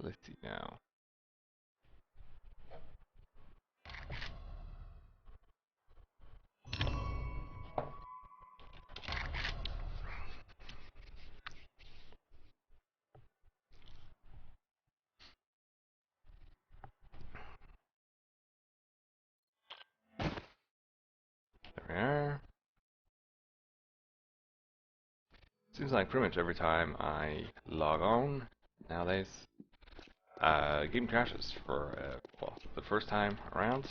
Let's see now. There we are. Seems like pretty much every time I log on nowadays, game crashes for, well, the first time around,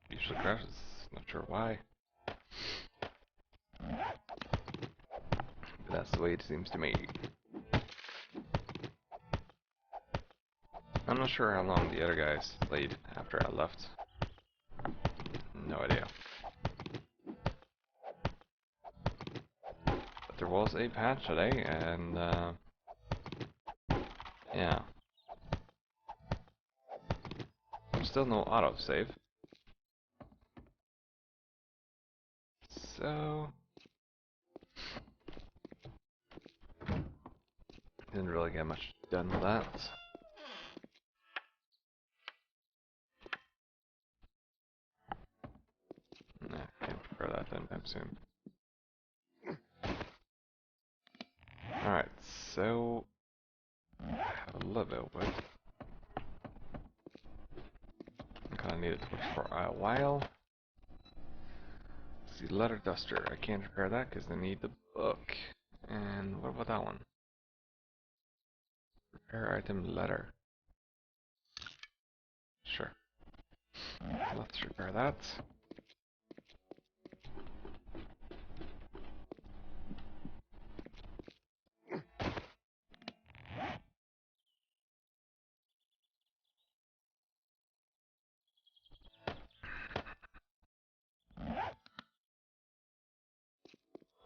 usually crashes. Not sure why. But that's the way it seems to me. I'm not sure how long the other guys played after I left. No idea. But there was a patch today, and yeah. Still no autosave. So didn't really get much done with that. Nah, can't prepare that anytime soon. Alright, so I have a little bit of wood. I kinda need it for a while. Let's see, leather duster. I can't repair that because I need the book. And what about that one? Repair item leather. Sure. Let's repair that.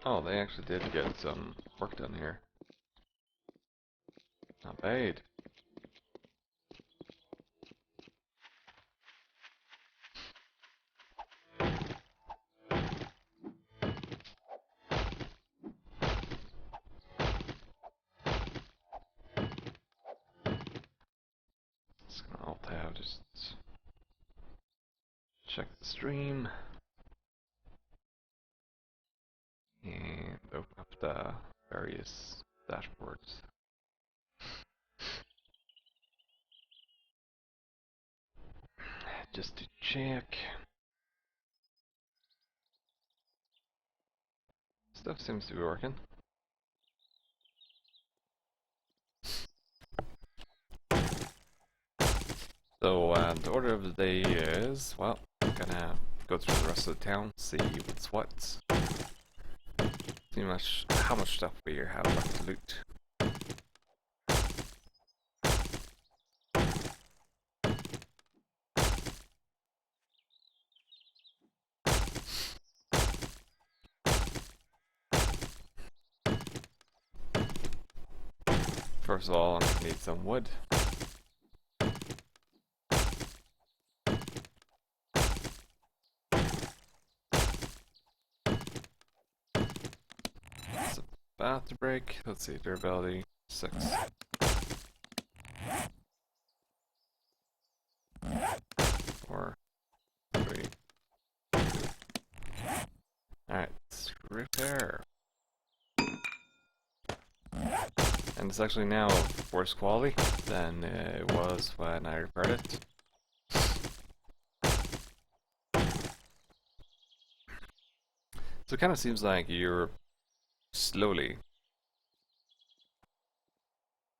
Oh, they actually did get some work done here. Not bad. Just gonna alt tab, just check the stream. And open up the various dashboards. Just to check. Stuff seems to be working. So the order of the day is, well, I'm gonna go through the rest of the town, see what's what. See how much stuff we have left to loot. First of all, I need some wood. It's about to break. Let's see, durability 6. 4, 3, 2. Alright, let's repair. And it's actually now worse quality than it was when I repaired it. So it kind of seems like you're slowly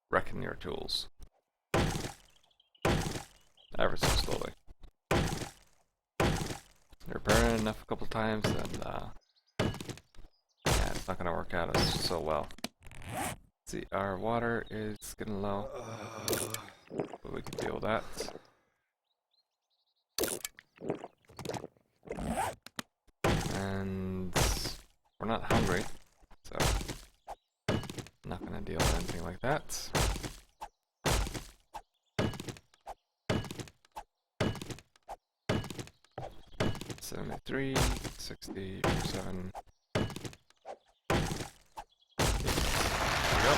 wrecking your tools. Ever so slowly. Repairing enough a couple times, and yeah, it's not gonna work out so well. See, our water is getting low, but we can deal with that. And we're not hungry, so I'm not gonna deal with anything like that. $73, $67. There we go.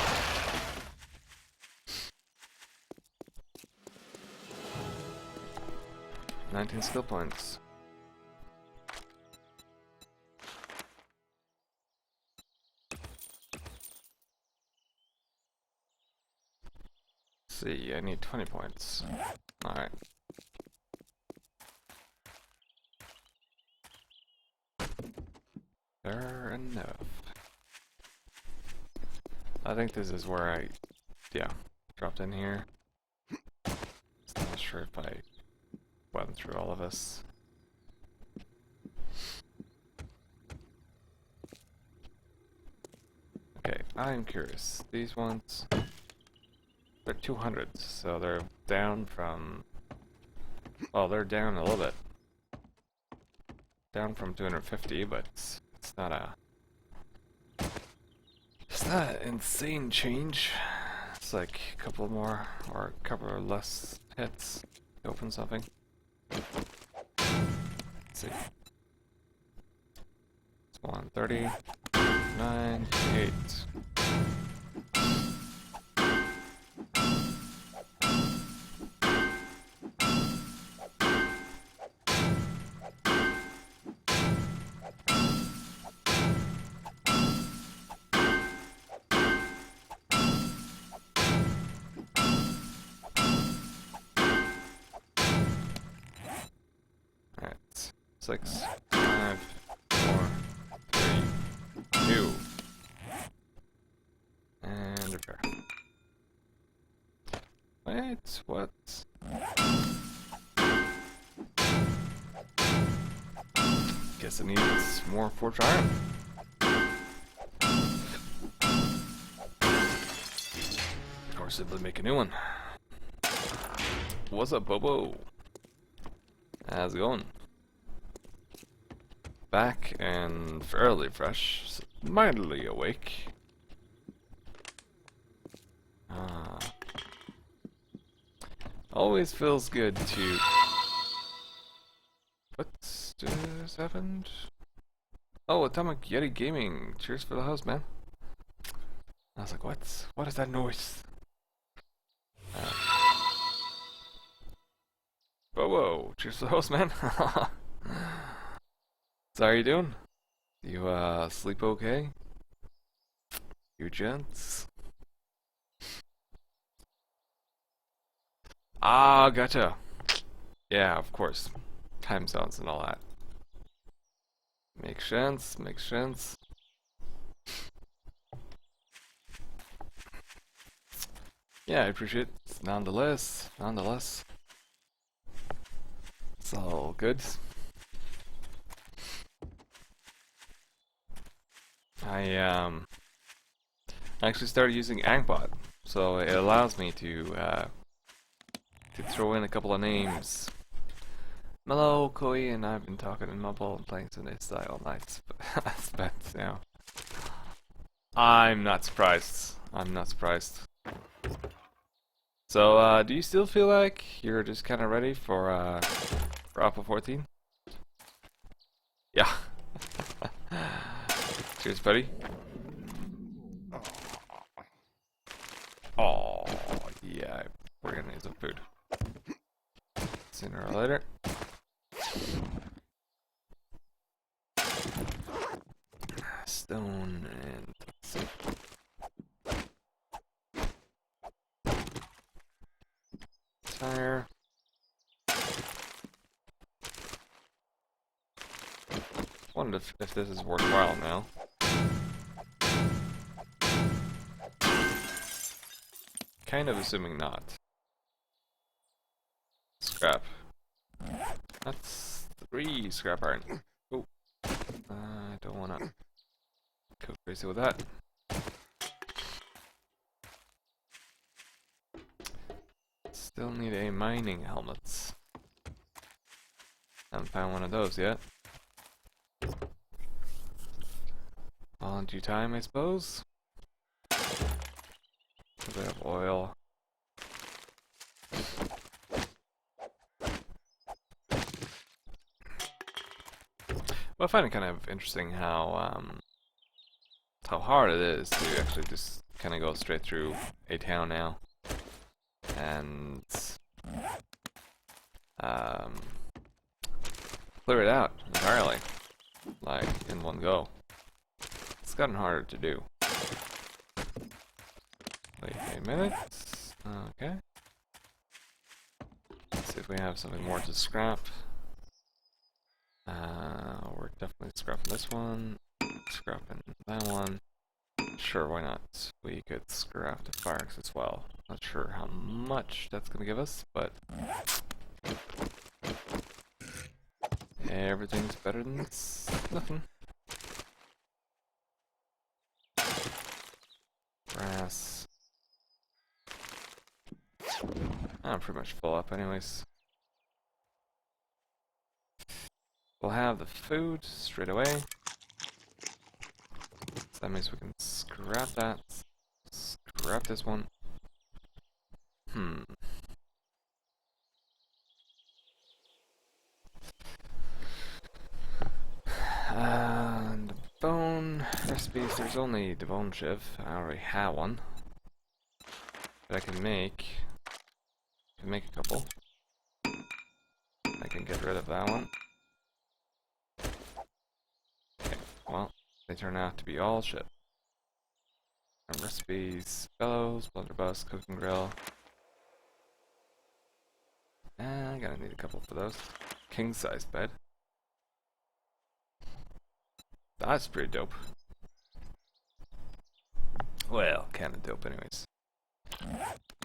19 skill points. Let's see, I need 20 points. Alright. Fair enough. I think this is where I, dropped in here. Just not sure if I went through all of this. Okay, I'm curious. These ones, they're 200, so they're down from, well, they're down a little bit. Down from 250, but it's not an insane change. It's like a couple more, or a couple of less hits to open something. Let's see. It's 130, 98. Alright, 6, 5, 4, 3, 2, and repair. Wait, what? Guess it needs more forged iron. Or simply make a new one. What's up, Bobo? How's it going? Back and fairly fresh, mildly awake. Always feels good to. What just happened? Oh, Atomic Yeti Gaming. Cheers for the host, man. I was like, what? What is that noise? Whoa, cheers for the host, man. So how are you doing? You sleep okay? You gents? Ah, gotcha. Yeah, of course. Time zones and all that. Makes sense, makes sense. Yeah, I appreciate it. Nonetheless. It's all good. I actually started using Angbot, so it allows me to throw in a couple of names. Hello, Koi, and I've been talking in mobile and playing Sunday Style all night. But yeah, I'm not surprised. So, do you still feel like you're just kind of ready for Alpha 14? Yeah. Cheers, buddy. Oh, yeah, we're gonna need some food. Sooner or later. Stone and tire. Wondered if this is worthwhile now. Kind of assuming not. Scrap. That's 3 scrap iron. Oh, I don't wanna go crazy with that. Still need a mining helmet. Haven't found one of those yet. All in due time, I suppose. A bit of oil. Well, I find it kind of interesting how hard it is to actually just kind of go straight through a town now, and clear it out entirely, like in one go. It's gotten harder to do. Wait a minute. Okay. Let's see if we have something more to scrap. We're definitely scrapping this one. Scrapping that one. Sure, why not? We could scrap the fire axe as well. Not sure how much that's gonna give us, but everything's better than nothing. Brass. I'm pretty much full up anyways. We'll have the food straight away. So that means we can scrap that. Scrap this one. And the bone recipes, there's only the bone shiv. I already have one. But I can make a couple. I can get rid of that one. Okay, well, they turn out to be all shit. And recipes, bellows, blunderbuss, cooking grill. I'm gonna need a couple for those. King size bed. That's pretty dope. Well, kinda dope anyways.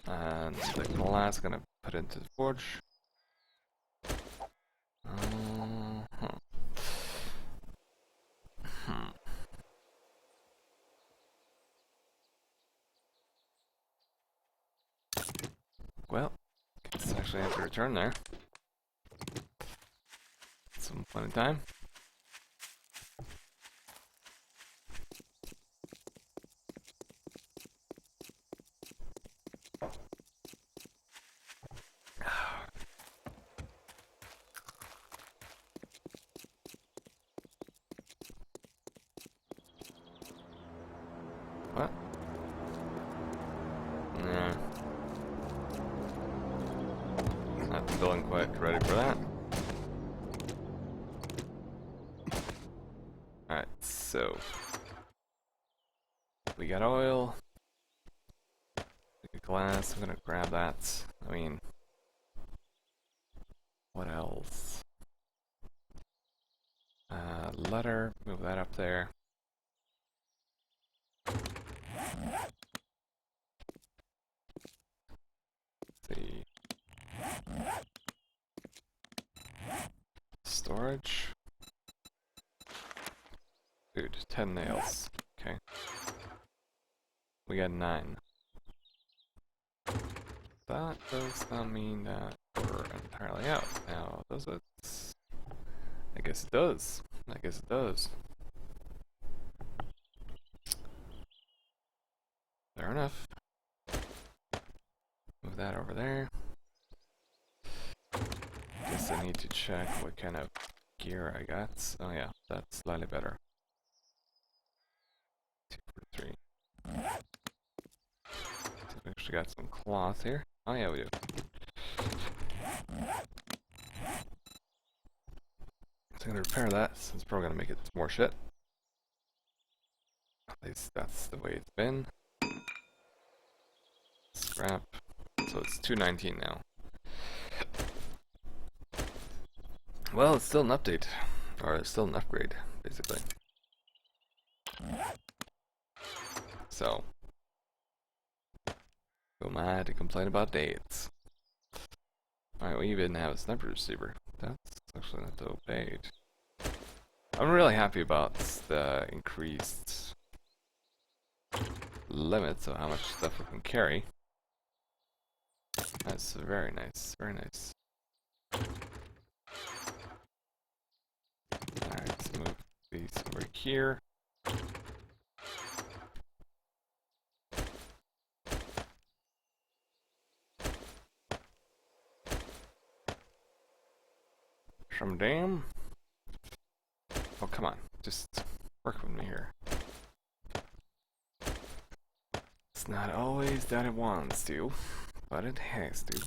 And the glass gonna put into the forge. Well, guess I actually have to return there at some point in time. What? Nah. Not feeling quite ready for that. Alright, so we got oil. We got glass. I'm gonna grab that. I mean, what else? Letter. Move that up there. Let's see. Storage. Dude, 10 nails. Okay. We got 9. That does not mean that we're entirely out. Now, does it? I guess it does. I guess it does. Fair enough. Move that over there. Guess I need to check what kind of gear I got. Oh yeah, that's slightly better. 243. So we actually got some cloth here. Oh yeah, we do. So I'm gonna repair that, since it's probably gonna make it more shit. At least that's the way it's been. Scrap. So it's 219 now. Well, it's still an update. Or it's still an upgrade, basically. So, who am I to complain about dates? Alright, we even have a sniper receiver. That's actually not so bad. I'm really happy about the increased limits of how much stuff we can carry. That's very nice, very nice. Alright, let's move these over here. From dam. Oh, come on. Just work with me here. It's not always that it wants to, but it has to.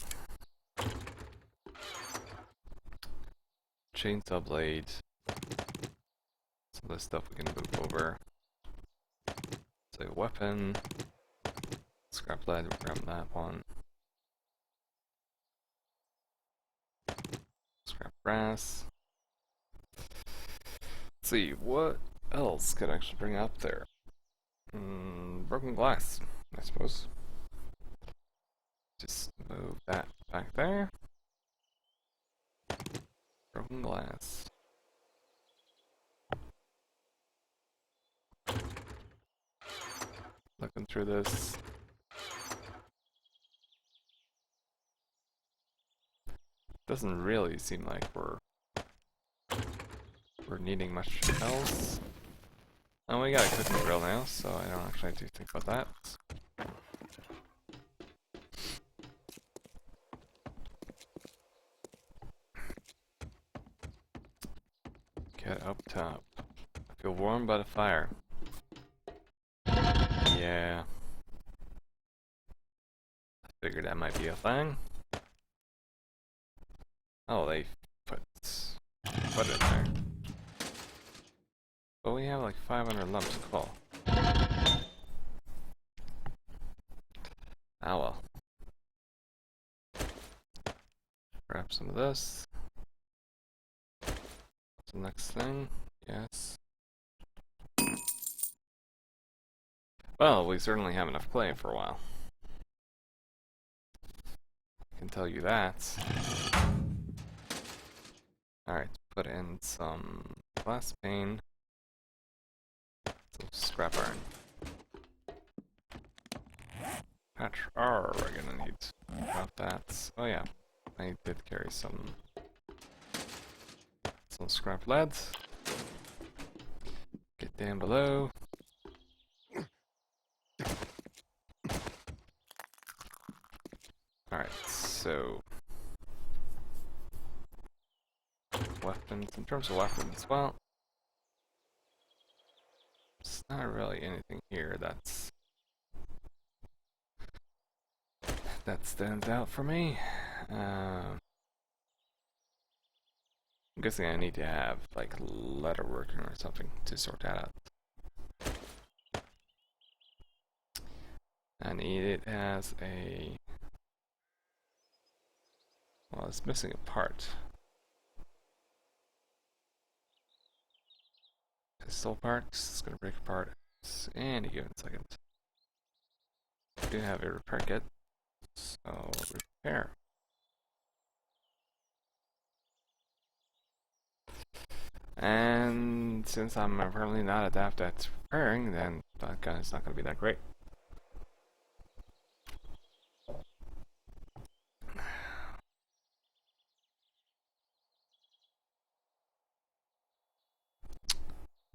chainsaw blade. Some of this stuff we can move over. It's a weapon. Scrap lead, we'll grab that one. Scrap brass. Let's see, what else could I actually bring up there? Broken glass, I suppose. Just move that back there. Broken glass. Looking through this. Doesn't really seem like we're needing much else. And we got a cooking grill now, so I don't actually have to think about that. Get up top. I feel warm by the fire. Yeah. I figured that might be a thing. Oh, they put it in there. But we have like 500 lumps of coal. Ah well. Grab some of this. What's the next thing? Yes. Well, we certainly have enough clay for a while. I can tell you that. Alright, put in some glass pane. Some scrap iron. Patch R we're gonna need. About that. Oh yeah, I did carry some scrap lead. Get down below. Alright, so weapons. In terms of weapons, well, it's not really anything here that stands out for me. I'm guessing I need to have like leatherworking or something to sort that out. And it has a, well, it's missing a part. Pistol parts, it's gonna break apart any given second. Do have a repair kit, so repair. And since I'm apparently not adept at repairing, then that gun's not gonna be that great.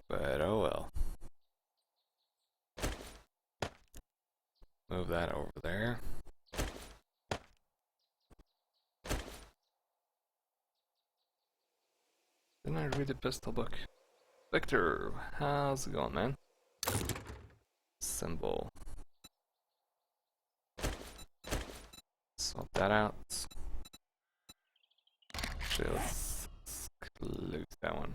But oh well. Move that over there. Didn't I read the pistol book? Victor, how's it going, man? Symbol. Swap that out. Actually, let's lose that one.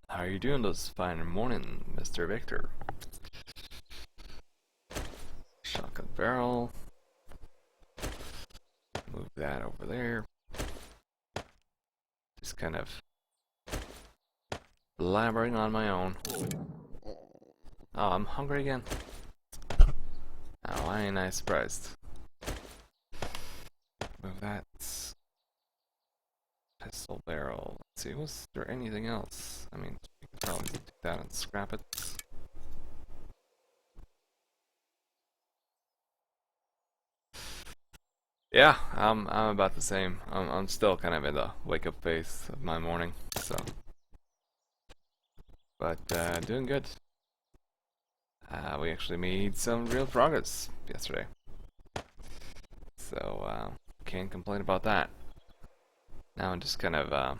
How are you doing this fine morning, Mr. Victor? Shotgun barrel. Move that over there. Just kind of blabbering on my own. Oh, I'm hungry again. Oh, why ain't I surprised? Move that. Pistol barrel. Let's see, was there anything else? I mean, we could probably take that and scrap it. Yeah, I'm about the same. I'm still kind of in the wake up phase of my morning, so. But doing good. We actually made some real progress yesterday, so can't complain about that. Now I'm just kind of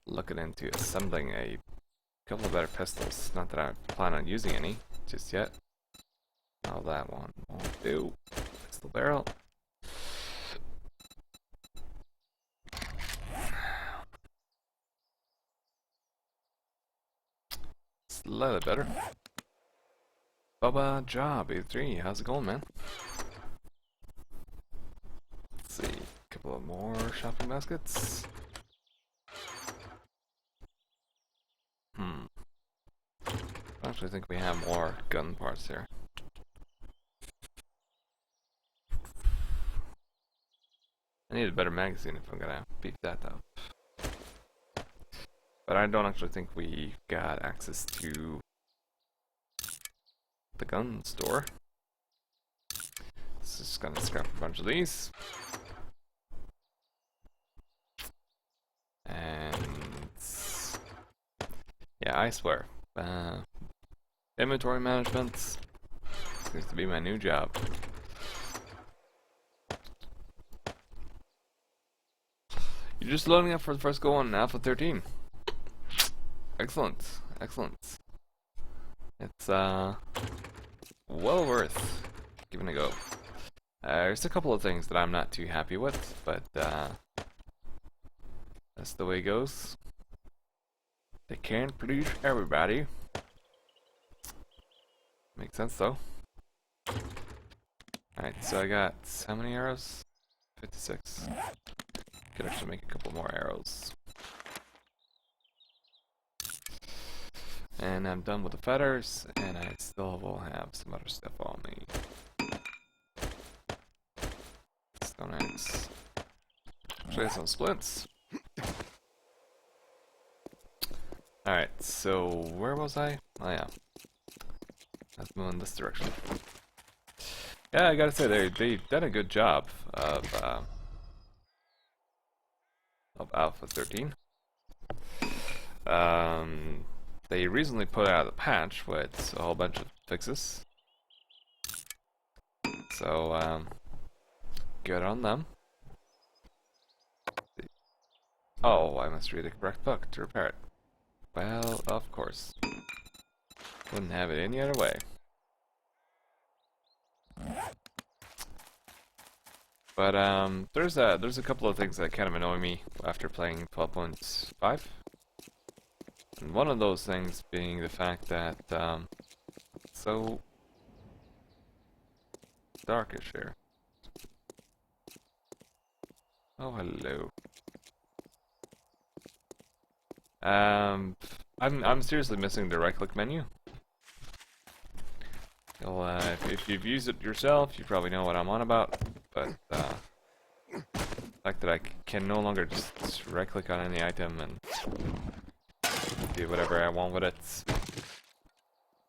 looking into assembling a couple of better pistols. Not that I plan on using any just yet. Oh, that one won't do. Pistol barrel. slightly better. Bubba Job 83, how's it going, man? Let's see, a couple of more shopping baskets. I actually think we have more gun parts here. I need a better magazine if I'm gonna beef that up. But I don't actually think we got access to the gun store. So just gonna scrap a bunch of these. And yeah, I swear. Inventory management seems to be my new job. You're just loading up for the first go on Alpha 13. Excellent, excellent. It's well worth giving a go. There's a couple of things that I'm not too happy with, but that's the way it goes. They can't please everybody. Makes sense though. Alright, so I got how many arrows? 56. Could actually make a couple more arrows. And I'm done with the feathers, and I still will have some other stuff on me. Stone axe. Actually, some splints. Alright, so where was I? Oh yeah. Let's move in this direction. Yeah, I gotta say, they've done a good job of Alpha 13. They recently put out a patch with a whole bunch of fixes. So, good on them. Oh, I must read the correct book to repair it. Well, of course. Wouldn't have it any other way. But there's a couple of things that kind of annoy me after playing 12.5. And one of those things being the fact that it's so darkish here. Oh, hello. I'm seriously missing the right-click menu. Well, if you've used it yourself, you probably know what I'm on about. But the fact that I can no longer just right-click on any item and do whatever I want with it,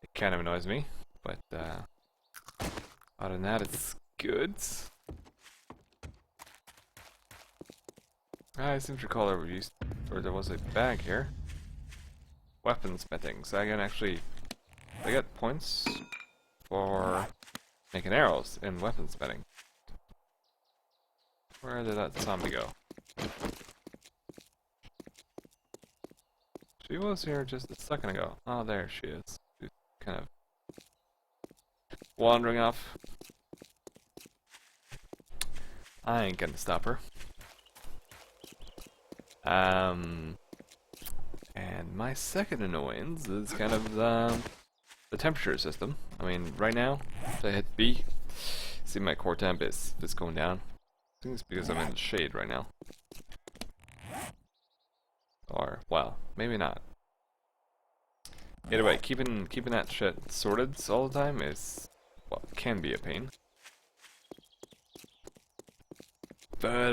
it kind of annoys me. But other than that, it's good. I seem to recall there was a bag here. Weaponsmithing, so I can actually get points for making arrows in weaponsmithing. Where did that zombie go? She was here just a second ago. Oh, there she is. She's kind of wandering off. I ain't gonna stop her. And my second annoyance is kind of the temperature system. I mean, right now, if I hit B, see my core temp is going down. I think it's because I'm in the shade right now. Or, well, maybe not. Either way, keeping that shit sorted all the time is, well, can be a pain. But,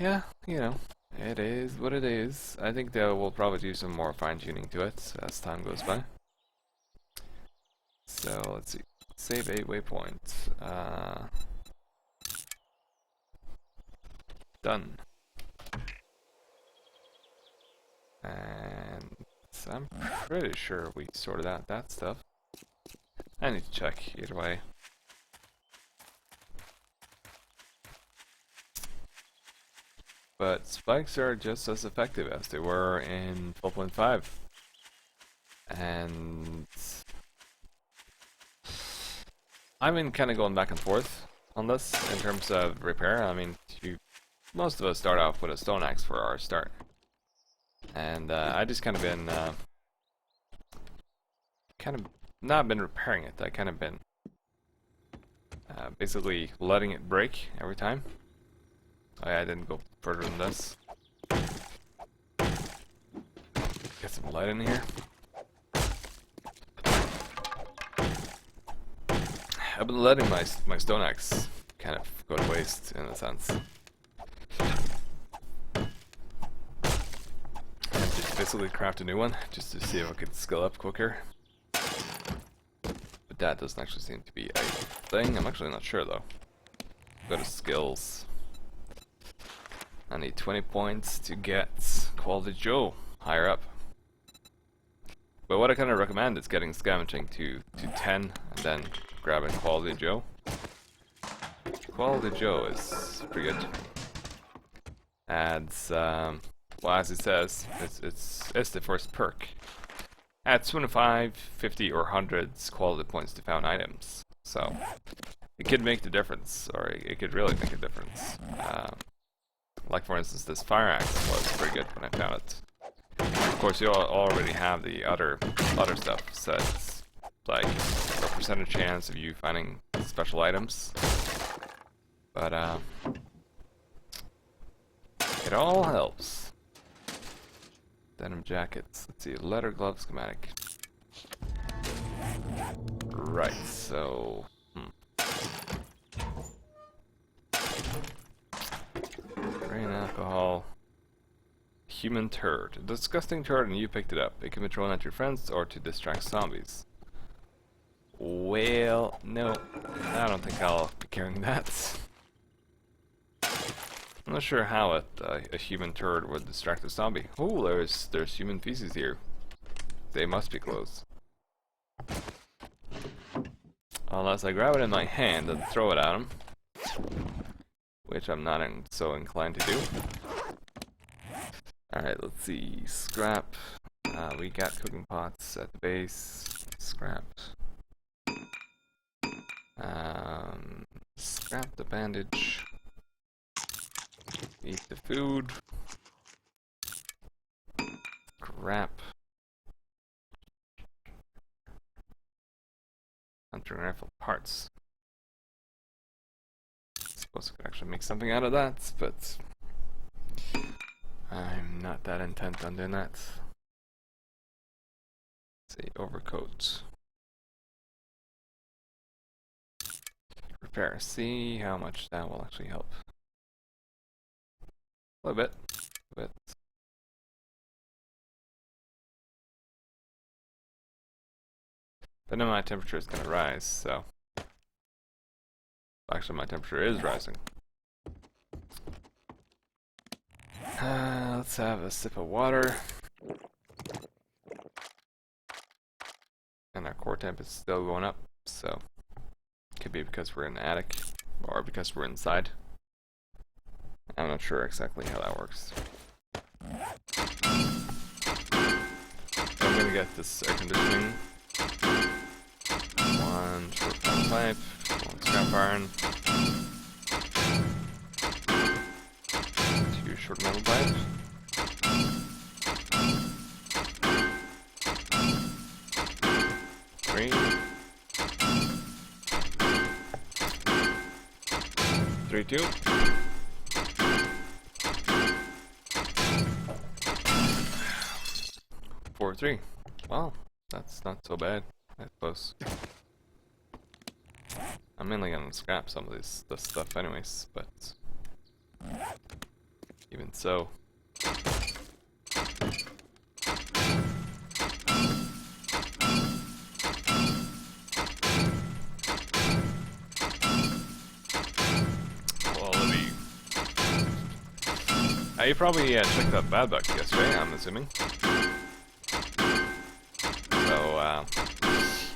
yeah, you know, it is what it is. I think that we'll probably do some more fine-tuning to it as time goes by. So, let's see. Save 8 waypoint. Done. And I'm pretty sure we sorted out that stuff. I need to check either way. But spikes are just as effective as they were in 12.5. And I've been kind of going back and forth on this in terms of repair. I mean, most of us start off with a stone axe for our start. And I just kind of been kind of not been repairing it. I kind of been basically letting it break every time. Oh yeah, I didn't go further than this. Get some light in here. I've been letting my stone axe kind of go to waste in a sense. And just basically craft a new one just to see if I could skill up quicker. But that doesn't actually seem to be a thing. I'm actually not sure though. Go to skills. I need 20 points to get Quality Joe higher up. But what I kind of recommend is getting scavenging to 10 and then grabbing Quality Joe. Quality Joe is pretty good. Adds, well, as it says, it's the first perk. Adds 25, 50, or 100 quality points to found items. So it could make the difference, or it could really make a difference. Like for instance, this fire axe was pretty good when I found it. Of course, you already have the other stuff, so it's like a percentage chance of you finding special items. But it all helps. Denim jackets. Let's see, leather glove schematic. Right, so grain alcohol. Human turd. A disgusting turd and you picked it up. It can be thrown at your friends or to distract zombies. Well, no. I don't think I'll be carrying that. I'm not sure how a human turd would distract a zombie. Oh, there's human feces here. They must be close. Unless I grab it in my hand and throw it at him. Which I'm not so inclined to do. Alright, let's see. Scrap. We got cooking pots at the base. Scrap. Scrap the bandage. Eat the food. Crap. Hunting rifle parts. Suppose I could actually make something out of that, but I'm not that intent on doing that. Let's see, overcoat. Repair. See how much that will actually help. A little bit. But now my temperature is going to rise, so... Actually, my temperature is rising. Let's have a sip of water. And our core temp is still going up, so... Could be because we're in the attic, or because we're inside. I'm not sure exactly how that works. I'm gonna get this air conditioning. One short metal pipe, one scrap iron, two short metal pipe, three, 2. 4, 3. Wow, that's not so bad, I suppose. I'm mainly gonna scrap some of this stuff anyways, but even so. You probably checked out Bad Buck yesterday, I'm assuming. So,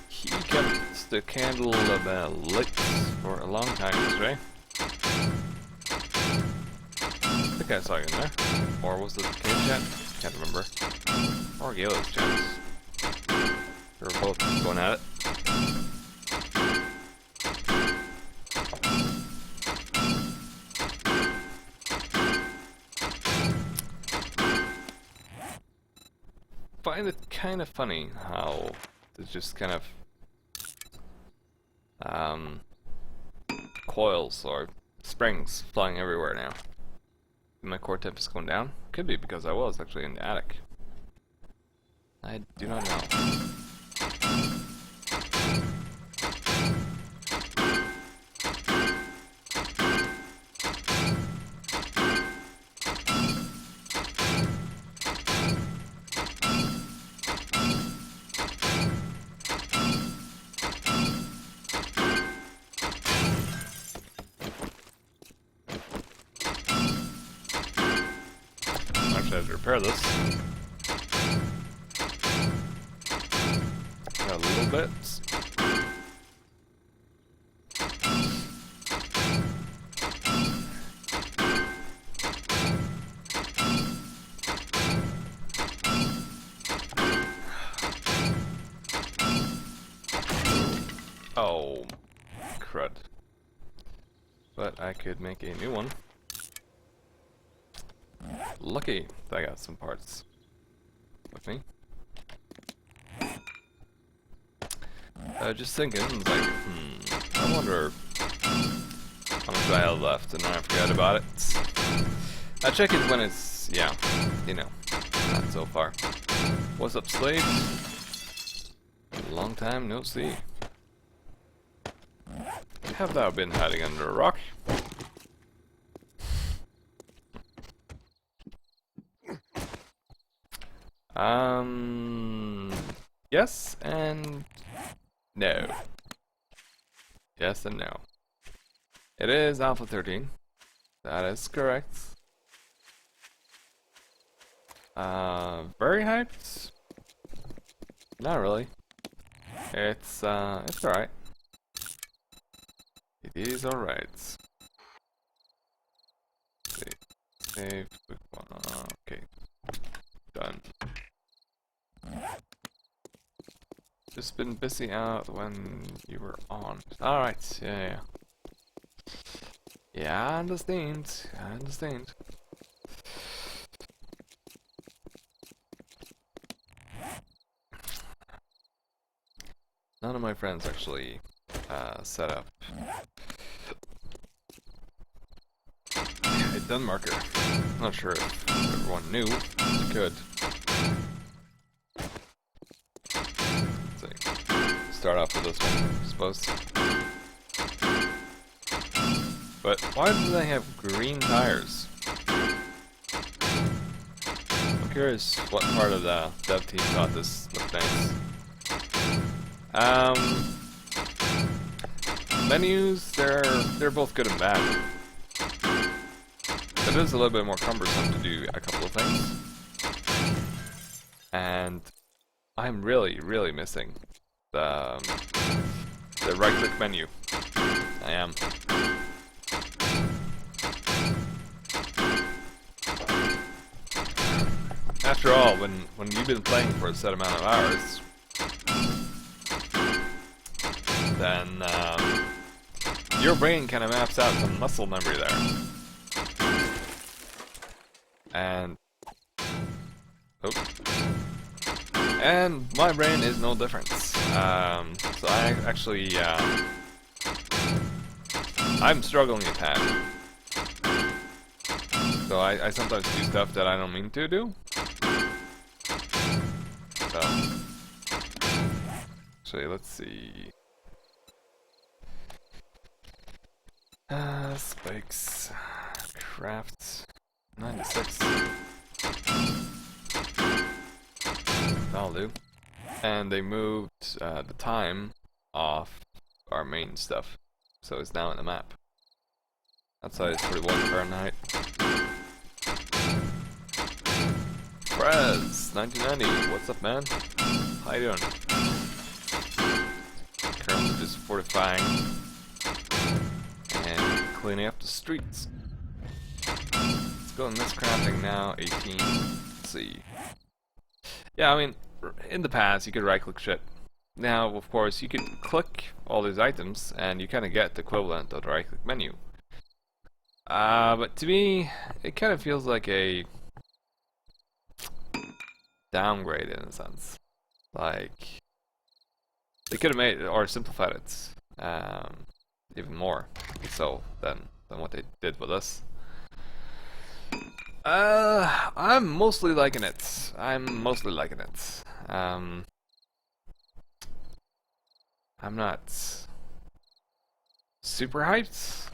he kept the candle lit for a long time yesterday. I think I saw you in there. Or was it Cave Chat? Can't remember. Or Gale's chat. They were both going at it. I find it kind of funny how There's just kind of coils or springs flying everywhere now. My core temp is going down. Could be because I was actually in the attic. I do not know. Actually, I have to repair this. Got a little bit. Oh, crud. But I could make a new one. Lucky that I got some parts with me. Just thinking, like, I wonder how much I have left, and then I forgot about it. I check it when it's, yeah, you know, not so far. What's up, slave? Long time no see. Have thou been hiding under a rock? Yes and no. Yes and no. It is Alpha 13. That is correct. Very hyped? Not really. It's alright. It is alright. Save, quick one. Okay. Done. Just been busy out when you were on. Alright, yeah. Yeah, I understand. I understand. None of my friends actually set up a done marker. Not sure if everyone knew. You could. Let's see. Start off with this one, I suppose. But why do they have green tires? I'm curious what part of the dev team thought this looked nice. Menus, they're both good and bad. It is a little bit more cumbersome to do a couple of things. And I'm really missing the right-click menu. I am. After all, when you've been playing for a set amount of hours, then your brain kind of maps out some muscle memory there. And and my brain is no different. So I actually I'm struggling a tad. So I sometimes do stuff that I don't mean to do. So actually, let's see. Spikes, crafts, 96. That'll do. And they moved the time off our main stuff, so it's now in the map. Outside is 41 Fahrenheit. Prez, 1990, what's up, man? How you doing? Currently just fortifying and cleaning up the streets. Let's go in this crafting now, 18. Let's see. Yeah, I mean, in the past you could right-click shit. Now, of course, you could click all these items and you kind of get the equivalent of the right-click menu. But to me, it kind of feels like a downgrade in a sense. Like, They could have made or simplified it even more so than what they did with us. I'm mostly liking it. I'm mostly liking it. I'm not super hyped.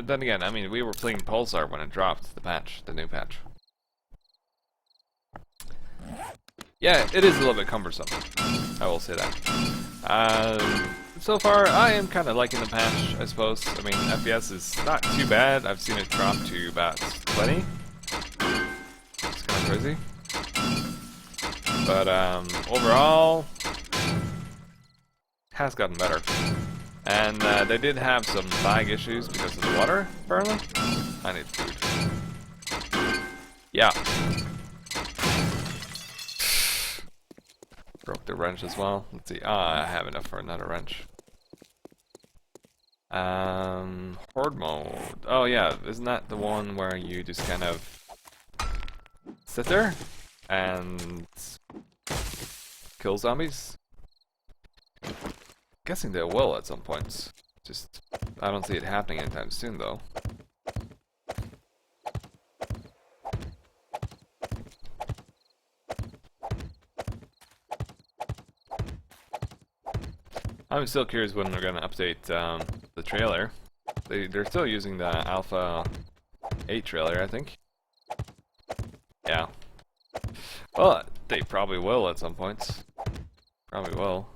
Then again, I mean, we were playing Pulsar when it dropped the new patch. Yeah, it is a little bit cumbersome. I will say that. So far, I am kind of liking the patch, I suppose. I mean, FPS is not too bad. I've seen it drop to about 20. It's kind of crazy. But overall, has gotten better. And they did have some lag issues because of the water, apparently. I need food. Yeah. Broke the wrench as well. Let's see. Ah, I have enough for another wrench. Horde mode. Oh yeah, isn't that the one where you just kind of sit there and kill zombies? Guessing they will at some points. Just, I don't see it happening anytime soon though. I'm still curious when they're gonna update the trailer. They're still using the Alpha 8 trailer, I think. Yeah. Well, they probably will at some points. Probably will.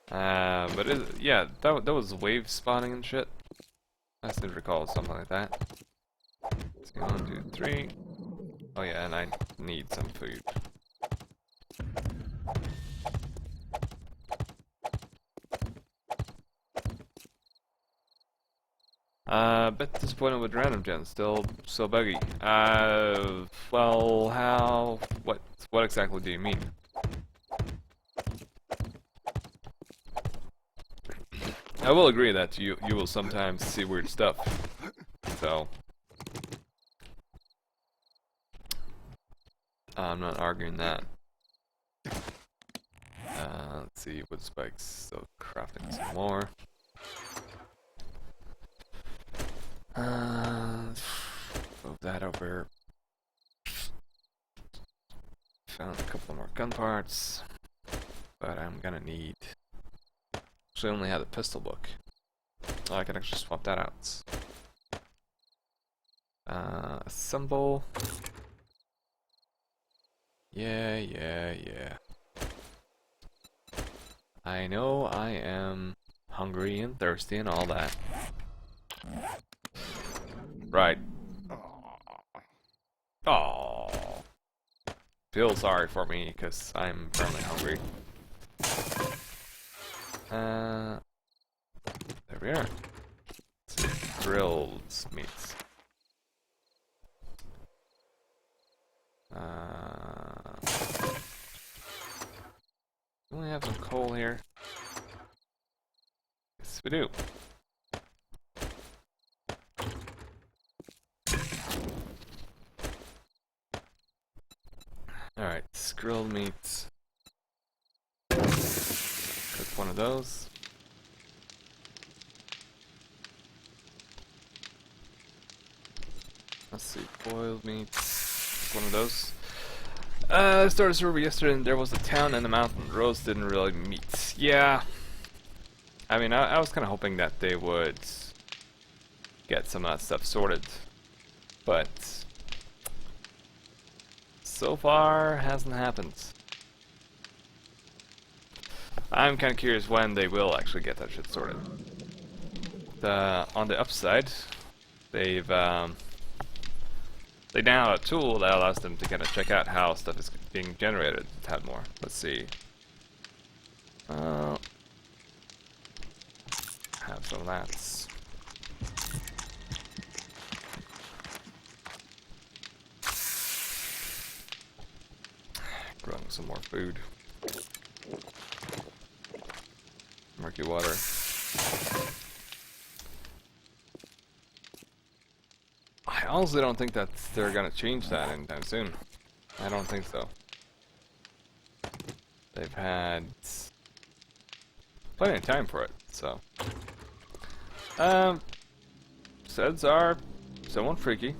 But yeah, that was wave spawning and shit. I still recall something like that. Let's see, 1, 2, 3. Oh yeah, and I need some food. Bit disappointed with random gens, still so buggy. Well, what exactly do you mean? I will agree that you will sometimes see weird stuff, so I'm not arguing that. Let's see, wood spikes, so crafting some more. Move that over. Found a couple more gun parts, but I'm gonna need. Actually, I only had a pistol book. Oh, I can actually swap that out. Assemble. Yeah. I know I am hungry and thirsty and all that. Right. Oh. Feel sorry for me because I'm apparently hungry. There we are. Grilled meats. Do we have some coal here? Yes, we do. Alright, grilled meats. Cook one of those. Let's see, boiled meats. One of those. I started a server yesterday and there was a town and a mountain. Roads didn't really meet. Yeah. I mean, I was kind of hoping that they would get some of that stuff sorted. But so far, hasn't happened. I'm kind of curious when they will actually get that shit sorted. On the upside, they now have a tool that allows them to kind of check out how stuff is being generated a tad more. Let's see. Have some of that. Growing some more food. Murky water. I honestly don't think that they're gonna change that anytime soon. I don't think so. they've had plenty of time for it, so. Seds are somewhat freaky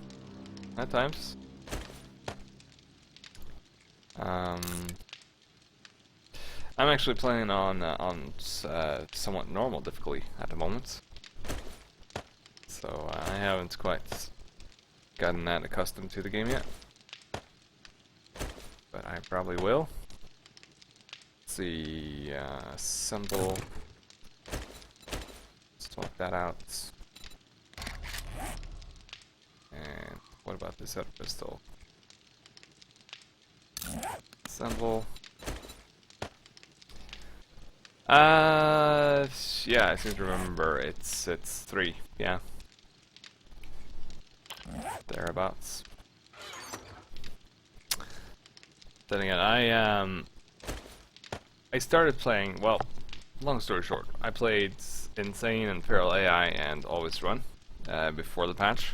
at times. I'm actually playing on somewhat normal difficulty at the moment, so I haven't quite gotten that accustomed to the game yet, but I probably will. Let's see, assemble. Swap that out. And what about this other pistol? Assemble. Yeah, I seem to remember it's 3, yeah. Thereabouts. Then again, I started playing, well, long story short, I played Insane and Feral AI and Always Run before the patch.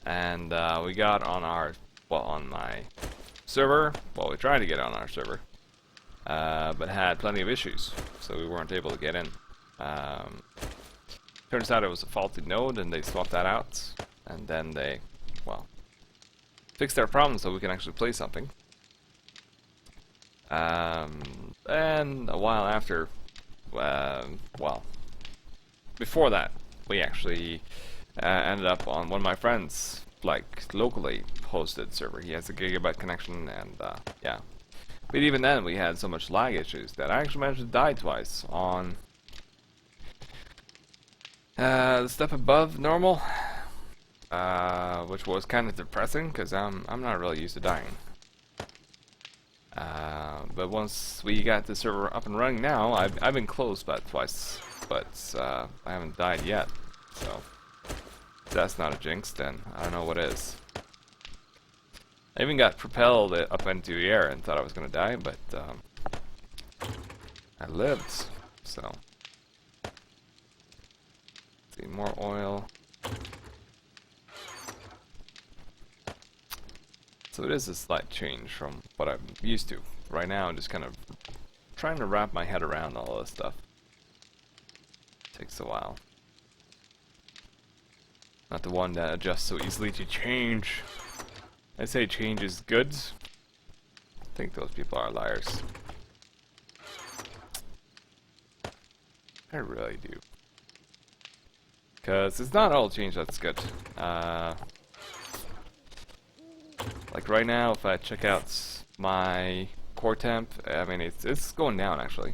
And we got on our, well, on my server, well, we tried to get on our server, but had plenty of issues, so we weren't able to get in. Turns out it was a faulty node, and they swapped that out, and then they, well, fixed our problem so we can actually play something. And a while after, well, before that, we actually ended up on one of my friends, like, locally hosted server. He has a gigabyte connection, and yeah. But even then, we had so much lag issues that I actually managed to die twice on the step above normal, which was kind of depressing because I'm not really used to dying. But once we got the server up and running now, I've been close by twice, but I haven't died yet. So if that's not a jinx, then I don't know what is. I even got propelled up into the air and thought I was gonna die, but I lived. So. See, more oil. So it is a slight change from what I'm used to. Right now I'm just kind of trying to wrap my head around all this stuff. Takes a while. Not the one that adjusts so easily to change. I say change is good. I think those people are liars. I really do. Because it's not all change that's good. Like right now, if I check out my core temp, I mean it's going down actually.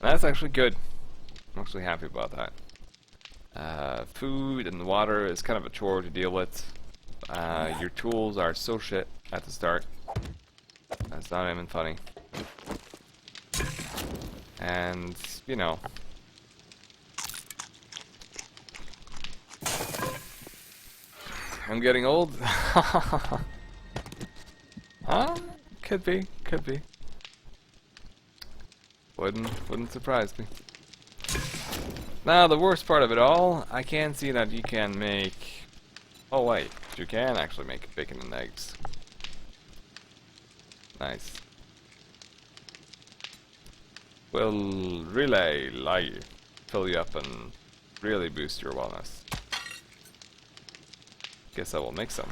That's actually good. I'm actually happy about that. Food and water is kind of a chore to deal with. Your tools are so shit at the start. That's not even funny. And you know. I'm getting old. Huh? Could be, could be. Wouldn't surprise me. Now the worst part of it all, I can see that you can make. Oh wait, you can actually make bacon and eggs. Nice. Will really fill you up and really boost your wellness. Guess I will make some.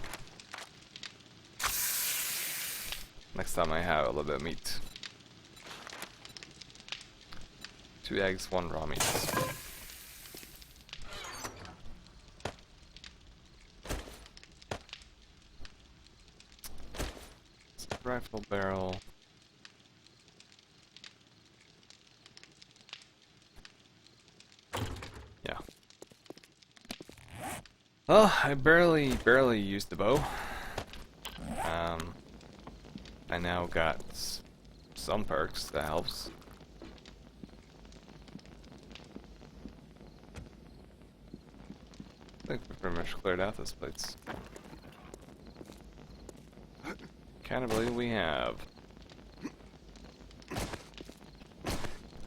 Next time I have a little bit of meat. 2 eggs, 1 raw meat. Rifle barrel. Yeah. Well, I barely used the bow. I now got some perks that helps. I think we pretty much cleared out this place. Can't believe we have.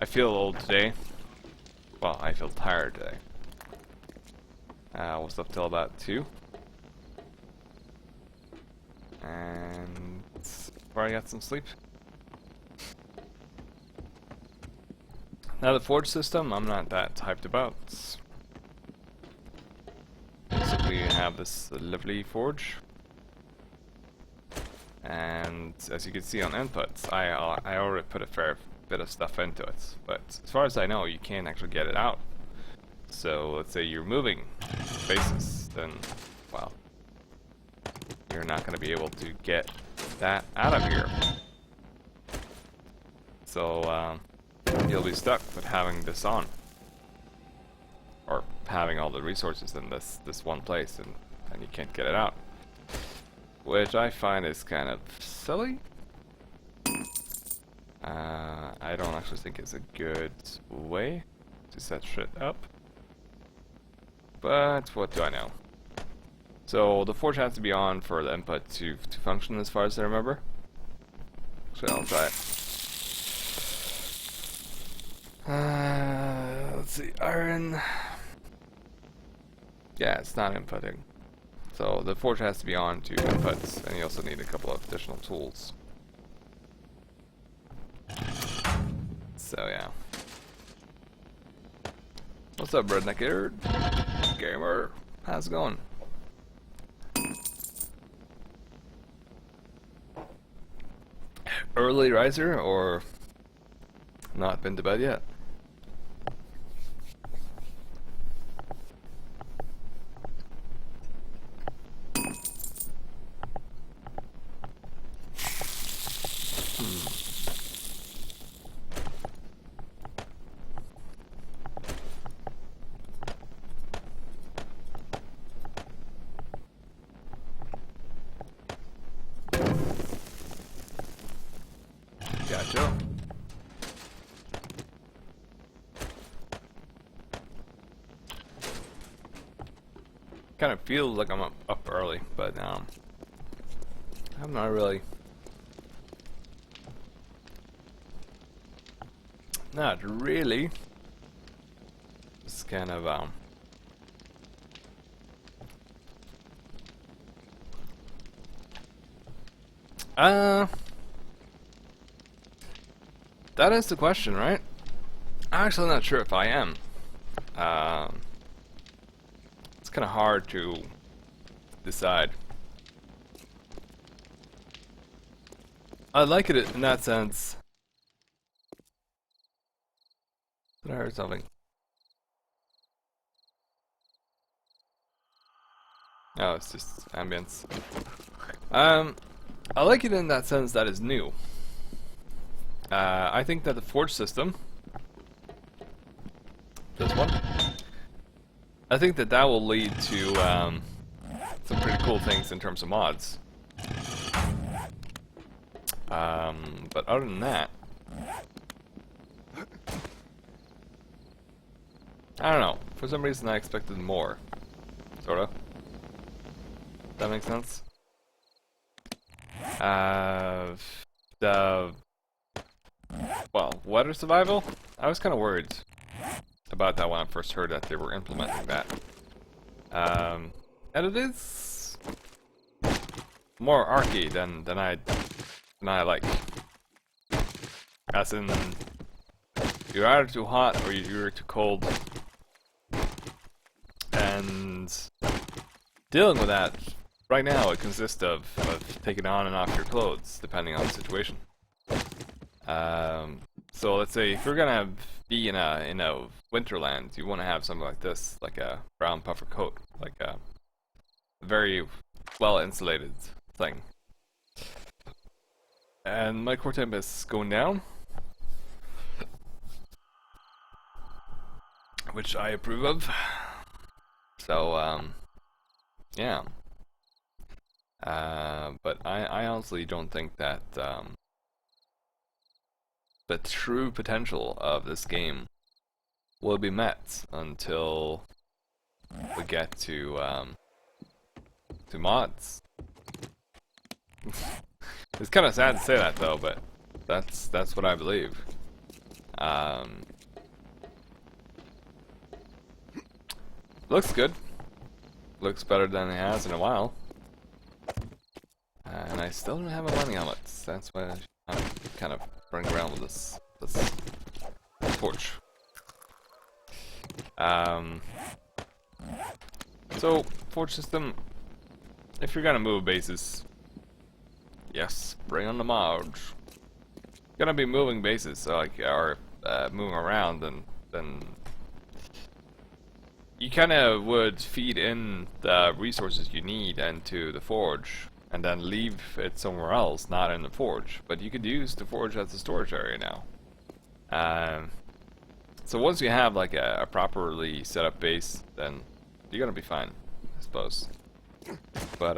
I feel old today. Well, I feel tired today. I was up till about 2. And before I got some sleep. Now the forge system, I'm not that hyped about. Basically, you have this lovely forge, and as you can see on inputs, I already put a fair bit of stuff into it. But as far as I know, you can't actually get it out. So let's say you're moving spaces, then well, you're not going to be able to get that out of here. So you'll be stuck with having this on, or having all the resources in this one place, and you can't get it out, which I find is kind of silly. I don't actually think it's a good way to set shit up, but what do I know? So the forge has to be on for the input to function, as far as I remember. So I'll try it. Let's see, iron. Yeah, it's not inputting. So the forge has to be on to inputs, and you also need a couple of additional tools. So yeah. What's up, redneck gamer? How's it going? Early riser or not been to bed yet? Gotcha. Kind of feels like I'm up early, but I'm not really. Not really. It's kind of that is the question, right? I'm actually not sure if I am. It's kind of hard to decide. I like it in that sense. Did I hear something? No, it's just ambience. I like it in that sense that it's new. I think that the forge system, this one, I think that will lead to some pretty cool things in terms of mods. But other than that, I don't know. For some reason I expected more. Sorta. That makes sense? Well, weather survival? I was kind of worried about that when I first heard that they were implementing that. And it is more archy than I like. As in, you're either too hot or you're too cold. And dealing with that, right now it consists of taking on and off your clothes, depending on the situation. So let's say if you're gonna be in a winterland, you want to have something like this, like a brown puffer coat, like a very well insulated thing. And my core temp is going down, which I approve of. So yeah. But I honestly don't think that the true potential of this game will be met until we get to mods. It's kind of sad to say that though, but that's what I believe. Looks good. Looks better than it has in a while. And I still don't have a mining helmet. That's why I'm kind of running around with this torch. Um, so, forge system, if you're gonna move bases, yes, bring on the mods. Gonna be moving bases, so like, or moving around, then you kind of would feed in the resources you need into the forge, and then leave it somewhere else, not in the forge. But you could use the forge as a storage area now. So once you have like a properly set up base, then you're gonna be fine, I suppose. But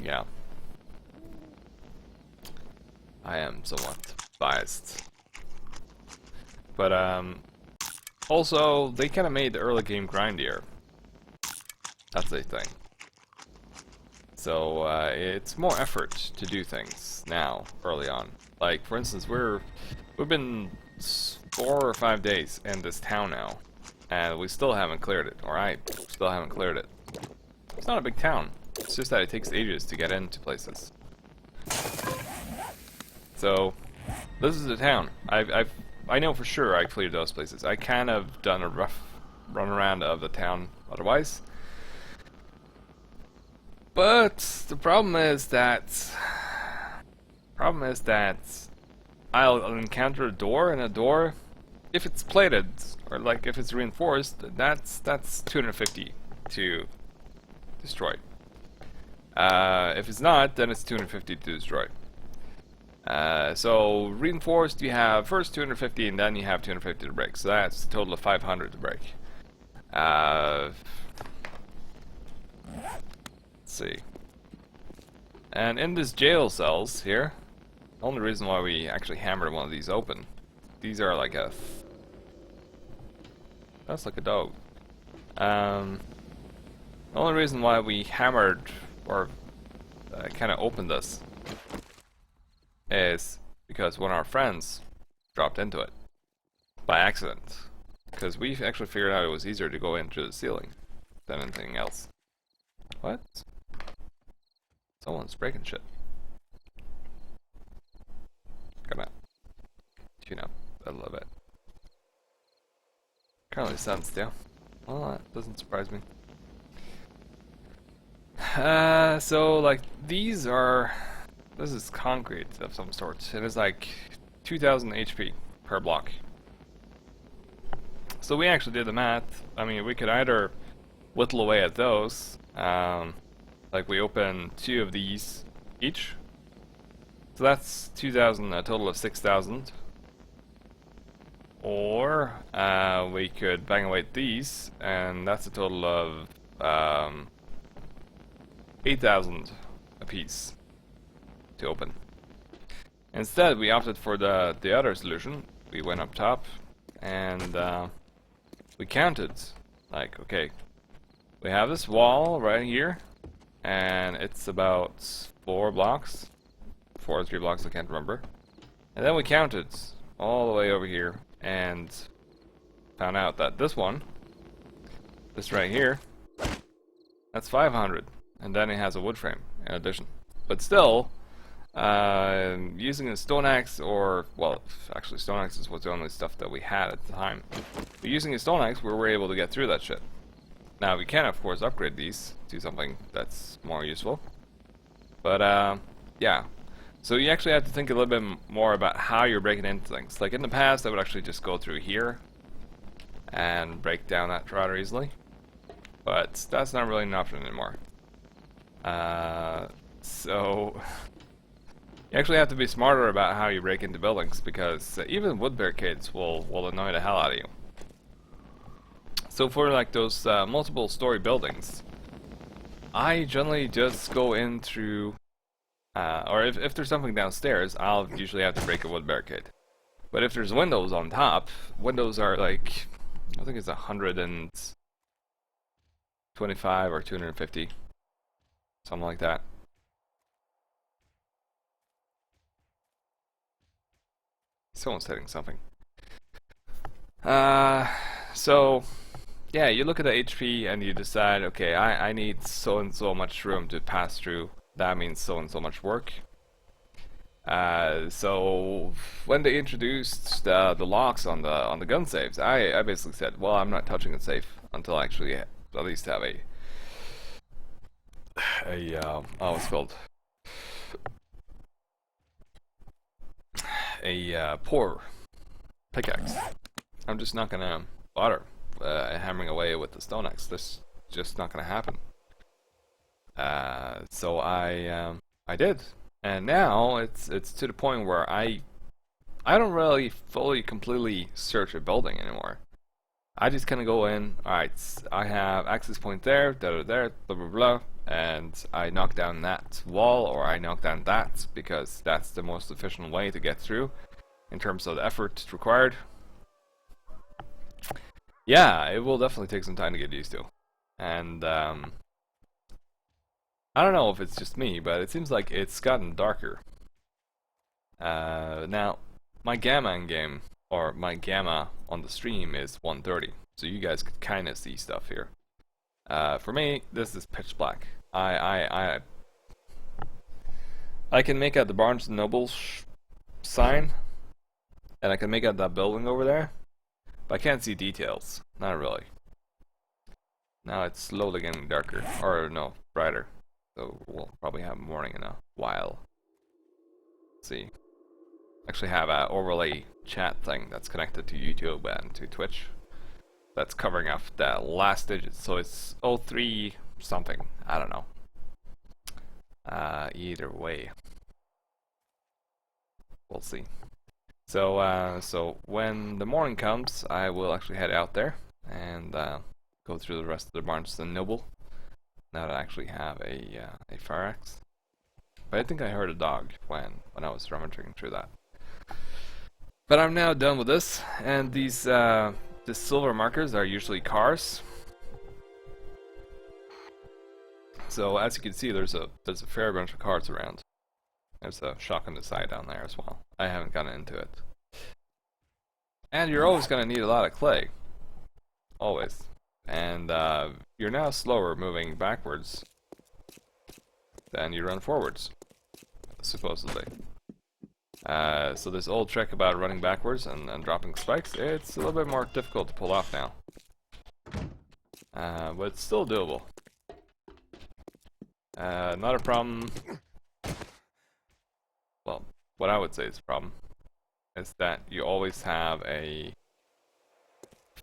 yeah, I am somewhat biased. But also they kind of made the early game grindier. That's the thing. So it's more effort to do things now, early on. Like for instance, we've been 4 or 5 days in this town now, and we still haven't cleared it, or I still haven't cleared it. It's not a big town. It's just that it takes ages to get into places. So this is the town. I know for sure I cleared those places. I kind of done a rough run around of the town otherwise. But the problem is that I'll encounter a door, and a door, if it's plated or like if it's reinforced, that's 250 to destroy. If it's not, then it's 250 to destroy. So reinforced, you have first 250, and then you have 250 to break. So that's a total of 500 to break. Let's see. And in this jail cells here, the only reason why we actually hammered one of these open, these are like that's like a dog. The only reason why we hammered or kind of opened this is because one of our friends dropped into it by accident. Because we actually figured out it was easier to go in through the ceiling than anything else. What? Someone's breaking shit. Gonna tune up a little bit. Currently stands still. Well, that doesn't surprise me. So like these are, this is concrete of some sort. It is like 2000 HP per block. So we actually did the math. I mean, we could either whittle away at those, like we open 2 of these each. So that's 2,000, a total of 6,000. Or we could bang away at these, and that's a total of 8,000 apiece to open. Instead, we opted for the other solution. We went up top, and we counted. Like, okay, we have this wall right here, and it's about 4 blocks. 4 or 3 blocks, I can't remember. And then we counted all the way over here, and found out that this one, this right here, that's 500, and then it has a wood frame in addition. But still, using a stone axe, or well, actually stone axes was the only stuff that we had at the time. But using a stone axe, we were able to get through that shit. Now we can of course upgrade these to something that's more useful. But yeah. So you actually have to think a little bit more about how you're breaking into things. Like in the past, I would actually just go through here and break down that rather easily. But that's not really an option anymore. So you actually have to be smarter about how you break into buildings, because even wood barricades will annoy the hell out of you. So for like those multiple story buildings, I generally just go in through or if there's something downstairs, I'll usually have to break a wood barricade. But if there's windows on top, windows are like, I think it's 125 or 250, something like that. Someone's hitting something. So yeah, you look at the HP and you decide, okay, I need so and so much room to pass through. That means so and so much work. So when they introduced the locks on the gun saves, I basically said, well, I'm not touching the safe until I actually at least have what's it called, a poor pickaxe. I'm just not gonna bother hammering away with the stone axe. This just not gonna happen. So I did, and now it's to the point where I don't really fully completely search a building anymore. I just kind of go in. Alright, I have access point there, there, blah blah blah, and I knock down that wall, or I knock down that, because that's the most efficient way to get through in terms of the effort required. Yeah, it will definitely take some time to get used to, and I don't know if it's just me, but it seems like it's gotten darker. Now, my gamma in game, or my gamma on the stream, is 130, so you guys could kind of see stuff here. For me, this is pitch black. I can make out the Barnes and Noble sign, and I can make out that building over there, but I can't see details. Not really. Now it's slowly getting darker, or no, brighter. So we'll probably have morning in a while. Let's see. Actually have an overlay chat thing that's connected to YouTube and to Twitch. That's covering up the last digit, so it's 03 something. I don't know. Either way, we'll see. So when the morning comes, I will actually head out there and go through the rest of the Barnes and Noble. Now that I actually have a fire axe. But I think I heard a dog when I was rummaging through that. But I'm now done with this, and these the silver markers are usually cars. So as you can see, there's a fair bunch of cars around. There's a shock on the side down there as well. I haven't gotten into it. And you're always gonna need a lot of clay. Always. And you're now slower moving backwards than you run forwards, supposedly. So this old trick about running backwards and dropping spikes, it's a little bit more difficult to pull off now. But it's still doable. Not a problem. Well, what I would say is a problem is that you always have a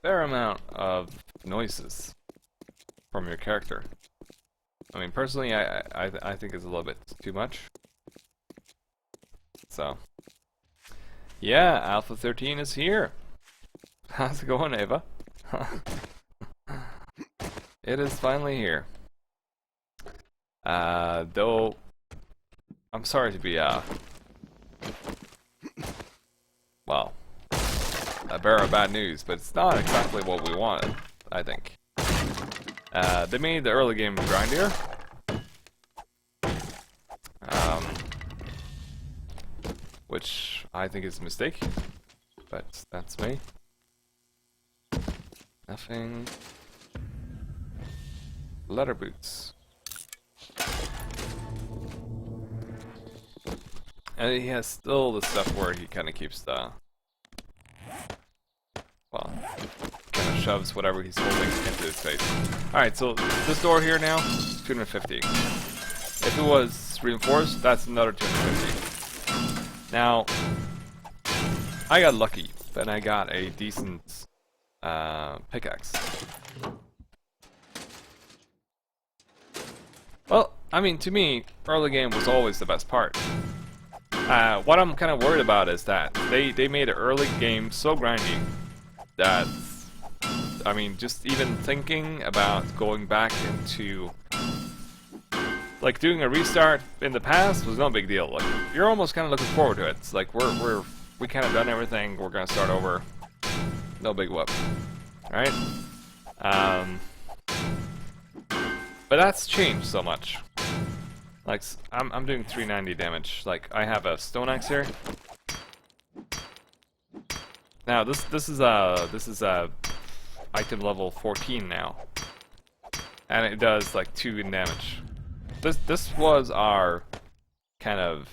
fair amount of noises from your character. I mean, personally, I think it's a little bit too much. So, yeah, Alpha 13 is here. How's it going, Ava? It is finally here. Though, I'm sorry to be, well, a bearer of bad news, but it's not exactly what we wanted, I think. They made the early game grindier. Which I think is a mistake, but that's me. Nothing. Leather boots. And he has still the stuff where he kind of keeps the, well, kind of shoves whatever he's holding into his face. Alright, so this door here now, 250. If it was reinforced, that's another 250. Now, I got lucky that I got a decent pickaxe. Well, I mean, to me, early game was always the best part. What I'm kind of worried about is that they made the early game so grindy that, I mean, just even thinking about going back into, like, doing a restart in the past was no big deal. Like, you're almost kind of looking forward to it. It's like we kind of done everything. We're gonna start over. No big whoop, right? But that's changed so much. Like, I'm doing 390 damage. Like, I have a stone axe here. Now this is item level 14 now, and it does like 2 in damage. This was our kind of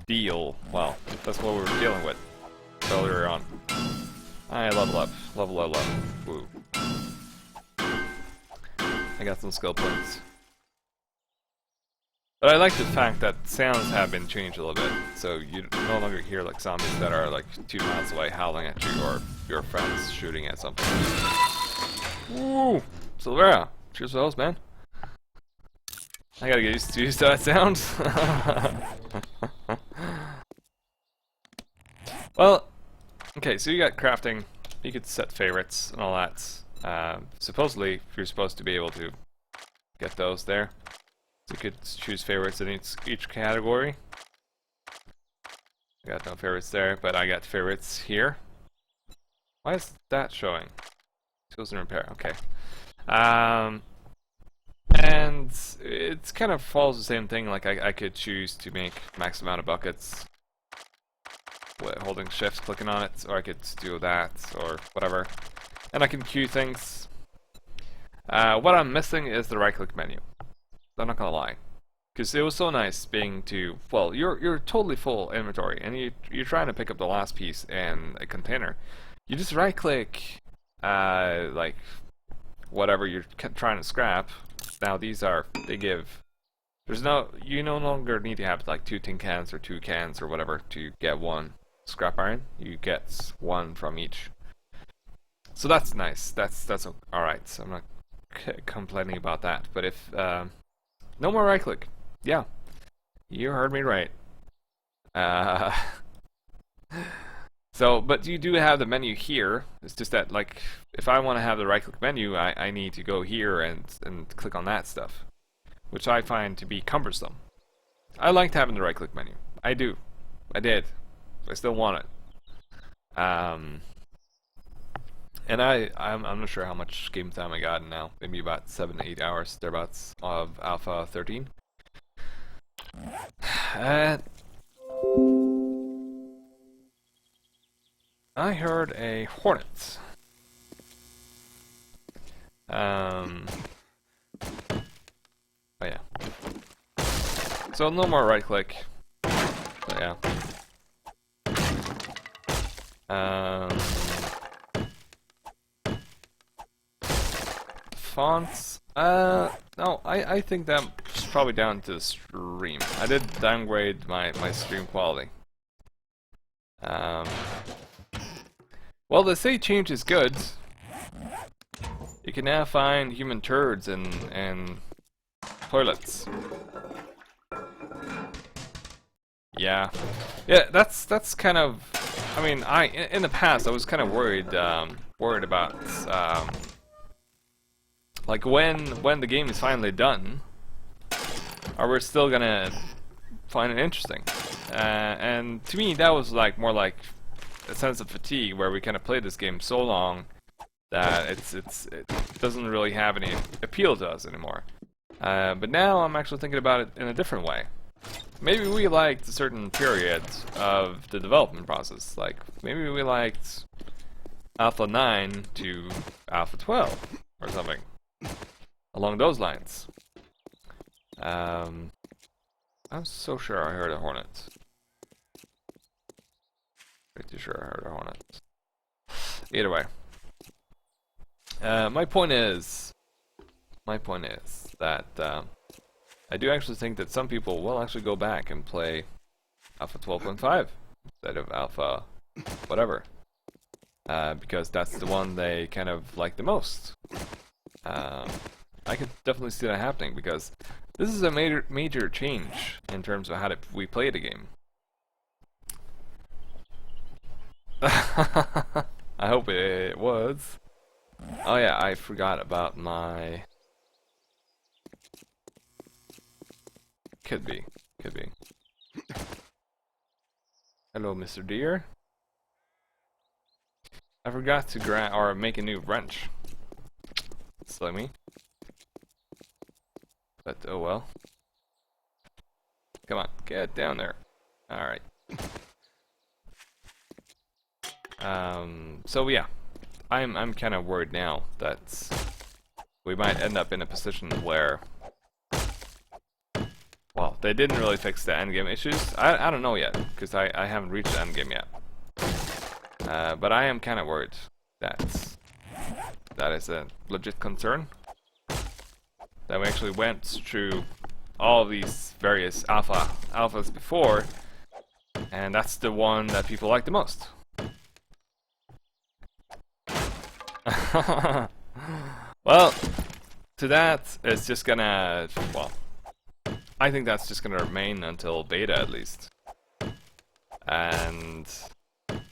deal. Well, that's what we were dealing with earlier on. I level up. Level up. Woo. I got some skill points. But I like the fact that sounds have been changed a little bit, so you no longer hear like zombies that are like 2 miles away howling at you, or your friends shooting at something. Woo! Silvera! Cheers for those, man. I gotta get used to that sound. Well, okay, so you got crafting. You could set favorites and all that. Supposedly, you're supposed to be able to get those there. So you could choose favorites in each category. I got no favorites there, but I got favorites here. Why is that showing? Tools and repair, okay. And it kind of follows the same thing, like I could choose to make max amount of buckets holding shift, clicking on it, or I could do that, or whatever. And I can queue things. What I'm missing is the right click menu. I'm not gonna lie, because it was so nice being to, well, you're totally full inventory, and you're trying to pick up the last piece in a container. You just right click, like whatever you're trying to scrap. Now these are, they give, you no longer need to have like 2 tin cans or 2 cans or whatever to get 1 scrap iron. You get 1 from each. So that's nice. That's alright. So I'm not complaining about that. But if no more right click. Yeah, you heard me right. So, but you do have the menu here. It's just that, like, if I want to have the right click menu, I need to go here and click on that stuff, which I find to be cumbersome. I liked having the right click menu. I do. I did. I still want it. And I'm not sure how much game time I got now. Maybe about 7 to 8 hours thereabouts of Alpha 13. I heard a hornet. Oh yeah. So no more right click. So yeah. Fonts. No, I think that's probably down to the stream. I did downgrade my stream quality. Well, they say change is good. You can now find human turds in toilets. Yeah, that's kind of. I mean, in the past I was kind of worried about like when the game is finally done, are we still gonna find it interesting? And to me, that was like more like a sense of fatigue, where we kind of played this game so long that it doesn't really have any appeal to us anymore. But now I'm actually thinking about it in a different way. Maybe we liked a certain period of the development process. Like maybe we liked Alpha 9 to Alpha 12 or something along those lines. I'm so sure I heard a hornet. Pretty sure I heard a hornet. Either way, my point is that I do actually think that some people will actually go back and play Alpha 12.5 instead of Alpha whatever, because that's the one they kind of like the most. I could definitely see that happening, because this is a major change in terms of how we play the game. I hope it was. Oh yeah, I forgot about my... Could be. Hello, Mr. Deer. I forgot to make a new wrench. Silly me. But oh well. Come on, get down there. Alright. So yeah, I'm kind of worried now that we might end up in a position where well, they didn't really fix the endgame issues. I don't know yet, because I haven't reached the endgame yet. But I am kind of worried that that is a legit concern. That we actually went through all of these various alphas before, and that's the one that people like the most. Well, to that, it's just gonna, well, I think that's just gonna remain until beta at least. And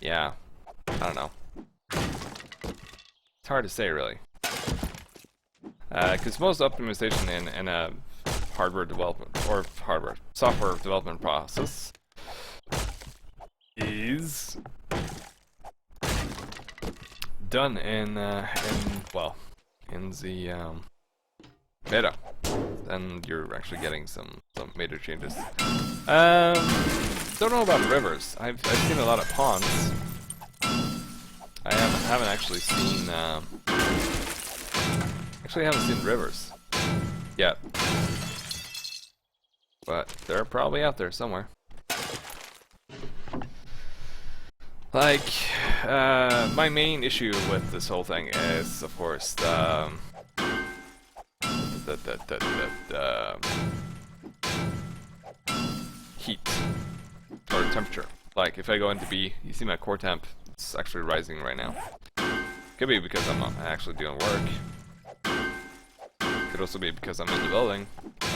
yeah, I don't know. It's hard to say really. Because most optimization in a hardware development or software development process is done in the beta, and you're actually getting some major changes. Don't know about rivers. I've seen a lot of ponds. I haven't actually seen rivers yet, but they're probably out there somewhere. Like, my main issue with this whole thing is, of course, the heat or temperature. Like, if I go into B, you see my core temp, it's actually rising right now. Could be because I'm actually doing work. Could also be because I'm in the building,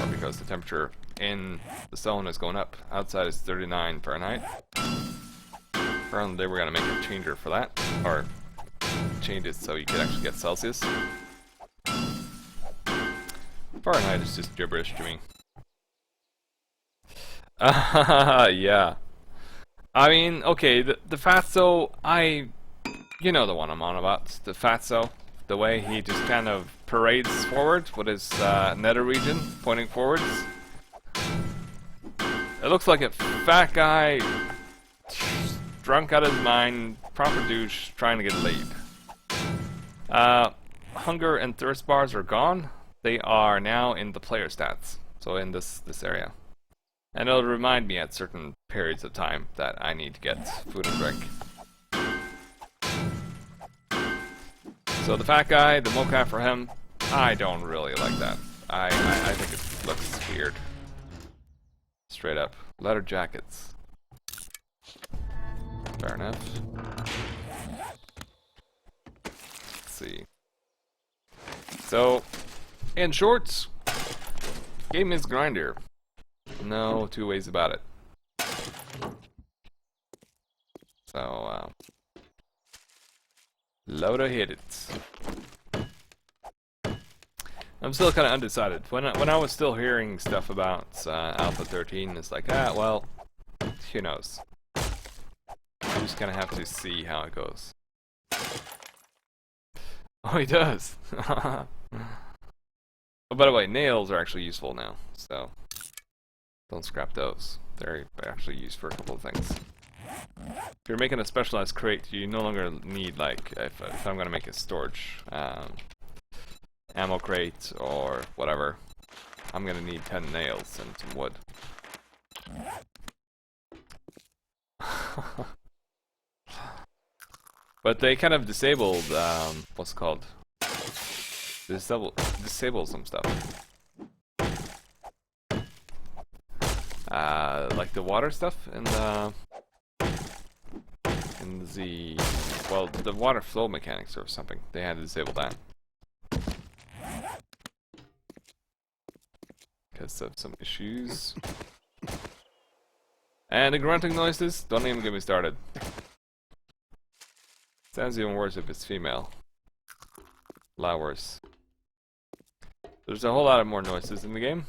or because the temperature in the zone is going up. Outside is 39 Fahrenheit. Apparently we're gonna make a changer for that, or change it so you can actually get Celsius. Fahrenheit is just gibberish to me. Yeah. I mean, okay, the Fatso, you know the one I'm on about. The Fatso, the way he just kind of parades forward with his nether region pointing forwards. It looks like a fat guy, drunk out of his mind, proper douche, trying to get laid. Hunger and thirst bars are gone. They are now in the player stats, so in this area. And it'll remind me at certain periods of time that I need to get food and drink. So the fat guy, the mocap for him, I don't really like that. I think it looks weird. Straight up. Leather jackets. Fair enough. Let's see. So, in short, game is grinder. No two ways about it. So, load of hit it. I'm still kind of undecided. When I was still hearing stuff about Alpha 13, it's like, well, who knows? You just kind of have to see how it goes. Oh, he does. Oh, by the way, nails are actually useful now, so don't scrap those. They're actually used for a couple of things. If you're making a specialized crate, you no longer need, like, if I'm going to make a storage ammo crate or whatever, I'm going to need 10 nails and some wood. But they kind of disabled, what's it called? Disable some stuff. Like the water stuff in the the water flow mechanics or something. They had to disable that because of some issues. And the grunting noises, don't even get me started. Sounds even worse if it's female. A lot worse. There's a whole lot of more noises in the game,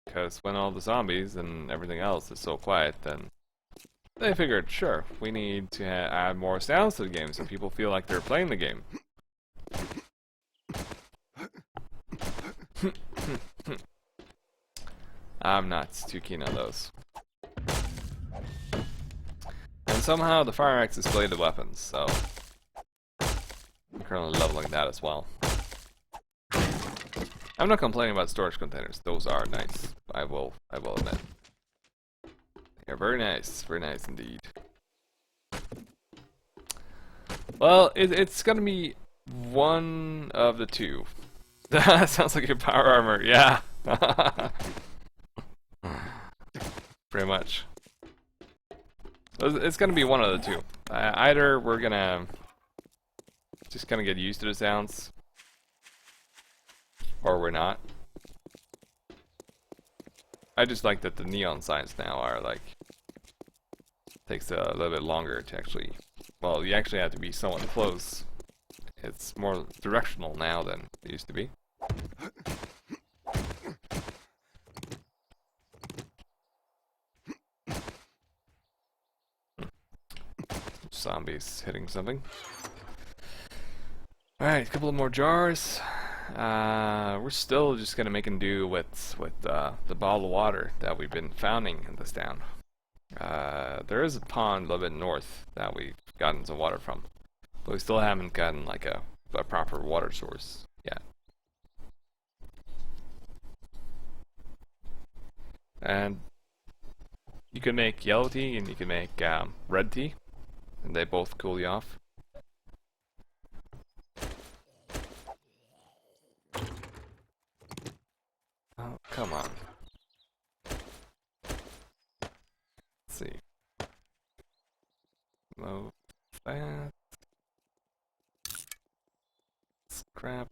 because when all the zombies and everything else is so quiet, then they figured, sure, we need to add more sounds to the game so people feel like they're playing the game. I'm not too keen on those. And somehow the fire axe is bladed weapons, so I'm currently leveling that as well. I'm not complaining about storage containers, those are nice, I will admit. Yeah, very nice indeed. Well, it's gonna be one of the two. That sounds like your power armor, yeah. Pretty much. It's gonna be one of the two. Either we're gonna just gonna get used to the sounds, or we're not. I just like that the neon signs now are like, takes a little bit longer to actually, well, you actually have to be somewhat close. It's more directional now than it used to be. Zombies hitting something. Alright, a couple of more jars. We're still just gonna make do with the bottled water that we've been finding in this town. There is a pond a little bit north that we've gotten some water from, but we still haven't gotten like a proper water source yet. And you can make yellow tea and you can make red tea, and they both cool you off. Oh, come on. Let's see. Move that. Scrap.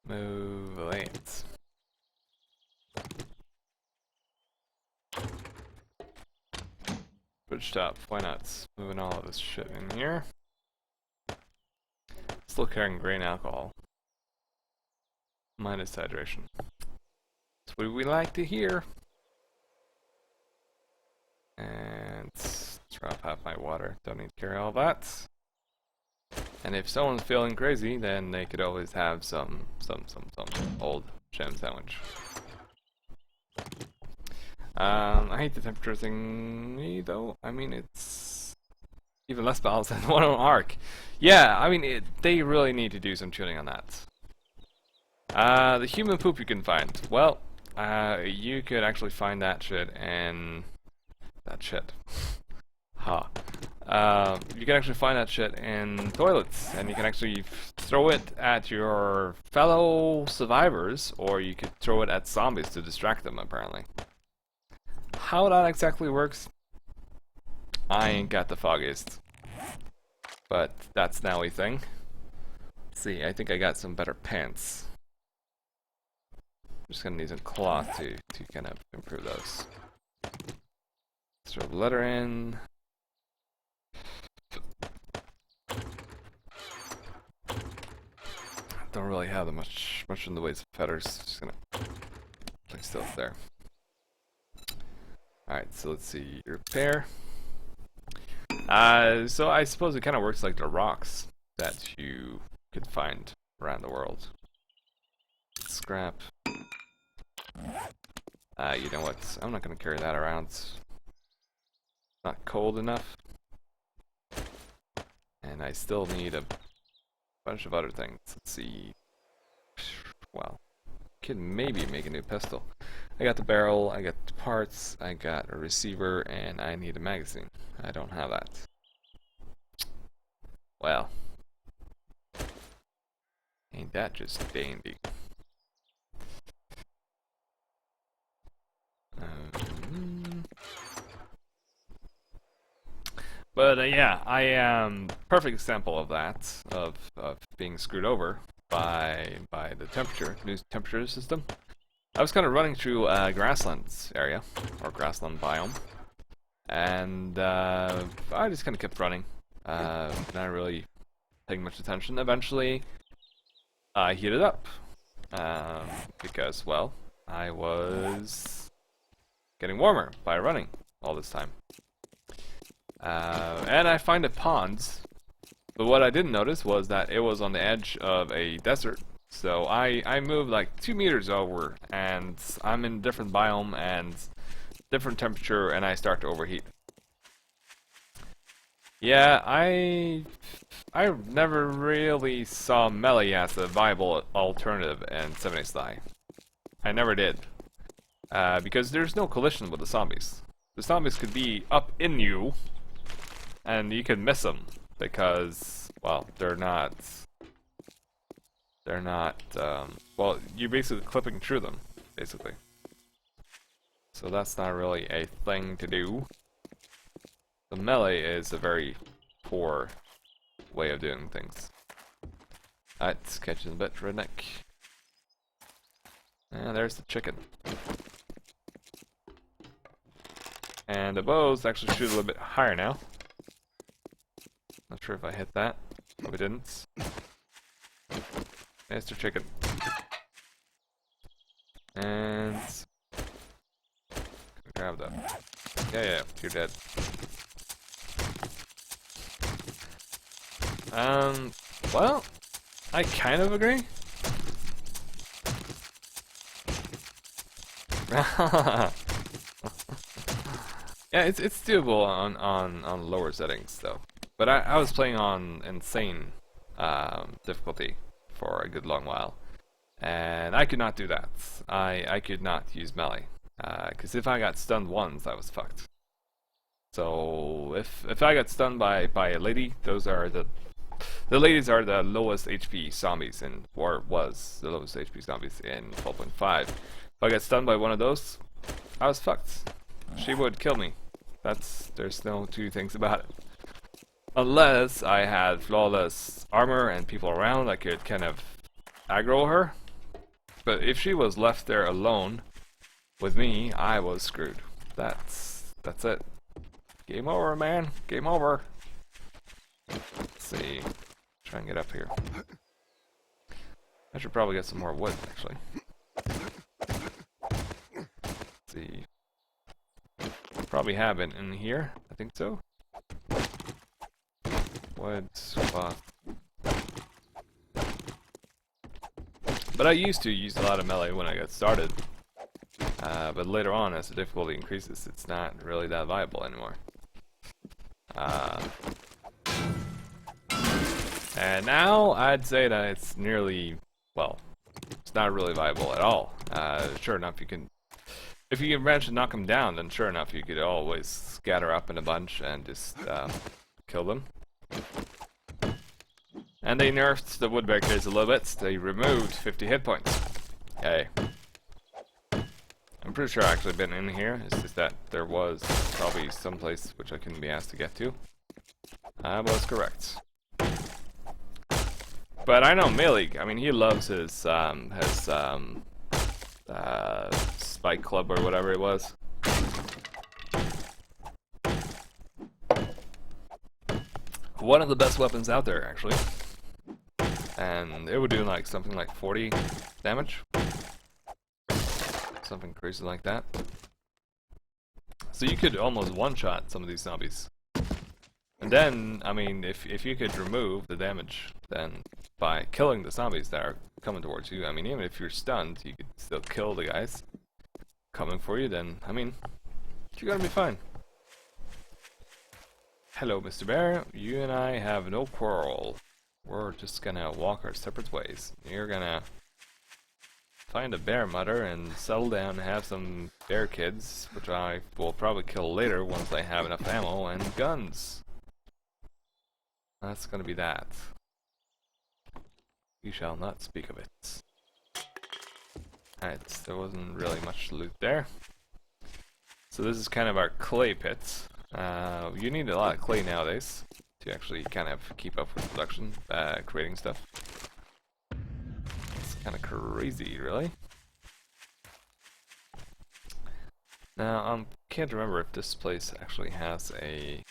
Move lanes. Bridge top, why not? Moving all of this shit in here. Still carrying grain alcohol. Minus hydration. That's what we like to hear. And drop half my water. Don't need to carry all that. And if someone's feeling crazy, then they could always have some old gem sandwich. I hate the temperature thingy though. I mean, it's even less balanced than the one on Arc. Yeah, I mean, they really need to do some tuning on that. The human poop you can find. Well, you could actually find that shit in... That shit. Ha. You can actually find that shit in toilets, and you can actually throw it at your fellow survivors, or you could throw it at zombies to distract them, apparently. How that exactly works, I ain't got the foggiest. But that's now a thing. Let's see, I think I got some better pants. I'm just gonna need some cloth to kind of improve those. Throw the letter in. Don't really have that much in the ways of feathers. Just gonna place still there. Alright, so let's see. Repair. So I suppose it kind of works like the rocks that you could find around the world. Scrap. You know what? I'm not gonna carry that around. It's not cold enough. And I still need a bunch of other things. Let's see. Well, could maybe make a new pistol. I got the barrel, I got the parts, I got a receiver, and I need a magazine. I don't have that. Well, ain't that just dandy? But yeah, I am perfect example of that, of being screwed over by the new temperature system. I was kind of running through grasslands area, or grassland biome, and I just kind of kept running, not really paying much attention. Eventually, I heated up, because, well, I was getting warmer by running all this time. And I find a pond, but what I didn't notice was that it was on the edge of a desert. So I moved like 2 meters over, and I'm in a different biome and different temperature, and I start to overheat. Yeah, I I never really saw melee as a viable alternative in 7 Days to Die. I never did. Because there's no collision with the zombies. The zombies could be up in you, and you could miss them because, well, they're not. Well, you're basically clipping through them, basically. So that's not really a thing to do. The melee is a very poor way of doing things. That's catching a bit redneck. And there's the chicken. And the bows actually shoot a little bit higher now. Not sure if I hit that. Hope I didn't. Mr. Chicken. And grab that. Yeah, you're dead. Well, I kind of agree. Yeah, it's doable on lower settings though. But I was playing on insane difficulty for a good long while, and I could not do that. I could not use melee because if I got stunned once, I was fucked. So if I got stunned by a lady, those are the ladies are the lowest HP zombies in, or was the lowest HP zombies in 12.5. If I got stunned by one of those, I was fucked. She would kill me. There's no two things about it. Unless I had flawless armor and people around, I could kind of aggro her. But if she was left there alone with me, I was screwed. That's it. Game over, man. Game over. Let's see. Try and get up here. I should probably get some more wood, actually. Let's see. Probably have it in here. I think so. Wood, cloth. But I used to use a lot of melee when I got started. But later on, as the difficulty increases, it's not really that viable anymore. And now I'd say that it's nearly, well, it's not really viable at all. Sure enough, if you can manage to knock them down, then sure enough, you could always scatter up in a bunch and just kill them. And they nerfed the wood barricades a little bit. They removed 50 hit points. Yay. I'm pretty sure I've actually been in here. It's just that there was probably some place which I couldn't be asked to get to. I was correct. But I know Malik. I mean, he loves his spike club or whatever it was. One of the best weapons out there, actually. And it would do like something like 40 damage. Something crazy like that. So you could almost one-shot some of these zombies. And then, I mean, if you could remove the damage, then by killing the zombies that are coming towards you, I mean, even if you're stunned, you could still kill the guys coming for you, then, I mean, you're gonna be fine. Hello, Mr. Bear. You and I have no quarrel. We're just gonna walk our separate ways. You're gonna find a bear mother and settle down and have some bear kids, which I will probably kill later once I have enough ammo and guns. That's gonna be that. We shall not speak of it. Alright, there wasn't really much loot there. So this is kind of our clay pits. You need a lot of clay nowadays to actually kind of keep up with production, creating stuff. It's kind of crazy, really. Now, I can't remember if this place actually has a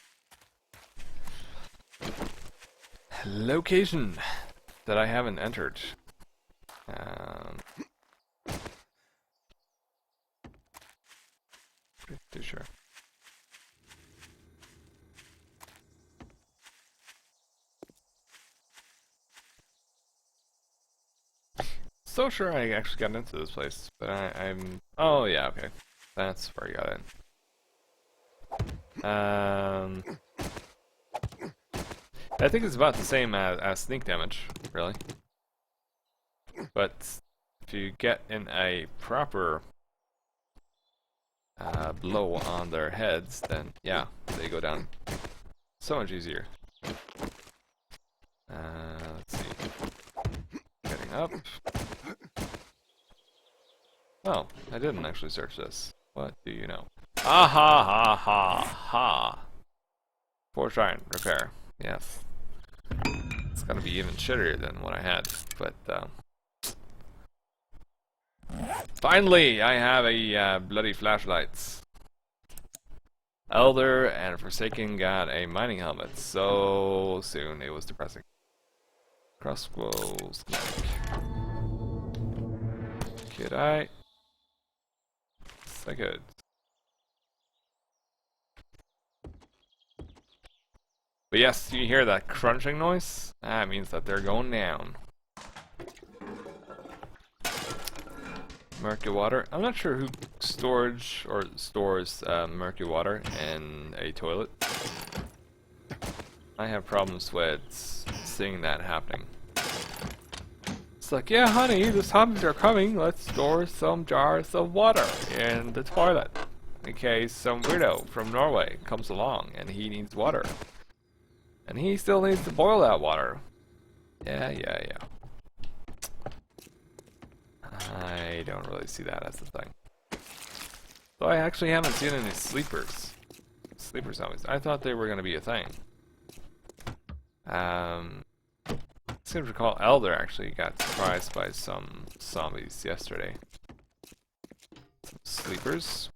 location that I haven't entered. Pretty sure. So sure I actually got into this place, but I'm... Oh yeah, okay. That's where I got in. I think it's about the same as sneak damage, really. But if you get in a proper blow on their heads, then yeah, they go down so much easier. Let's see. Getting up. Oh, I didn't actually search this. What do you know? Ah ha ha ha ha. Forge iron repair. Yes. It's gonna be even shittier than what I had, but finally I have a bloody flashlights. Elder and Forsaken got a mining helmet so soon. It was depressing. Crossbows. Could I? Yes, I could. But yes, you hear that crunching noise? That means that they're going down. Murky water. I'm not sure who stores murky water in a toilet. I have problems with seeing that happening. It's like, yeah, honey, the zombies are coming. Let's store some jars of water in the toilet in case some weirdo from Norway comes along and he needs water. And he still needs to boil that water. Yeah. I don't really see that as the thing. Though I actually haven't seen any sleeper zombies. I thought they were going to be a thing. Seem to recall Elder actually got surprised by some zombies yesterday. Some sleepers.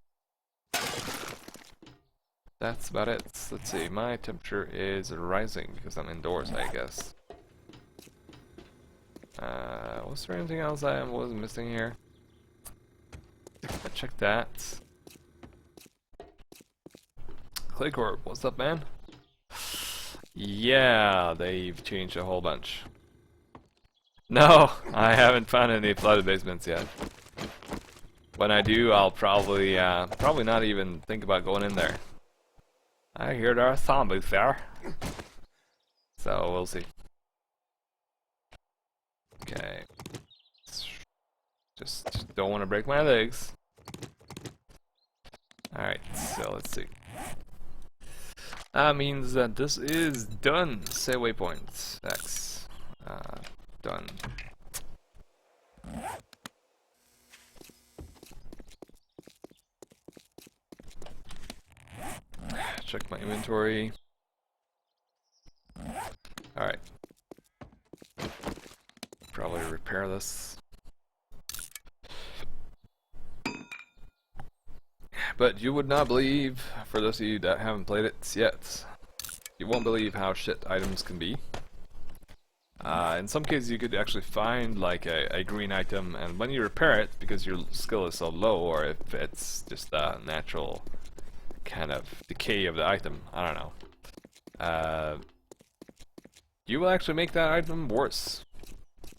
That's about it. Let's see, my temperature is rising because I'm indoors, I guess. Was there anything else I was missing here? I checked that. Claycorp, what's up, man? Yeah, they've changed a whole bunch. No, I haven't found any flooded basements yet. When I do, I'll probably not even think about going in there. I hear there are zombies there. So, we'll see. Okay. Just don't want to break my legs. Alright, so let's see. That means that this is done. Say waypoint. X. Done. Check my inventory. Alright. Probably repair this. But you would not believe, for those of you that haven't played it yet, you won't believe how shit items can be. In some cases you could actually find like a green item, and when you repair it, because your skill is so low, or if it's just a natural kind of decay of the item, I don't know. You will actually make that item worse.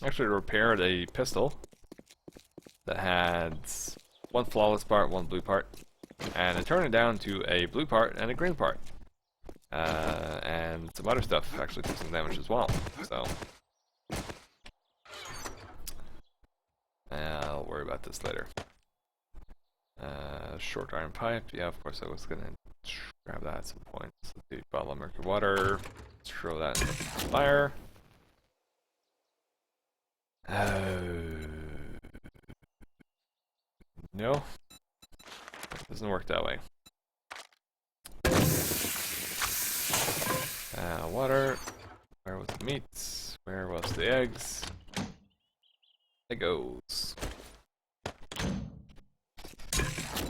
Actually repaired a pistol that had one flawless part, one blue part, and I turned it down to a blue part and a green part. And some other stuff actually took some damage as well, so I'll worry about this later. Short iron pipe, yeah, of course I was gonna grab that at some point. So the bottle of murky water, let's throw that in the fire. No, it doesn't work that way. Water. Where was the meat? Where was the eggs? There goes.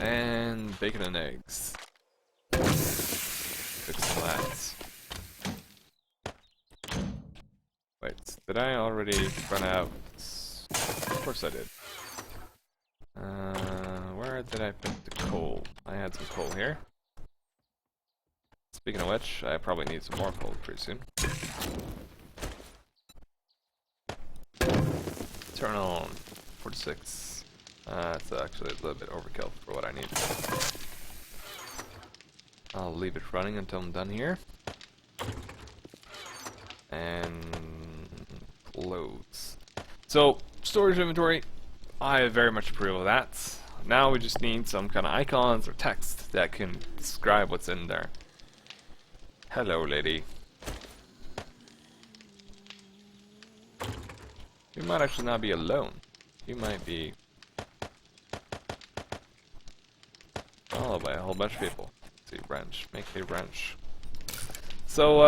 And bacon and eggs. Fix some of that. Wait, did I already run out? Of course I did. Where did I put the coal? I had some coal here. Speaking of which, I probably need some more coal pretty soon. Turn on 46. It's actually a little bit overkill for what I need. I'll leave it running until I'm done here. And clothes. So, storage inventory, I very much approve of that. Now we just need some kind of icons or text that can describe what's in there. Hello, lady. You might actually not be alone. You might be followed by a whole bunch of people. Let's see, wrench. Make a wrench. So,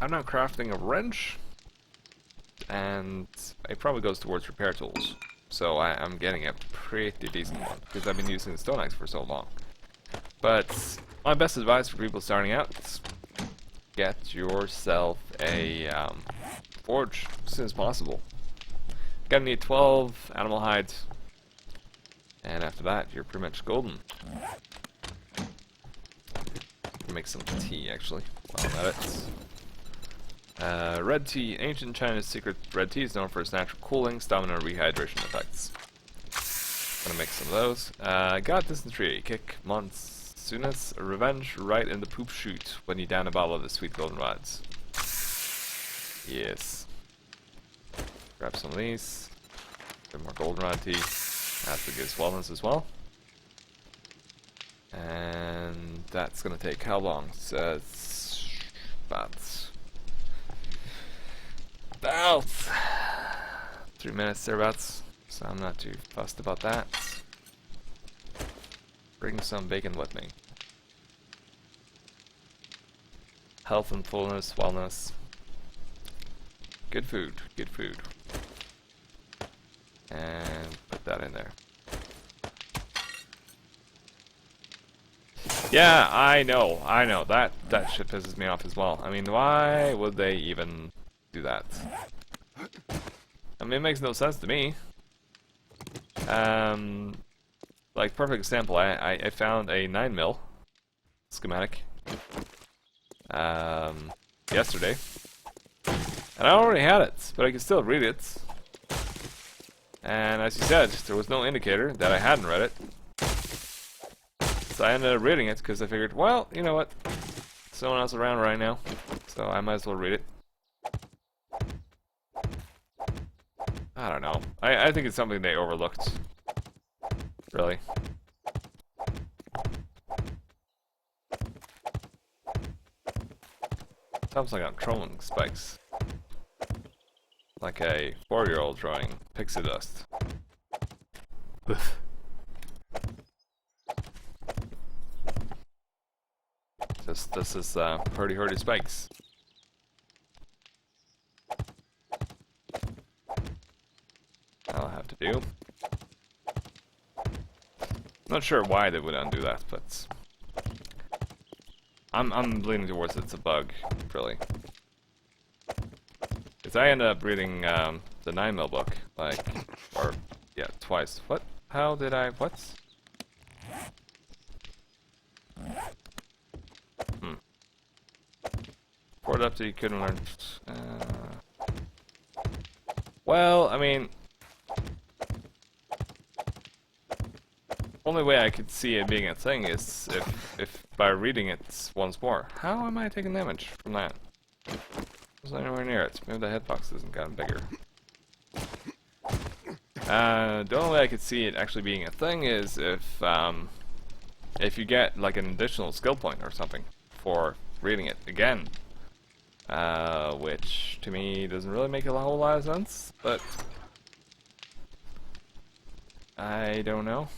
I'm now crafting a wrench, and it probably goes towards repair tools. So I'm getting a pretty decent one, because I've been using the stone axe for so long. But my best advice for people starting out is get yourself a forge as soon as possible. Gonna need 12 animal hides, and after that you're pretty much golden. Make some tea actually while I'm at it. Red tea. Ancient China's secret red tea is known for its natural cooling, stamina, and rehydration effects. Gonna make some of those. Got dysentery. Kick Monsoonus. Revenge right in the poop chute when you down a bottle of the sweet goldenrods. Yes. Grab some of these. A bit more goldenrod tea. That's what gives wellness as well. And that's gonna take how long? So it's about 3 minutes thereabouts, so I'm not too fussed about that. Bring some bacon with me. Health and fullness, wellness. Good food, good food. And put that in there. Yeah, I know, that shit pisses me off as well. I mean, why would they even do that? I mean, it makes no sense to me. Like, perfect example, I found a 9mm schematic yesterday, and I already had it, but I could still read it. And as you said, there was no indicator that I hadn't read it. So I ended up reading it because I figured, well, you know what? Someone else around right now, so I might as well read it. I don't know. I think it's something they overlooked. Really. Sounds like I'm throwing spikes. Like a 4-year-old throwing pixie dust. This is hurdy spikes. I'll have to do. Not sure why they would undo that, but I'm leaning towards it's a bug, really. Because I ended up reading the 9mm book, like, or yeah, twice. What? How did I? What? Poured up so you couldn't learn. Well, I mean, only way I could see it being a thing is if by reading it once more. How am I taking damage from that? I was anywhere near it. Maybe the hitbox isn't gotten bigger. The only way I could see it actually being a thing is if you get like an additional skill point or something for reading it again. Which to me doesn't really make a whole lot of sense, but I don't know.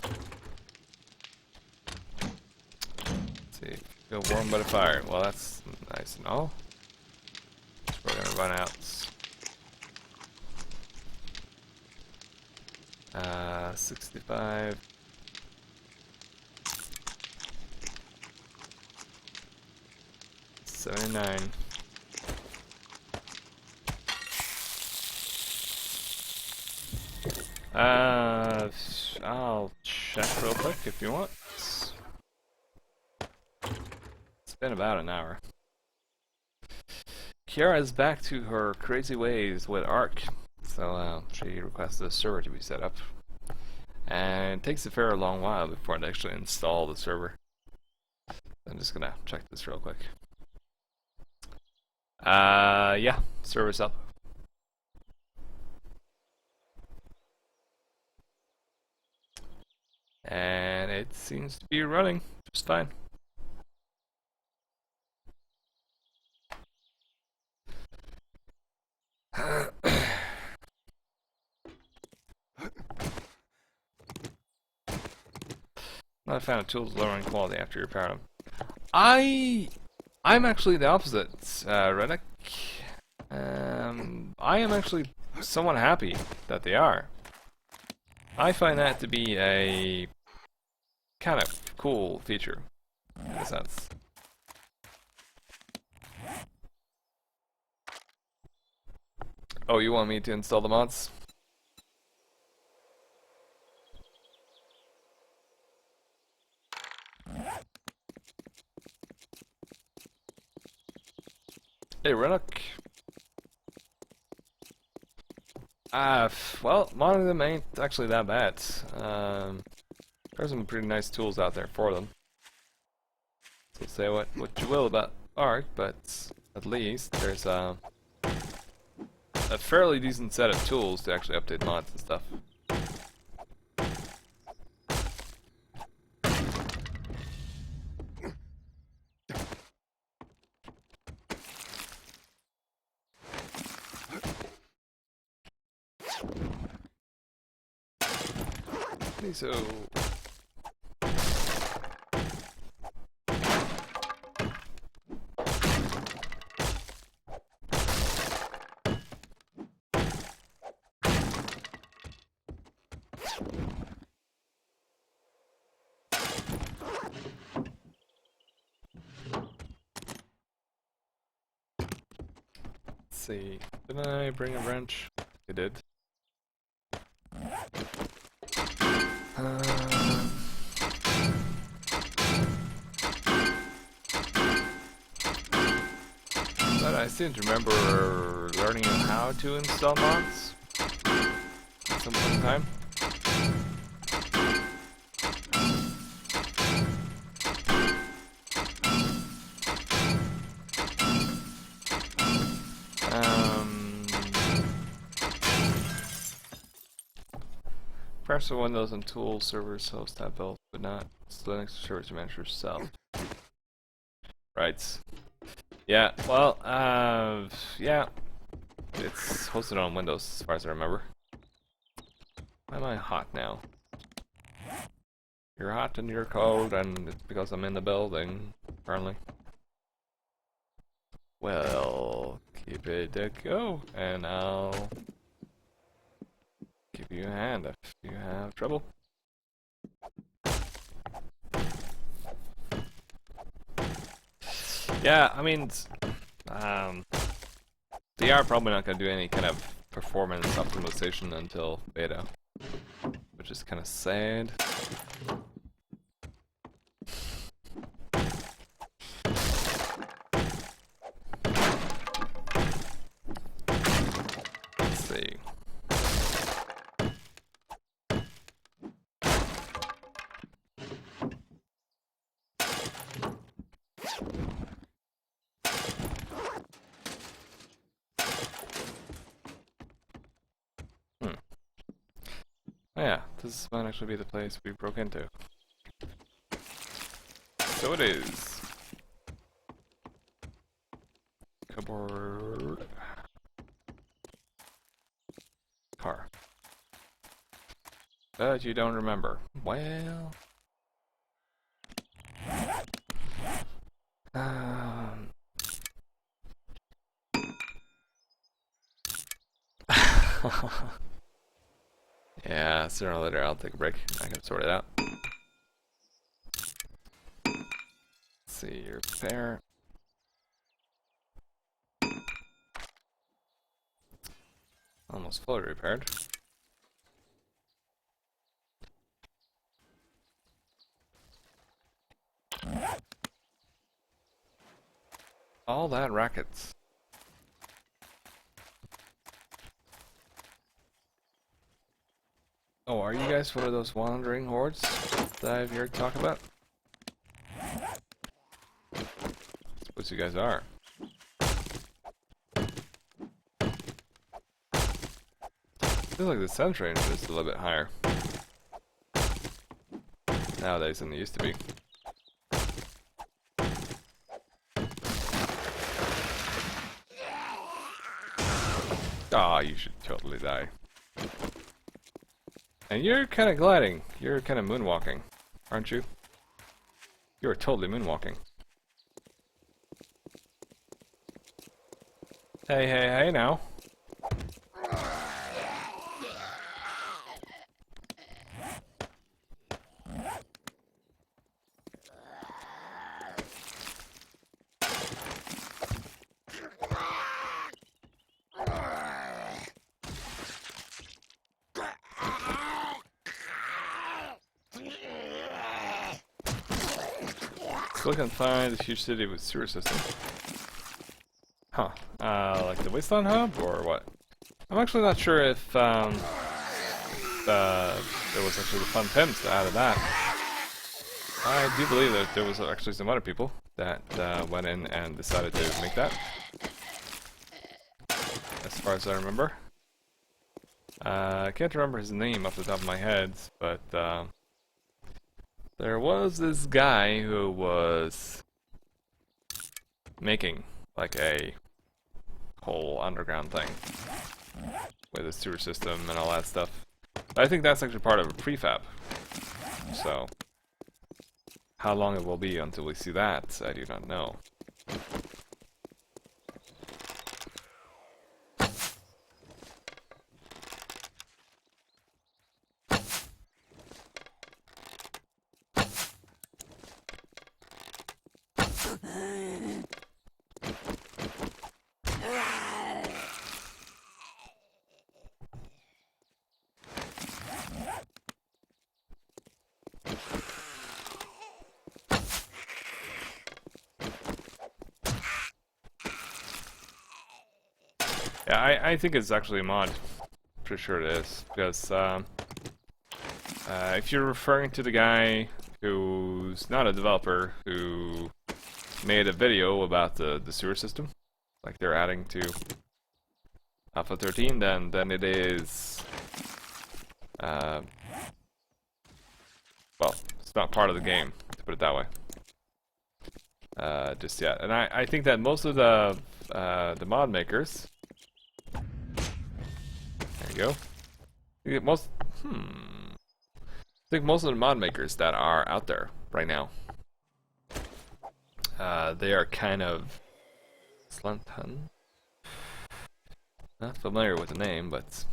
Let's see, feel warm by the fire. Well, that's nice and all. We're gonna run out. 65. $79. I'll check real quick if you want. It's been about an hour. Kiara is back to her crazy ways with Ark, so she requested a server to be set up. And it takes a fair long while before I actually install the server. I'm just gonna check this real quick. Yeah, service up. And it seems to be running just fine. Not a fan of tools lowering quality after you repair them. I'm actually the opposite, Reddick. I am actually somewhat happy that they are. I find that to be a kind of cool feature, in a sense. Oh, you want me to install the mods? Hey, Reddick. Well, modding them ain't actually that bad. There's some pretty nice tools out there for them. So say what you will about Ark, but at least there's a fairly decent set of tools to actually update mods and stuff. So let's see. Did I bring a wrench? I did. But I seem to remember learning how to install mods at some point in time. Perhaps for Windows and Tools servers host that built, but not Linux servers manager itself. Right. Yeah, well, yeah. It's hosted on Windows as far as I remember. Why am I hot now? You're hot and you're cold, and it's because I'm in the building, apparently. Well, keep it a go, and I'll give you a hand if you have trouble. Yeah, I mean, they are probably not going to do any kind of performance optimization until beta, which is kind of sad. Let's see. Oh yeah, this might actually be the place we broke into. So it is. Cupboard. Car. But you don't remember. Well... yeah, sooner or later I'll take a break. I can sort it out. Let's see, your repair. Almost fully repaired. All that rackets. Oh, are you guys one of those wandering hordes that I've heard talk about? Suppose you guys are. Feels like the sound range is a little bit higher nowadays than it used to be. Ah, you should totally die. And you're kind of gliding. You're kind of moonwalking, aren't you? You're totally moonwalking. Hey, hey, hey now. Still can't find a huge city with sewer system. Huh. Like the Wasteland Hub, or what? I'm actually not sure if there was actually the fun pimps that added that. I do believe that there was actually some other people that went in and decided to make that. As far as I remember. I can't remember his name off the top of my head, but there was this guy who was making like a whole underground thing with a sewer system and all that stuff. I think that's actually part of a prefab. So how long it will be until we see that, I do not know. Yeah, I think it's actually a mod. Pretty sure it is, because if you're referring to the guy who's not a developer, who made a video about the sewer system, like they're adding to Alpha 13, then it is, well, it's not part of the game, to put it that way, just yet. And I think that most of the mod makers, there you go. I think most of the mod makers that are out there right now, they are kind of Slantan. Not familiar with the name, but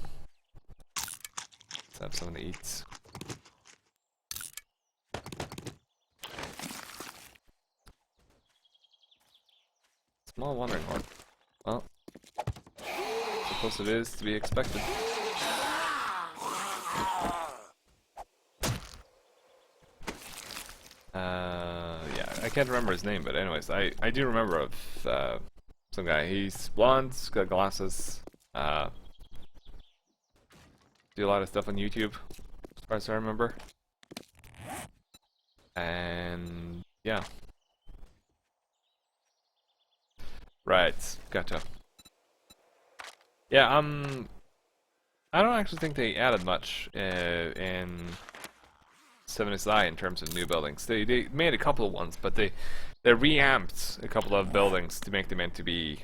let's have something to eat. Small wandering horde. Well, I suppose it is to be expected. Yeah, I can't remember his name, but anyways, I do remember of some guy. He's blonde, got glasses, do a lot of stuff on YouTube, as far as I remember. And yeah. Right, gotcha. Yeah, I don't actually think they added much in 7SI in terms of new buildings. They made a couple of ones, but they reamped a couple of buildings to make them into be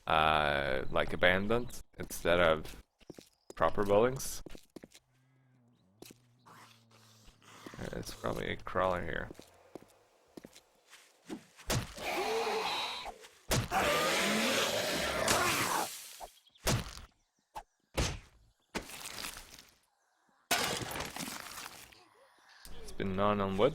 like abandoned instead of proper buildings. It's probably a crawler here. It's been none on wood.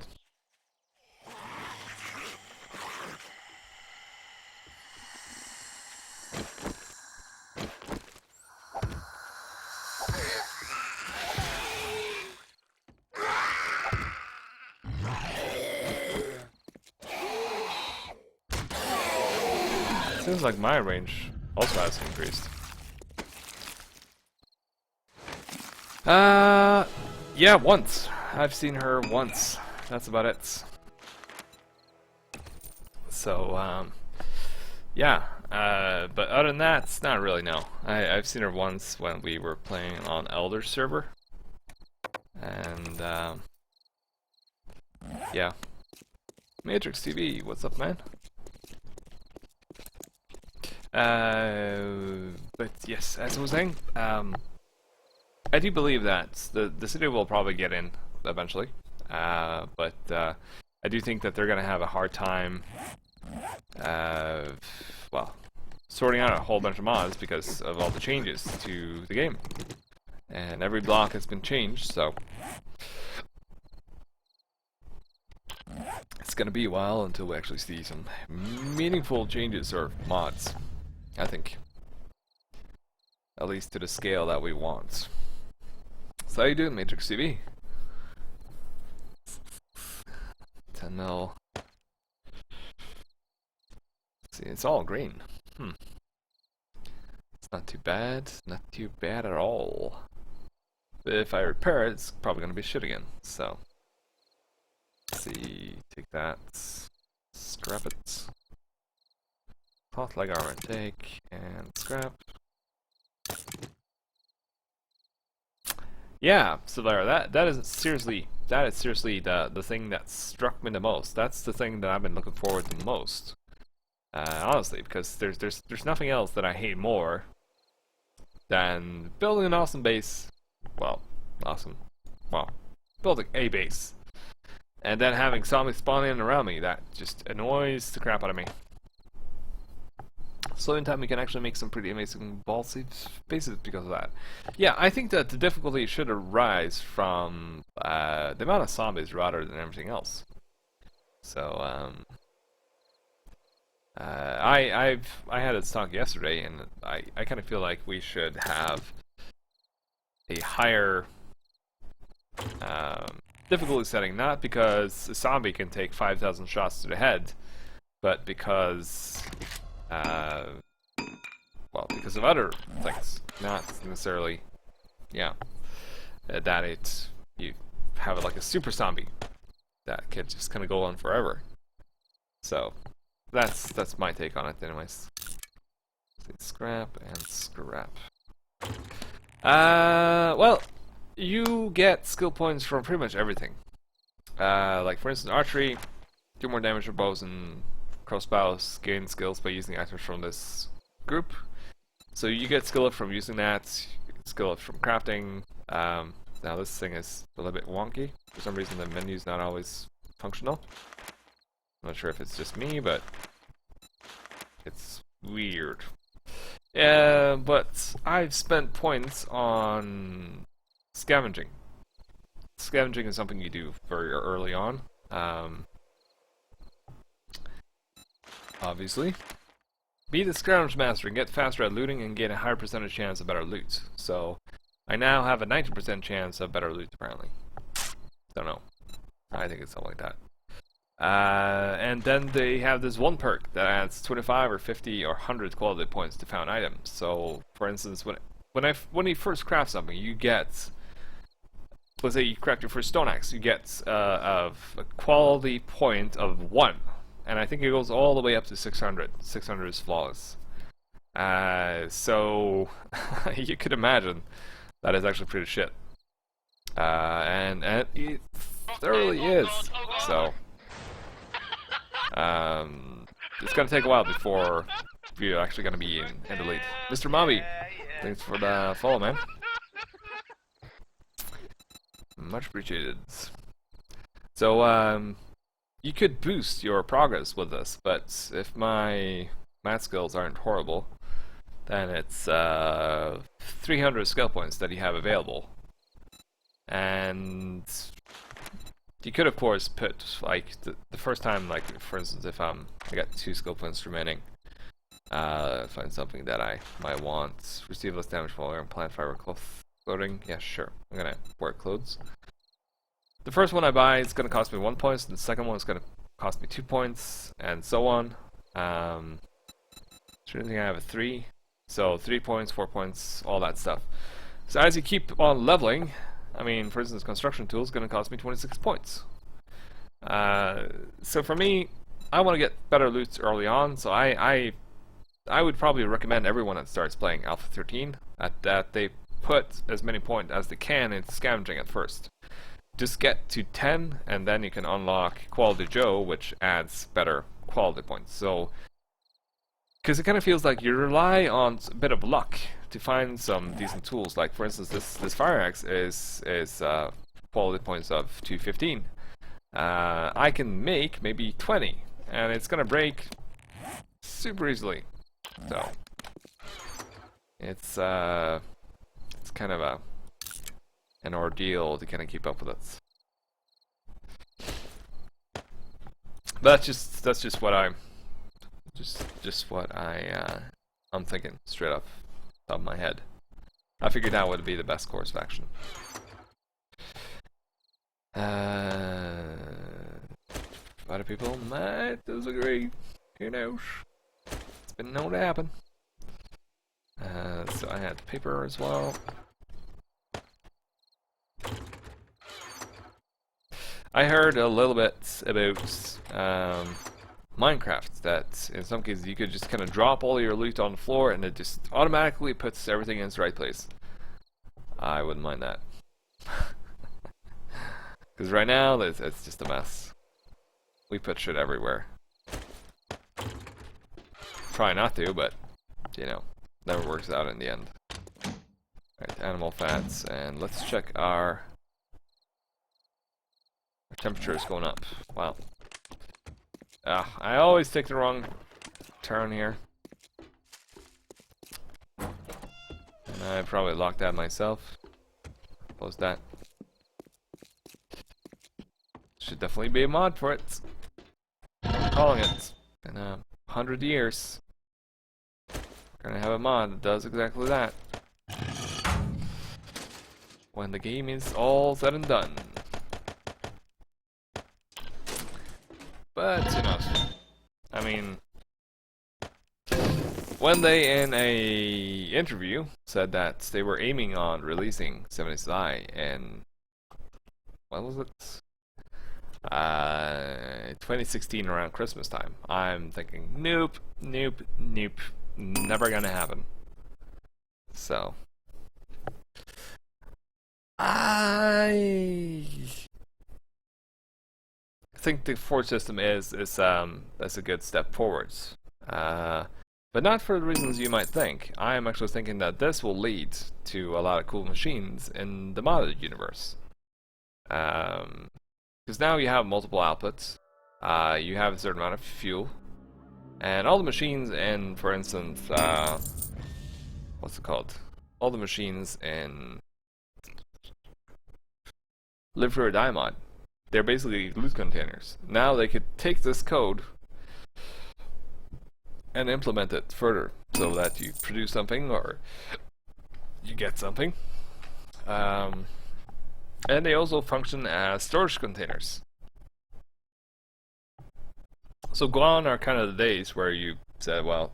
Seems like my range also has increased. Yeah, once. I've seen her once. That's about it. So, yeah. But other than that, it's not really, no. I've seen her once when we were playing on Elder server. And, yeah. Matrix TV, what's up, man? But yes, as I was saying, I do believe that the city will probably get in eventually. But I do think that they're going to have a hard time, well, sorting out a whole bunch of mods because of all the changes to the game. And every block has been changed, so it's going to be a while until we actually see some meaningful changes or mods, I think. At least to the scale that we want. So how you doing, Matrix TV? 10 mil. See, it's all green. It's not too bad. Not too bad at all. But if I repair it, it's probably gonna be shit again. So, let's see. Take that. Scrap it. Cloth leg armor take and scrap. Yeah, so there. That is seriously the thing that struck me the most. That's the thing that I've been looking forward to the most. Honestly, because there's nothing else that I hate more than building an awesome base. Well, awesome. Well, building a base, and then having zombies spawning in around me. That just annoys the crap out of me. So in time, we can actually make some pretty amazing ballsy bases because of that. Yeah, I think that the difficulty should arise from the amount of zombies rather than everything else. So I had a talk yesterday, and I kind of feel like we should have a higher difficulty setting, not because a zombie can take 5,000 shots to the head, but because well, because of other things, not necessarily, yeah, that you have it like a super zombie that can just kind of go on forever. So that's my take on it, anyways. Scrap and scrap. Well, you get skill points from pretty much everything. Like for instance, archery, do more damage with bows and crossbows, gain skills by using items from this group. So you get skill up from using that, skill up from crafting. Now this thing is a little bit wonky. For some reason the menu's not always functional. I'm not sure if it's just me, but it's weird. Yeah, but I've spent points on scavenging. Scavenging is something you do very early on. Obviously. Be the scavenge master and get faster at looting and gain a higher percentage chance of better loot. So, I now have a 90% chance of better loot, apparently. Don't know. I think it's something like that. And then they have this one perk that adds 25 or 50 or 100 quality points to found items. So, for instance, when you first craft something, you get, let's say you craft your first stone axe, you get a quality point of 1. And I think it goes all the way up to 600. 600 is flawless. So, you could imagine that is actually pretty shit. And it thoroughly is. So, it's gonna take a while before you're actually gonna be in the lead. Mr. Mobby, thanks for the follow, man. Much appreciated. So, you could boost your progress with this, but if my math skills aren't horrible, then it's 300 skill points that you have available. And you could, of course, put, like, the first time, like, for instance, if I got 2 skill points remaining, find something that I might want. Receive less damage while wearing plant fiber clothing. Yeah, sure. I'm gonna wear clothes. The first one I buy is going to cost me 1 point, and the second one is going to cost me 2 points, and so on. Shouldn't think I have a 3. So 3 points, 4 points, all that stuff. So as you keep on leveling, I mean, for instance, construction tool is going to cost me 26 points. So for me, I want to get better loot early on, so I I would probably recommend everyone that starts playing Alpha 13 that they put as many points as they can into scavenging at first. Just get to 10, and then you can unlock Quality Joe, which adds better quality points. So, because it kind of feels like you rely on a bit of luck to find some decent tools. Like, for instance, this fire axe is quality points of 215. I can make maybe 20, and it's gonna break super easily. So it's kind of an ordeal to kind of keep up with it. But that's just what I'm I'm thinking straight up top of my head. I figured out what would be the best course of action. Other people might disagree. Who knows? It's been known to happen. So I had paper as well. I heard a little bit about Minecraft, that in some cases you could just kind of drop all your loot on the floor and it just automatically puts everything in its right place. I wouldn't mind that. Because right now, it's just a mess. We put shit everywhere. Try not to, but, you know, never works out in the end. Alright, animal fats, and let's check our temperature is going up. Wow. I always take the wrong turn here. And I probably locked that myself. Close that. Should definitely be a mod for it. I'm calling it. In 100 years, we're gonna have a mod that does exactly that. When the game is all said and done. But, you know, I mean, when they in a interview said that they were aiming on releasing 70i in, what was it? 2016 around Christmas time. I'm thinking, nope, nope, nope, never gonna happen. So, I think the Forge system is a good step forwards, but not for the reasons you might think. I am actually thinking that this will lead to a lot of cool machines in the modded universe. Because now you have multiple outputs, you have a certain amount of fuel, and all the machines in, for instance, what's it called? All the machines in Live for a Die mod, they're basically loot containers. Now they could take this code and implement it further, so that you produce something or you get something. And they also function as storage containers. So gone are kind of the days where you said, well,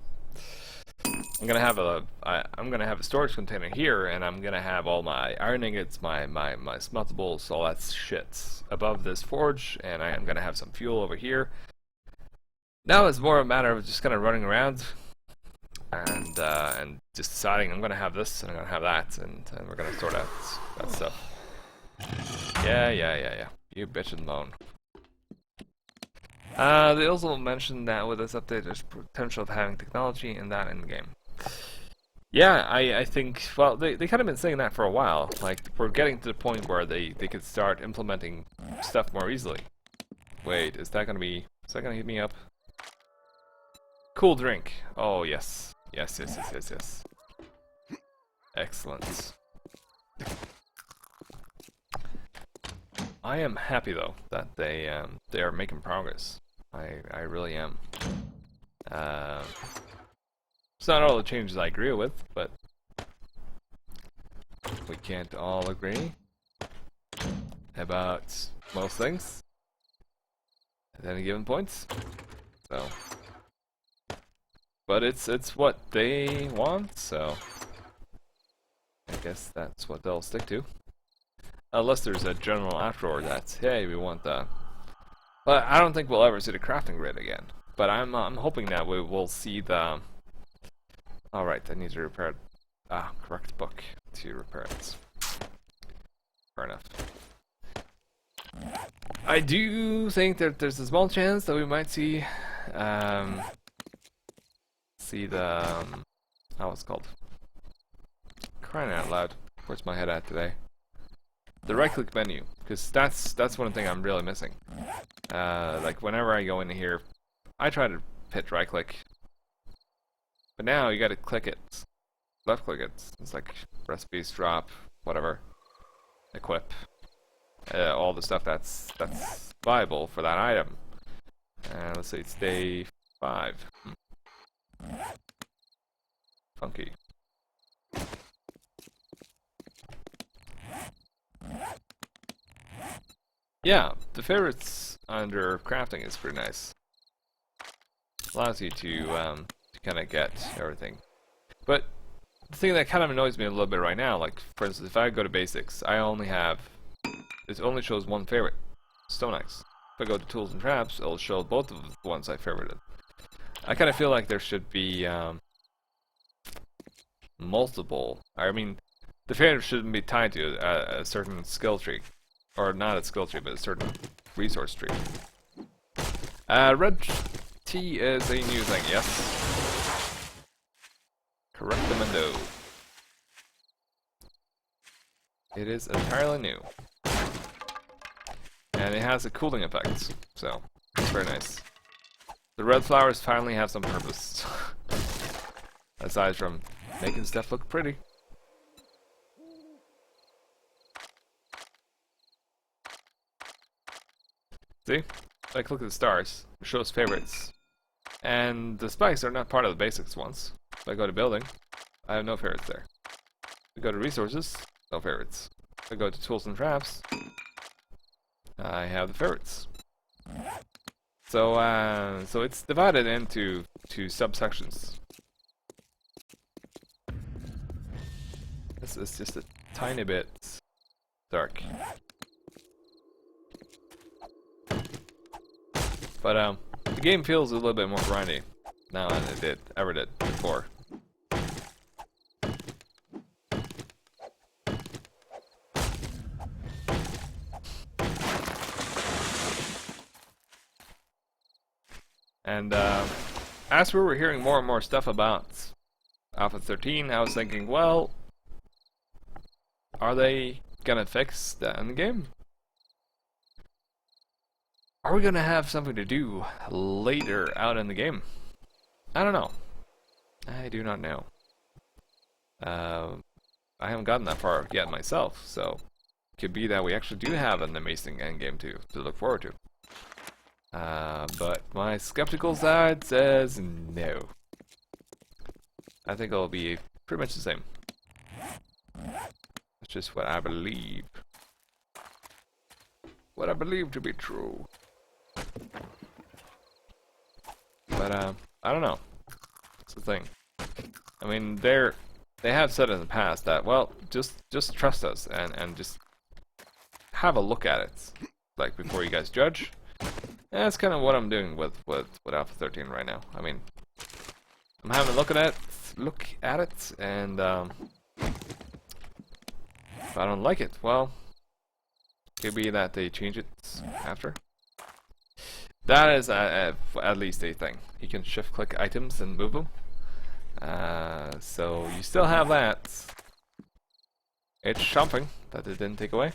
I'm gonna have a storage container here, and I'm gonna have all my iron ingots, my smeltables, all that shit above this forge, and I am gonna have some fuel over here. Now it's more a matter of just kind of running around and just deciding I'm gonna have this and I'm gonna have that, and we're gonna sort out that stuff. Yeah. You bitch and moan. They also mentioned that with this update, there's potential of having technology in that in-game. Yeah, I think, well, they kind of been saying that for a while. Like, we're getting to the point where they could start implementing stuff more easily. Wait, is that gonna hit me up? Cool drink. Oh, yes. Yes. Excellent. I am happy though that they are making progress. I really am. It's not all the changes I agree with, but we can't all agree about most things at any given points. So, but it's what they want, so I guess that's what they'll stick to. Unless there's a general uproar that, hey, we want that. But I don't think we'll ever see the crafting grid again. But I'm hoping that we will see the Alright, I need to repair it. Ah, correct book to repair it. Fair enough. I do think that there's a small chance that we might see the how it's called. Crying out loud. Where's my head at today? The right click menu, because that's one thing I'm really missing. Like whenever I go into here, I try to hit right click, but now you got to click it, left click it. It's like recipes, drop, whatever, equip, all the stuff that's viable for that item. Let's say it's day 5. Funky. Yeah, the favorites under crafting is pretty nice. Allows you to kind of get everything. But the thing that kind of annoys me a little bit right now, like for instance, if I go to basics, I only have, it only shows one favorite, Stone Axe. If I go to tools and traps, it'll show both of the ones I favorited. I kind of feel like there should be multiple. I mean, the favorite shouldn't be tied to a certain skill tree. Or not a skill tree, but a certain resource tree. Red tea is a new thing, yes? Correctamundo. It is entirely new. And it has a cooling effect, so it's very nice. The red flowers finally have some purpose. Aside from making stuff look pretty. See? If I click the stars, it shows favorites. And the spikes are not part of the basics ones. If I go to building, I have no favorites there. If I go to resources, no favorites. If I go to tools and traps, I have the favorites. So so it's divided into two subsections. This is just a tiny bit dark. But the game feels a little bit more grindy now than it ever did before. And as we were hearing more and more stuff about Alpha 13, I was thinking, well, are they gonna fix the endgame? Are we gonna have something to do later out in the game? I don't know. I do not know. I haven't gotten that far yet myself, so it could be that we actually do have an amazing endgame to look forward to. But my skeptical side says no. I think it'll be pretty much the same. That's just what I believe. What I believe to be true. But I don't know. That's the thing. I mean, they have said in the past that, well, just trust us and just have a look at it, like before you guys judge. And that's kind of what I'm doing with Alpha 13 right now. I mean, I'm having a look at it, and if I don't like it, well, could be that they change it after. That is at least a thing. You can shift click items and move them. So you still have that. It's something that they didn't take away.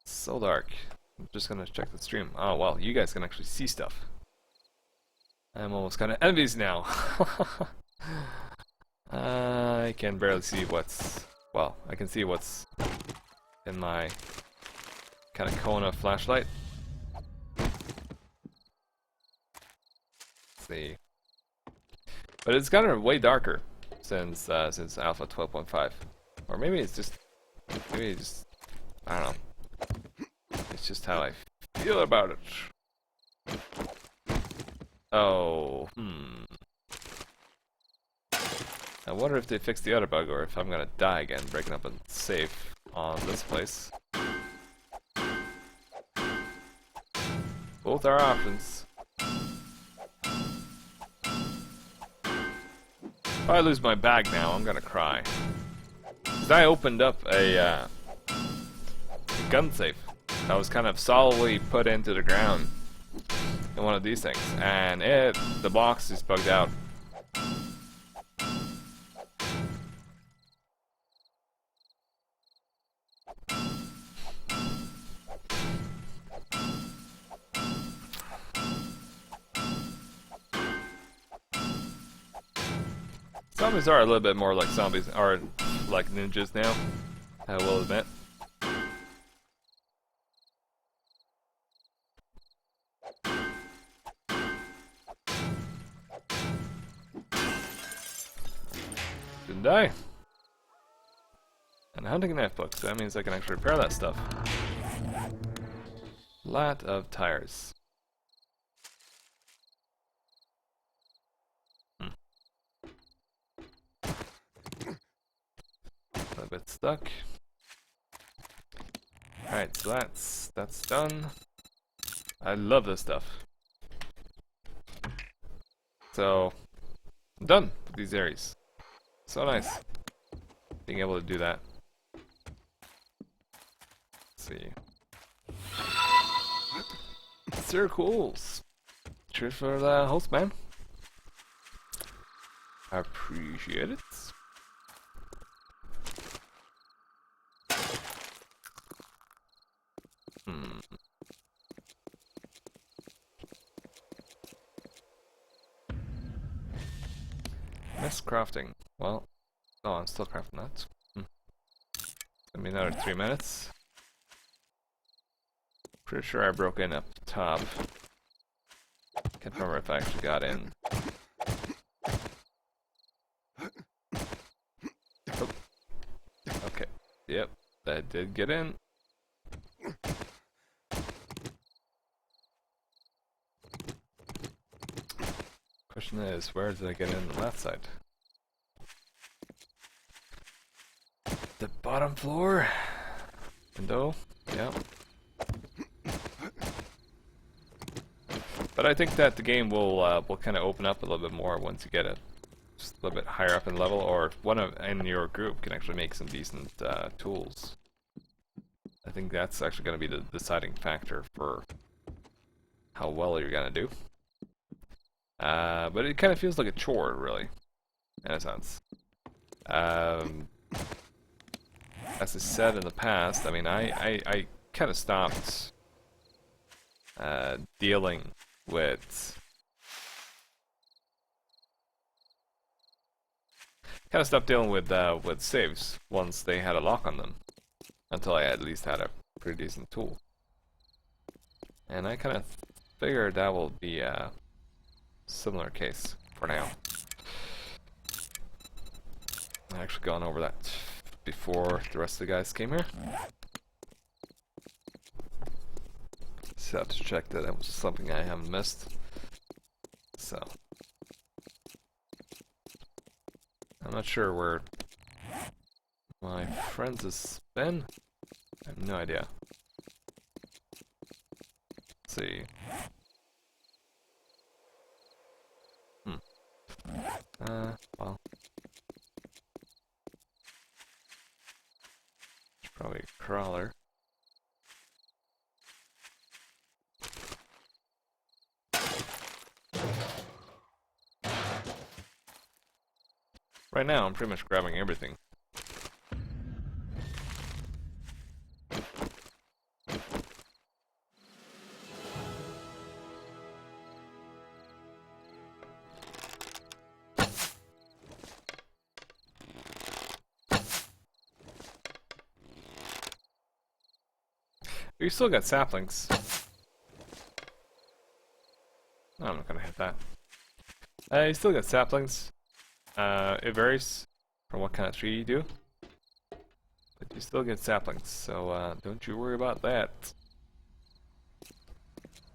So dark. I'm just gonna check the stream. Oh well, you guys can actually see stuff. I'm almost kind of envious now. I can barely see what's... Well, I can see what's in my kind of cone of flashlight. Let's see. But it's gotten way darker since Alpha 12.5. Or maybe it's just... I don't know. It's just how I feel about it. Oh, I wonder if they fixed the other bug, or if I'm gonna die again breaking up a save on this place. Both are options. If I lose my bag now, I'm gonna cry. 'Cause I opened up a gun safe that was kind of solidly put into the ground in one of these things, and the box is bugged out. Zombies are a little bit more like zombies, or like ninjas now, I will admit. Didn't die. And a hunting knife book, so that means I can actually repair that stuff. Lot of tires. A bit stuck. Alright, so that's done. I love this stuff. So I'm done with these areas. So nice being able to do that. Let's see. Circles. Cheers for the host, man. I appreciate it. Miss crafting. Well, oh, I'm still crafting that. Give me another 3 minutes. Pretty sure I broke in up top. Can't remember if I actually got in. Oh. Okay. Yep, I did get in. Question is, where did I get in on the left side? The bottom floor? Window? Yep. But I think that the game will kind of open up a little bit more once you get it just a little bit higher up in level, or one in your group can actually make some decent tools. I think that's actually going to be the deciding factor for how well you're going to do. But it kind of feels like a chore, really, in a sense. As I said in the past, I mean, I kind of stopped dealing with saves once they had a lock on them, until I at least had a pretty decent tool. And I kind of figured that will be a similar case for now. I've actually gone over that before the rest of the guys came here. Just have to check that it was something I haven't missed. So I'm not sure where my friends has been. I have no idea. Let's see. Well. It's probably a crawler. Right now, I'm pretty much grabbing everything. You still got saplings. No, I'm not gonna hit that. You still got saplings. It varies from what kind of tree you do, but you still get saplings, so don't you worry about that.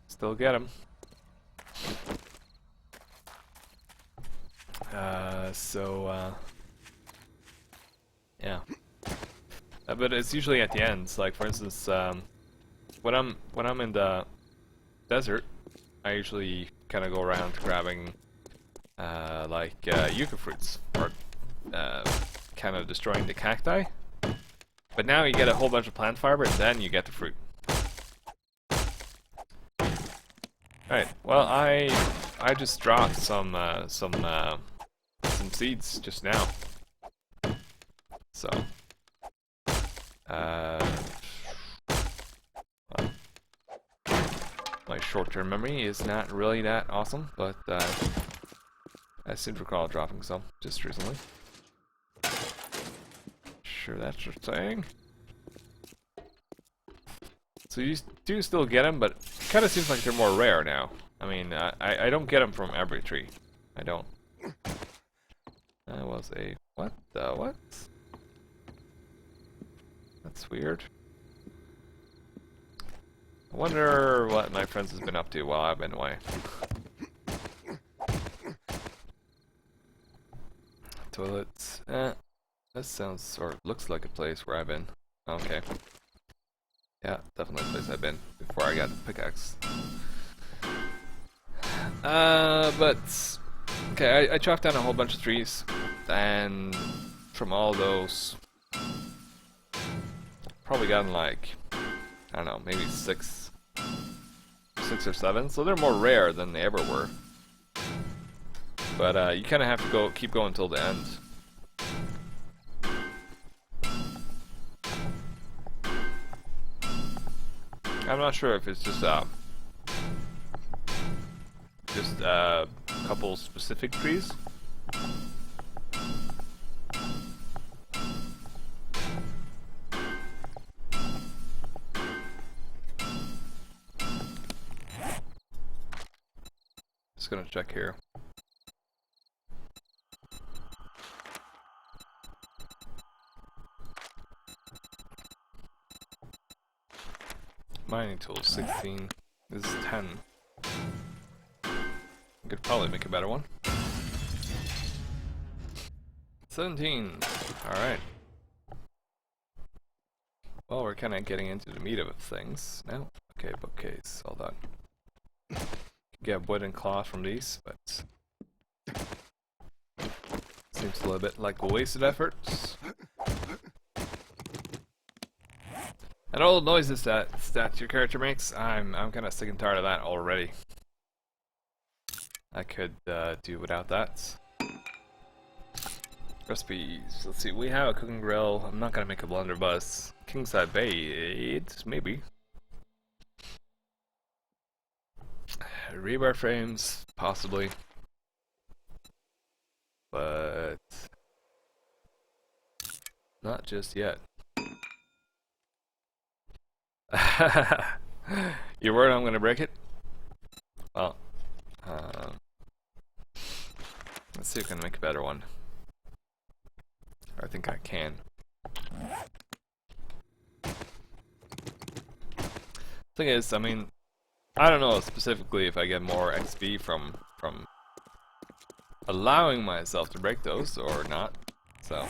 Still get them. Yeah. But it's usually at the ends. Like for instance, when I'm in the desert, I usually kind of go around grabbing yucca fruits are kind of destroying the cacti. But now you get a whole bunch of plant fiber and then you get the fruit. Alright, well I just dropped some seeds just now. So well, my short-term memory is not really that awesome, but I seem to recall dropping some just recently. Sure, that's your thing. So you do still get them, but it kind of seems like they're more rare now. I mean, I don't get them from every tree. I don't. That was a... what the what? That's weird. I wonder what my friends has been up to while I've been away. Toilets. That sounds or looks like a place where I've been. Okay. Yeah, definitely a place I've been before I got the pickaxe. But okay, I chopped down a whole bunch of trees, and from all those, probably gotten like, I don't know, maybe six or seven. So they're more rare than they ever were. But you kind of have to keep going till the end. I'm not sure if it's just a couple specific trees. Just gonna check here. Mining tools 16. This is 10. Could probably make a better one. 17. Alright. Well, we're kind of getting into the meat of things now. Okay, bookcase, all that. Get wood and cloth from these, but seems a little bit like a wasted effort. And all the noises that your character makes, I'm kind of sick and tired of that already. I could do without that. Recipes. Let's see. We have a cooking grill. I'm not gonna make a blunderbuss. Kingside bait, maybe. Rebar frames, possibly. But not just yet. Your word I'm gonna break it? Well, let's see if I can make a better one. I think I can. Thing is, I mean, I don't know specifically if I get more XP from allowing myself to break those or not. So.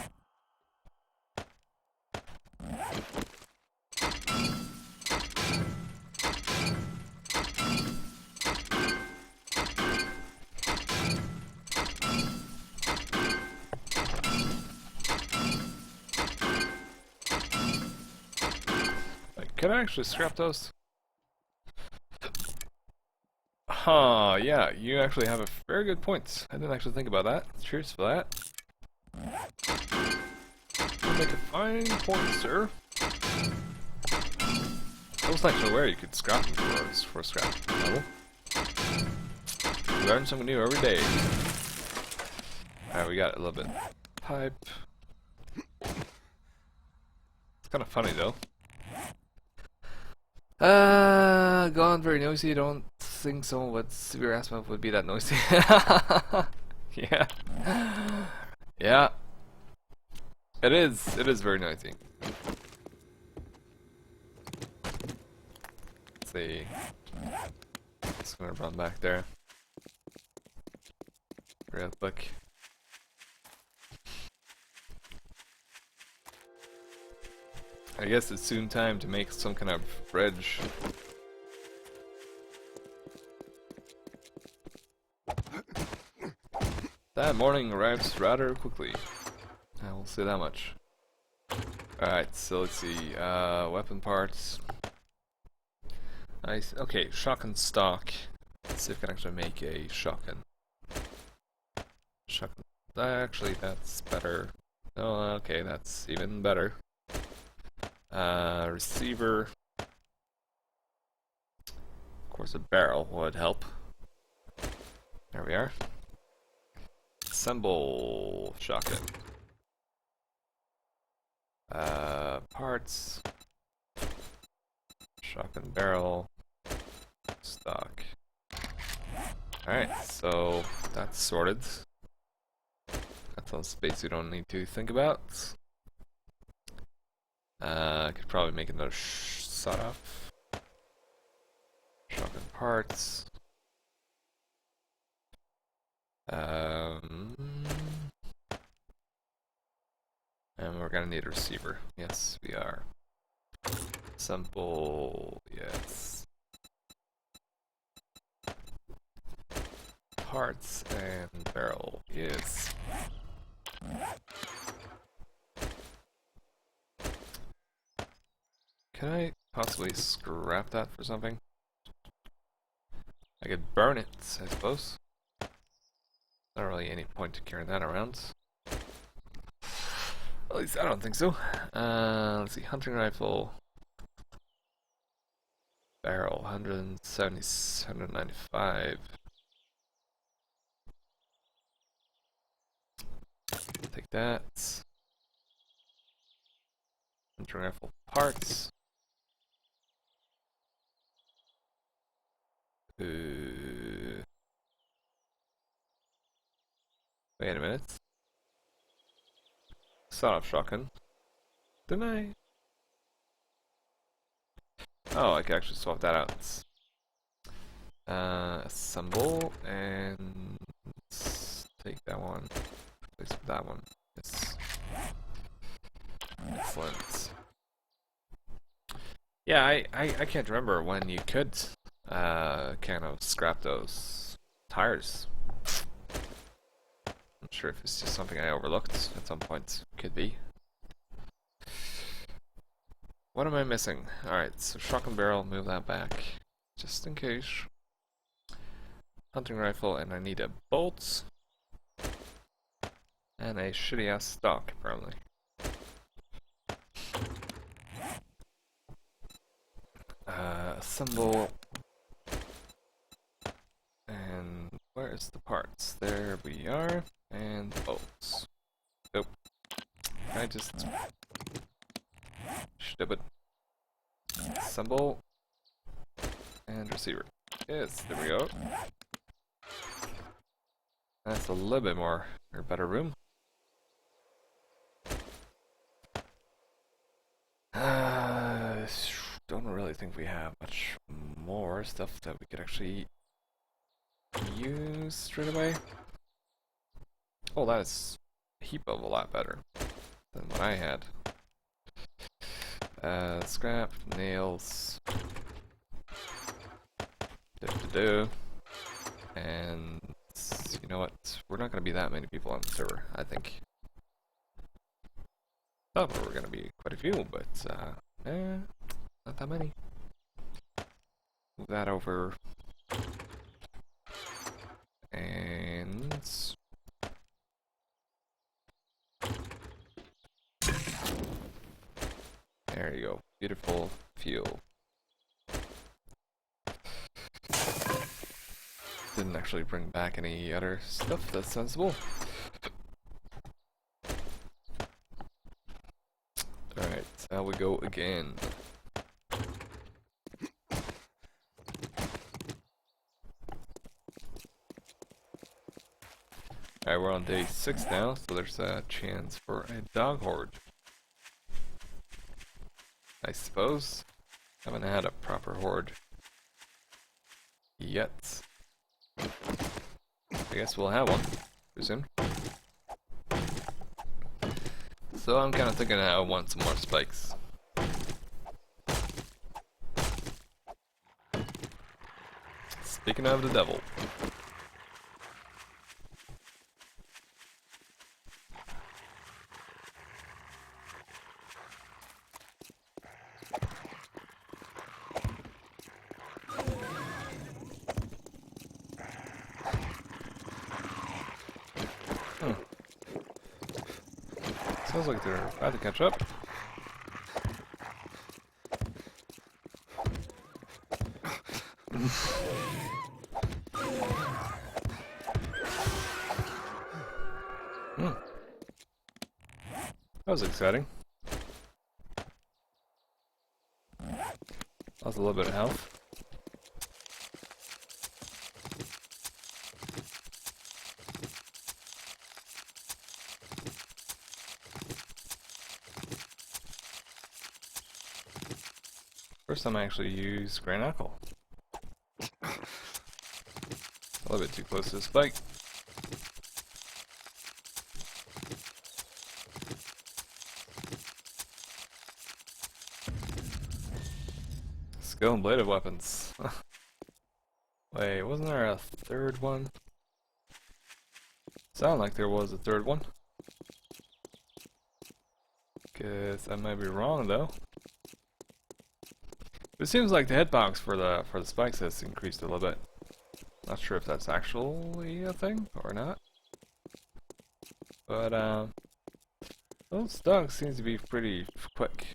Can I actually scrap those? Huh, yeah, you actually have a very good point. I didn't actually think about that. Cheers for that. You make a fine point, sir. I wasn't actually aware you could scrap them for scrap level. Learn something new every day. Alright, we got a little bit pipe. It's kind of funny though. Gone very noisy. Don't think someone with severe asthma would be that noisy. Yeah. Yeah. It is very noisy. Let's see. Just gonna run back there. Real quick. I guess it's soon time to make some kind of bridge. Morning arrives rather quickly. I will say that much. Alright, so let's see. Weapon parts. Nice. Okay, shotgun stock. Let's see if I can actually make a shotgun. Shotgun. Actually, that's better. Oh, okay, that's even better. Receiver. Of course, a barrel would help. There we are. Assemble shotgun. Parts. Shotgun barrel. Stock. Alright, so that's sorted. That's some space we don't need to think about. I could probably make another sawed off. Shotgun parts. And we're gonna need a receiver. Yes, we are. Simple, yes. Parts and barrel, yes. Can I possibly scrap that for something? I could burn it, I suppose. Not really any point to carrying that around. At least I don't think so. Let's see, hunting rifle. Barrel, 170, 195. Take that. Hunting rifle parts. Wait a minute. Sawed-off shotgun. Didn't I? Oh, I can actually swap that out. Assemble and take that one. Replace with that one. Yes. Excellent. Yeah, I can't remember when you could kind of scrap those tires. Not sure if it's just something I overlooked at some point. Could be. What am I missing? Alright, so shotgun barrel, move that back. Just in case. Hunting rifle, and I need a bolt. And a shitty ass stock, apparently. Assemble. And where's the parts? There we are. And bolts. Nope. I just stupid. Assemble. And receiver. Yes, there we go. That's a little bit more or better room. Don't really think we have much more stuff that we could actually use straight away. Oh, that is a heap of a lot better than what I had. Scrap, nails, and you know what? We're not going to be that many people on the server, I think. Thought we were going to be quite a few, but not that many. Move that over. And there you go. Beautiful fuel. Didn't actually bring back any other stuff that's sensible. Alright, now we go again. Alright, we're on day 6 now, so there's a chance for a dog horde. I suppose. Haven't had a proper horde yet. I guess we'll have one pretty soon. So I'm kind of thinking I want some more spikes. Speaking of the devil. Feels like they're about to catch up. Hmm. That was exciting. Lost a little bit of health. First time I actually use Grand Knuckle. A little bit too close to the spike. Skill and bladed weapons. Wait, wasn't there a third one? Sounded like there was a third one. Guess I might be wrong though. It seems like the hitbox for the spikes has increased a little bit. Not sure if that's actually a thing or not. But those dogs seem to be pretty quick.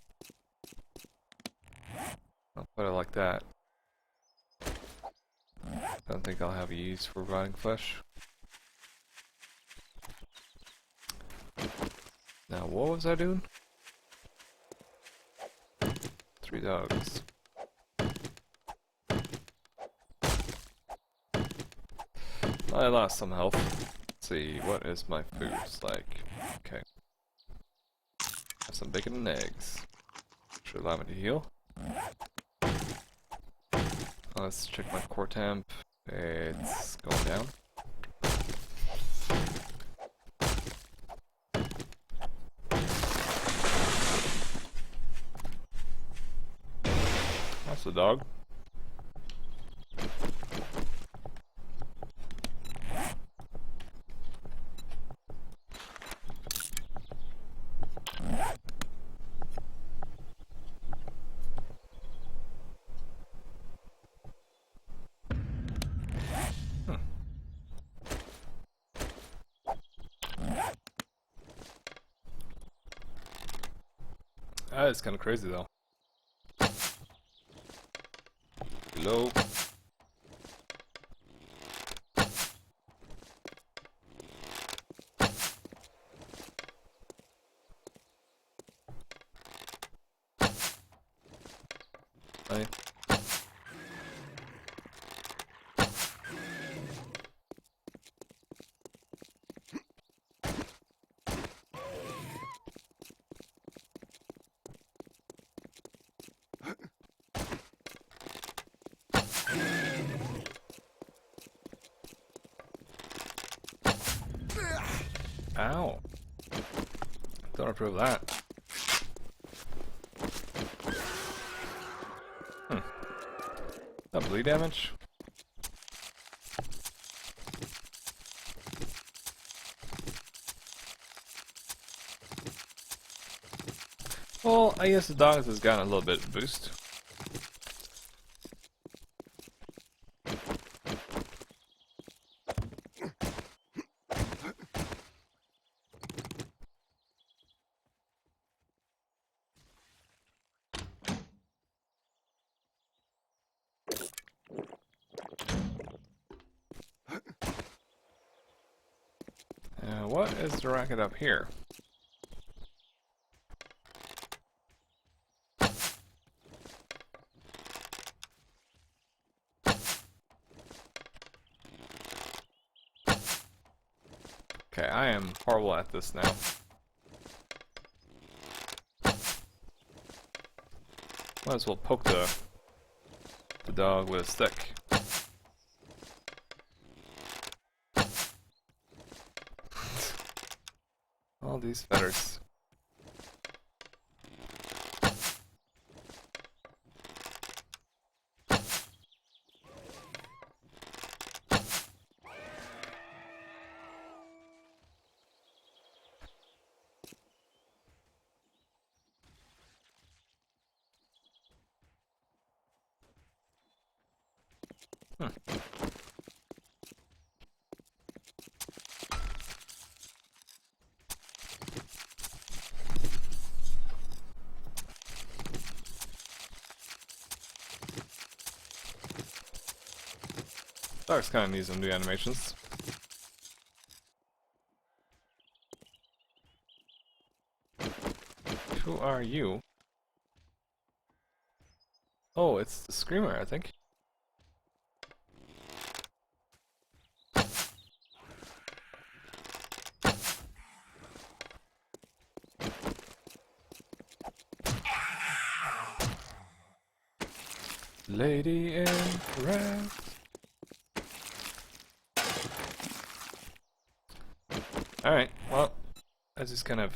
I'll put it like that. Don't think I'll have a use for rotting flesh. Now what was I doing? 3 dogs. I lost some health. Let's see, what is my food like? Okay. Have some bacon and eggs. Should allow me to heal. Let's check my core temp. It's going down. That's the dog. That is kind of crazy though. Hello. Hi. Ow. Don't approve that. That bleed damage? Well, I guess the dogs has gotten a little bit of boost. What is the racket up here? Okay, I am horrible at this now. Might as well poke the dog with a stick. All these feathers. Dark's kind of needs some new animations. Who are you? Oh, it's the Screamer, I think. Lady in red. Alright, well, that just kind of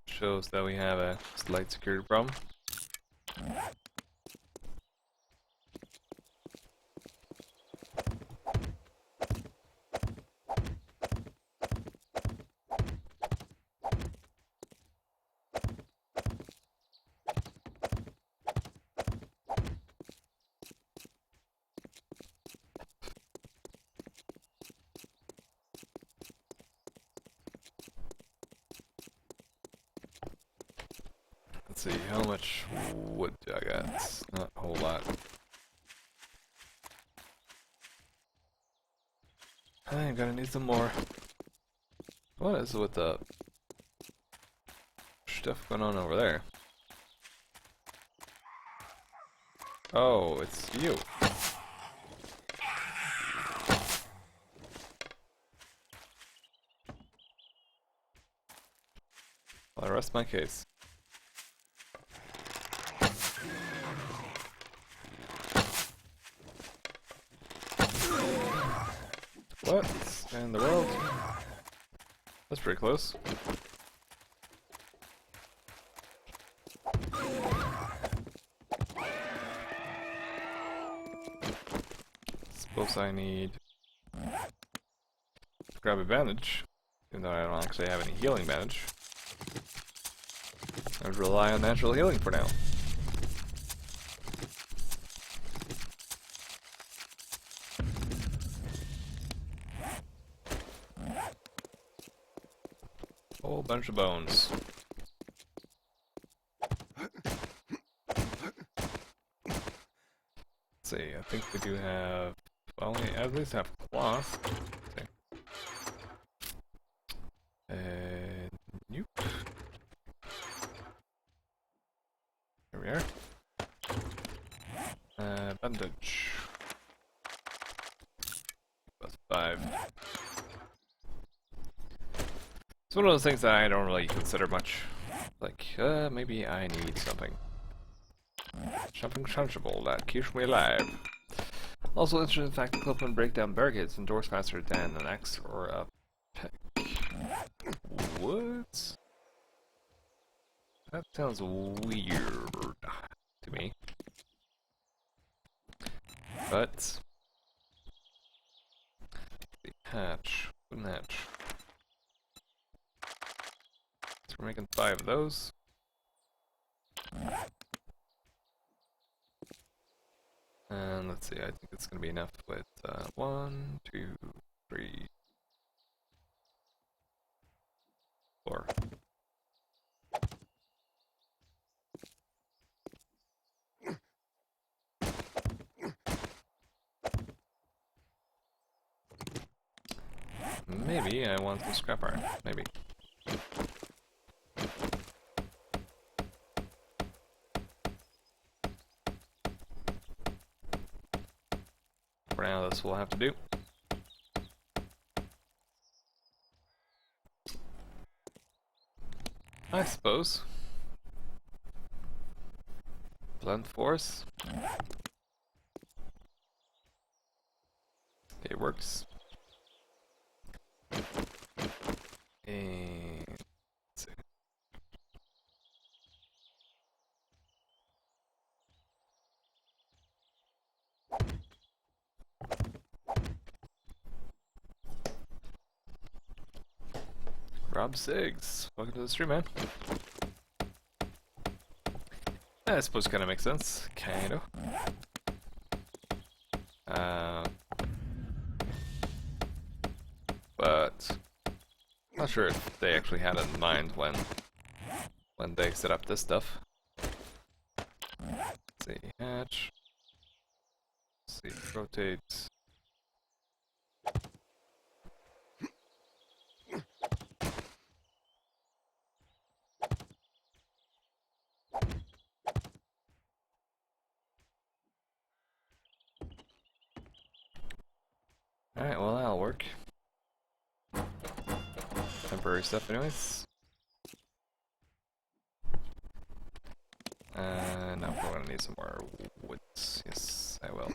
shows that we have a slight security problem. Let's see, how much wood do I got? Not a whole lot. I'm gonna need some more. What is with the stuff going on over there? Oh, it's you. I'll rest my case. What in the world? That's pretty close. Suppose I need to grab a bandage, even though I don't actually have any healing bandage. I would rely on natural healing for now. Whole bunch of bones. Let's see, I think we do have, well, we at least have cloth. Okay. And nope. Here we are. Bandage. Plus 5. It's one of those things that I don't really consider much. Like, maybe I need something. Something sensible that keeps me alive. Also interesting fact, the Clipman break down barricades and doors faster than an axe or a pick. What? That sounds weird to me. But the hatch, wooden hatch. So we're making 5 of those. And let's see, I think it's gonna be enough with 1, 2, 3, 4. Maybe I want some scrap iron. Maybe. For now, this will have to do. I suppose. Blunt force. It works. And let's see. Rob Siggs, welcome to the stream, man. I suppose it kind of makes sense, kind of. But not sure if they actually had it in mind when they set up this stuff. Let's see, hatch. Let's see, rotate. Alright, well that'll work. Temporary stuff anyways. Now we're gonna need some more woods. Yes, I will.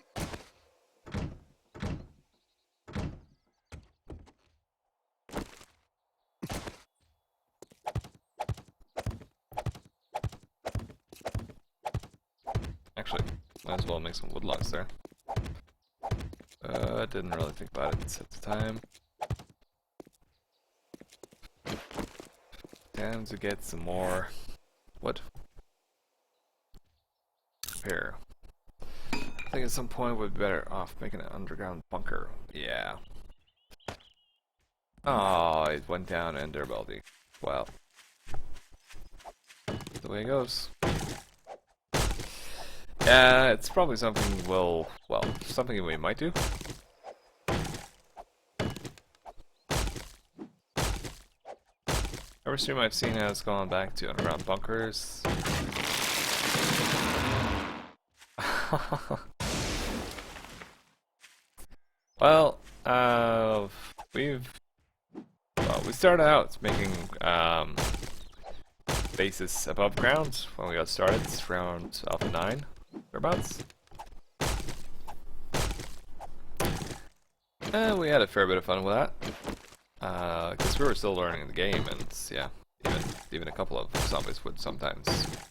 Actually, might as well make some wood logs there. I didn't really think about it at the time. Time to get some more wood. Here. I think at some point we'd be better off making an underground bunker. Yeah. Oh, it went down in durability. Well. The way it goes. Yeah, it's probably something something we might do. Every stream I've seen has gone back to underground bunkers. Well, we started out making bases above ground when we got started. It's around Alpha 9, thereabouts. And we had a fair bit of fun with that. Because we were still learning the game, and yeah, even a couple of zombies would sometimes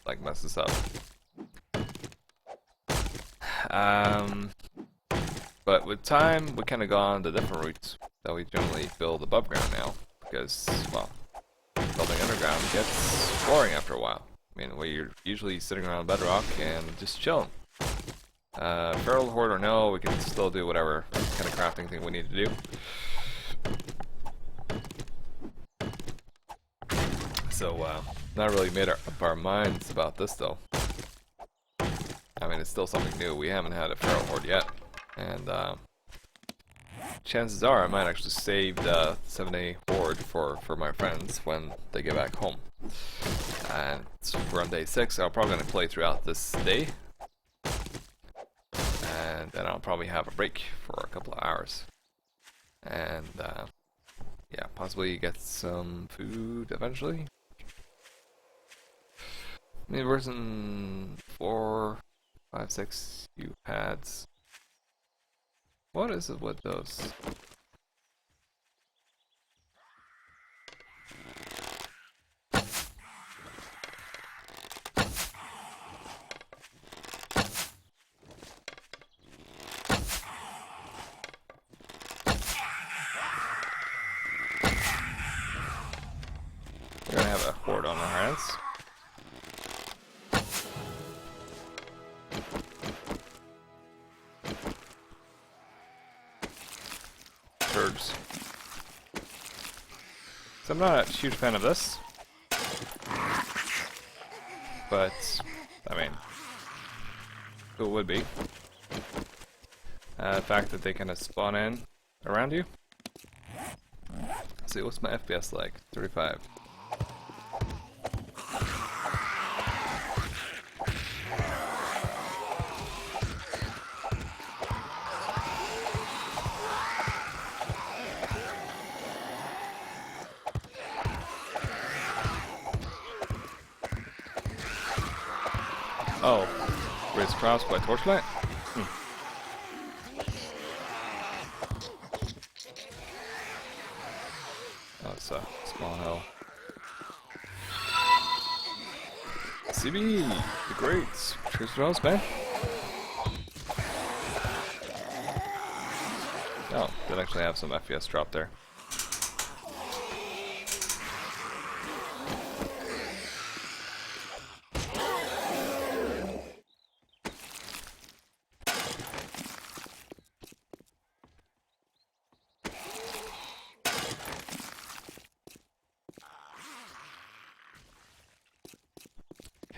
like mess us up. But with time, we kind of gone the different routes that we generally build above ground now, because well, building underground gets boring after a while. I mean, where you're usually sitting around bedrock and just chilling. Feral horde or no, we can still do whatever kind of crafting thing we need to do. So, not really made up our minds about this though. I mean, it's still something new. We haven't had a feral horde yet, and chances are I might actually save the 7-day horde for my friends when they get back home. And we're on day 6. I'm probably gonna play throughout this day, and then I'll probably have a break for a couple of hours, and yeah, possibly get some food eventually. Maybe version 4, 5, 6 U-pads. What is it with those? We're gonna have a horde on our hands. Turds. So I'm not a huge fan of this, but I mean, who would be? The fact that they kind of spawn in around you. Let's see, what's my FPS like? 35. Oh, raise cross by torchlight? Oh, it's a small hill. CB, the greats. Cheers for us, man. Oh, did actually have some FPS drop there.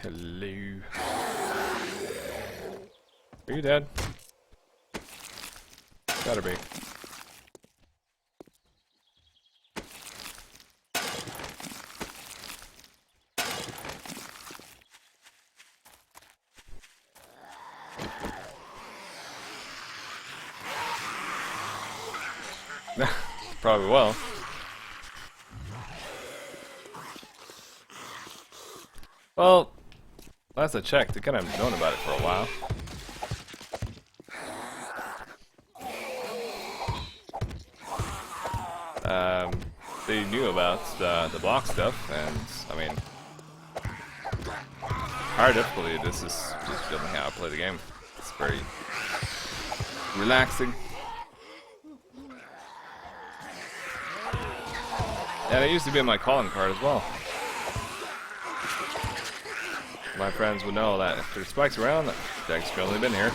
Hello. Are you dead? Gotta be. Probably will. Well, last I checked, they kind of known about it for a while. They knew about the block stuff, and I mean, higher difficulty. This is just feeling how I play the game. It's very relaxing. And it used to be in my calling card as well. My friends would know that if there's spikes around, that Jag's only been here.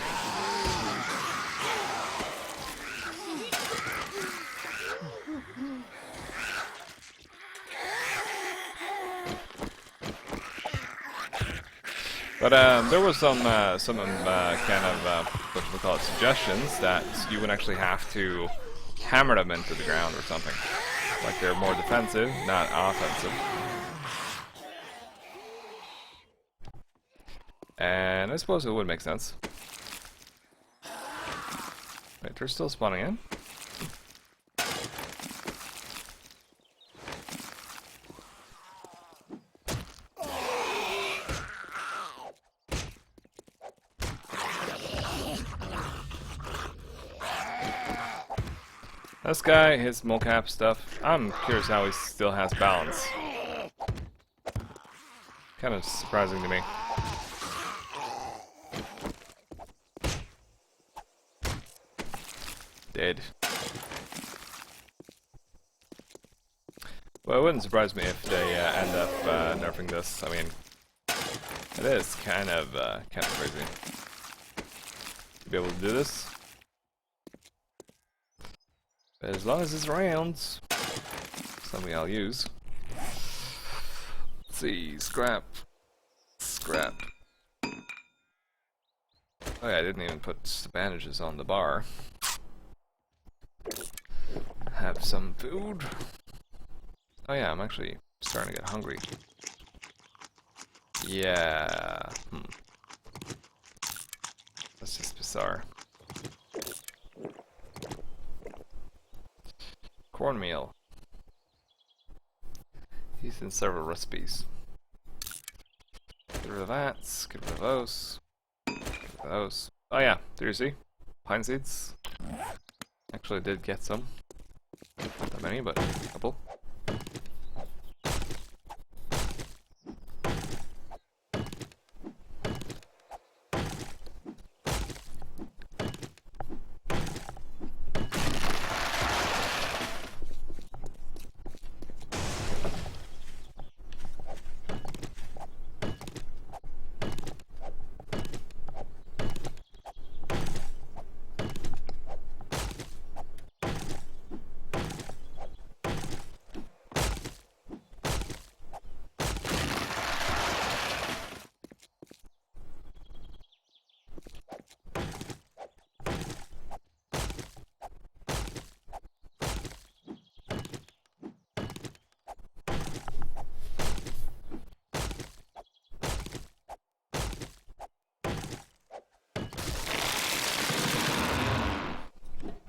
But there was some kind of what we call it, suggestions that you would actually have to hammer them into the ground or something. Like they're more defensive, not offensive. And I suppose it would make sense. Wait, they're still spawning in? This guy, his mocap stuff, I'm curious how he still has balance. Kind of surprising to me. Dead. Well, it wouldn't surprise me if they end up nerfing this. I mean, it is kind of crazy to be able to do this. But as long as it's around, something I'll use. Let's see, scrap. Oh yeah, I didn't even put the bandages on the bar. Have some food. Oh yeah, I'm actually starting to get hungry. Yeah. That's just bizarre. Cornmeal. Used in several recipes. Get rid of that. Get rid of those. Get rid of those. Oh yeah, there you see. Pine seeds. Actually did get some. Not that many, but a couple.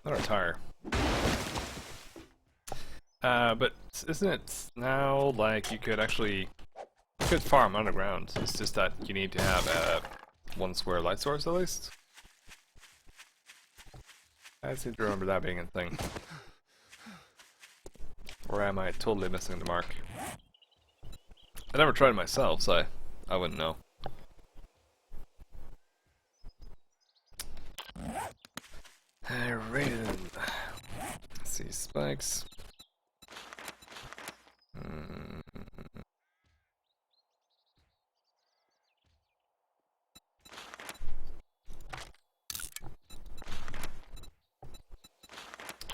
Another tire. But isn't it now like you could farm underground? It's just that you need to have one square light source at least. I seem to remember that being a thing. Or am I totally missing the mark? I never tried it myself, so I wouldn't know. Alright then. Let's see, spikes.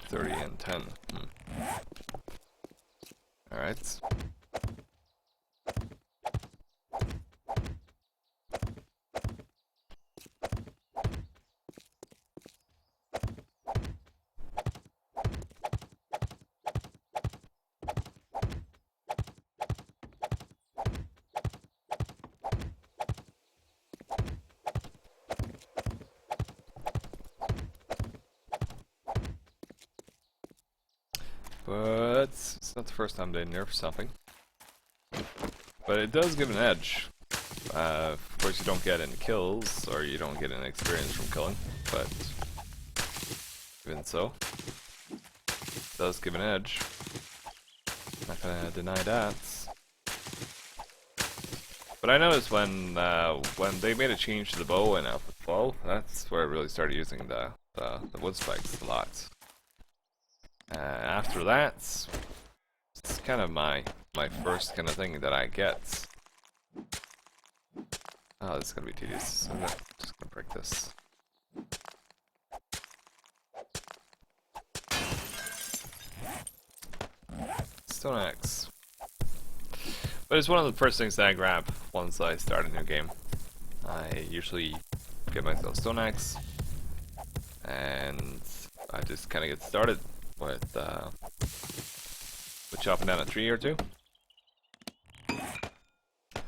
30 and 10. Alright. but it's not the first time they nerf something. But it does give an edge. Of course, you don't get any kills, or you don't get any experience from killing, but even so, it does give an edge. Not gonna deny that. But I noticed when they made a change to the bow in Alpha 12, that's where I really started using the wood spikes a lot. After that, it's kind of my first kind of thing that I get. Oh, this is gonna be tedious. I'm just gonna break this. Stone axe. But it's one of the first things that I grab once I start a new game. I usually get myself stone axe, and I just kind of get started with chopping down a tree or two.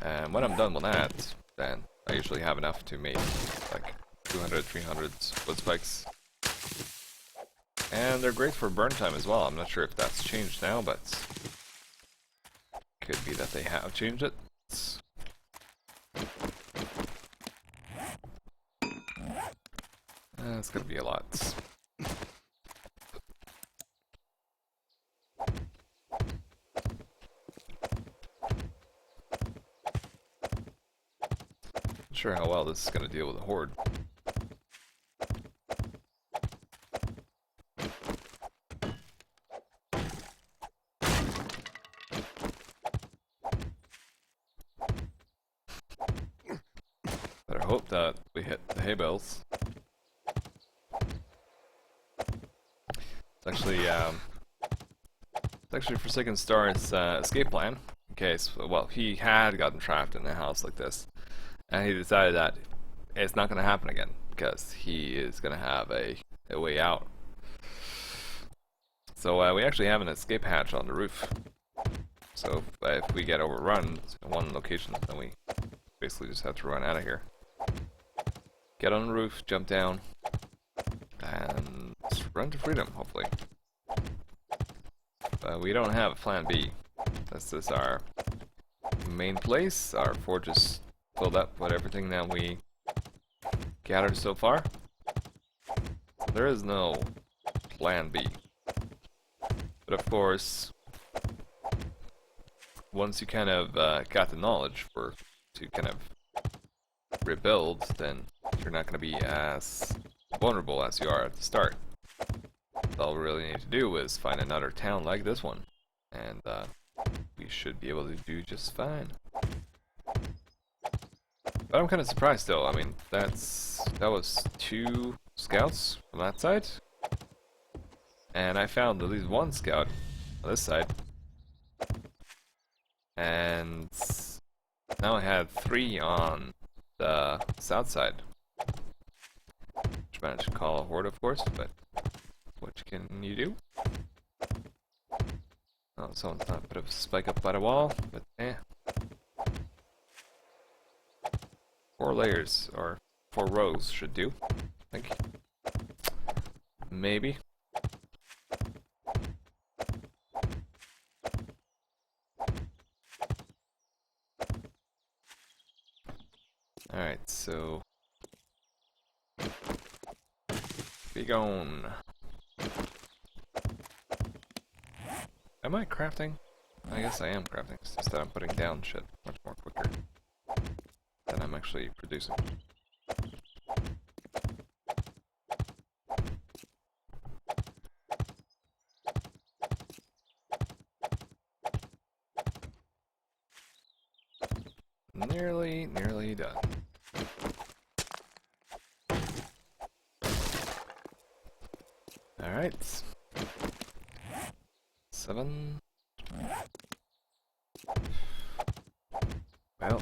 And when I'm done with that, then I usually have enough to make like 200, 300 wood spikes. And they're great for burn time as well. I'm not sure if that's changed now, but could be that they have changed it. It's gonna be a lot. Not sure how well this is gonna deal with a horde. Better hope that we hit the hay bales. It's actually Forsaken Star's escape plan. In case, well, he had gotten trapped in a house like this, and he decided that it's not going to happen again because he is going to have a way out. So we actually have an escape hatch on the roof. So if we get overrun in one location, then we basically just have to run out of here. Get on the roof, jump down, and run to freedom, hopefully. But we don't have a plan B. This is our main place. Our forge is filled up with everything that we gathered so far. So there is no plan B. But of course, once you kind of got the knowledge to kind of rebuild, then you're not going to be as vulnerable as you are at the start. All we really need to do is find another town like this one, and we should be able to do just fine. But I'm kind of surprised though. I mean, that was 2 scouts from that side, and I found at least 1 scout on this side, and now I have 3 on the south side, which managed to call a horde, of course, but what can you do? Oh, someone's not put a spike up by the wall, but eh. 4 layers, or 4 rows should do, I think. Maybe. Alright, so be gone. Am I crafting? I guess I am crafting. It's just that I'm putting down shit much more quicker than I'm actually producing. Nearly done. Alright. 7. Well,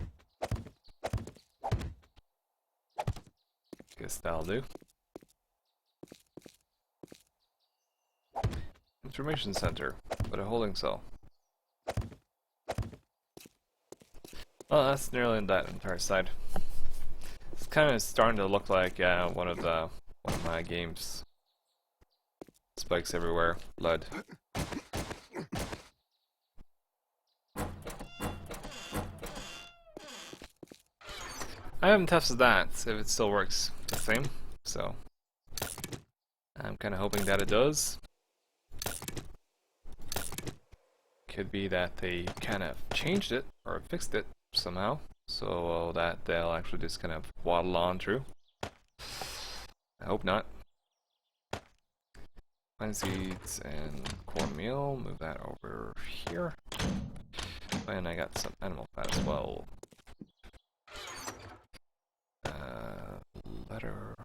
guess that'll do. Information center, but a holding cell. Well, that's nearly that entire side. It's kind of starting to look like one of my games. Spikes everywhere, blood. I haven't tested that, if it still works the same, so I'm kind of hoping that it does. Could be that they kind of changed it, or fixed it somehow, so that they'll actually just kind of waddle on through. I hope not. Pine seeds and cornmeal, move that over here. And I got some animal fat as well. Letter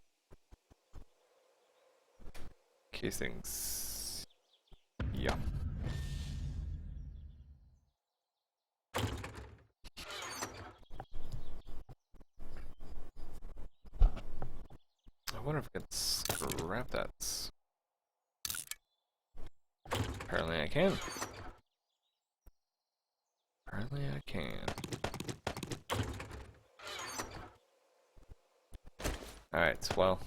casings. Yeah. I wonder if I can scrap that. Apparently I can. Apparently I can. Alright, well.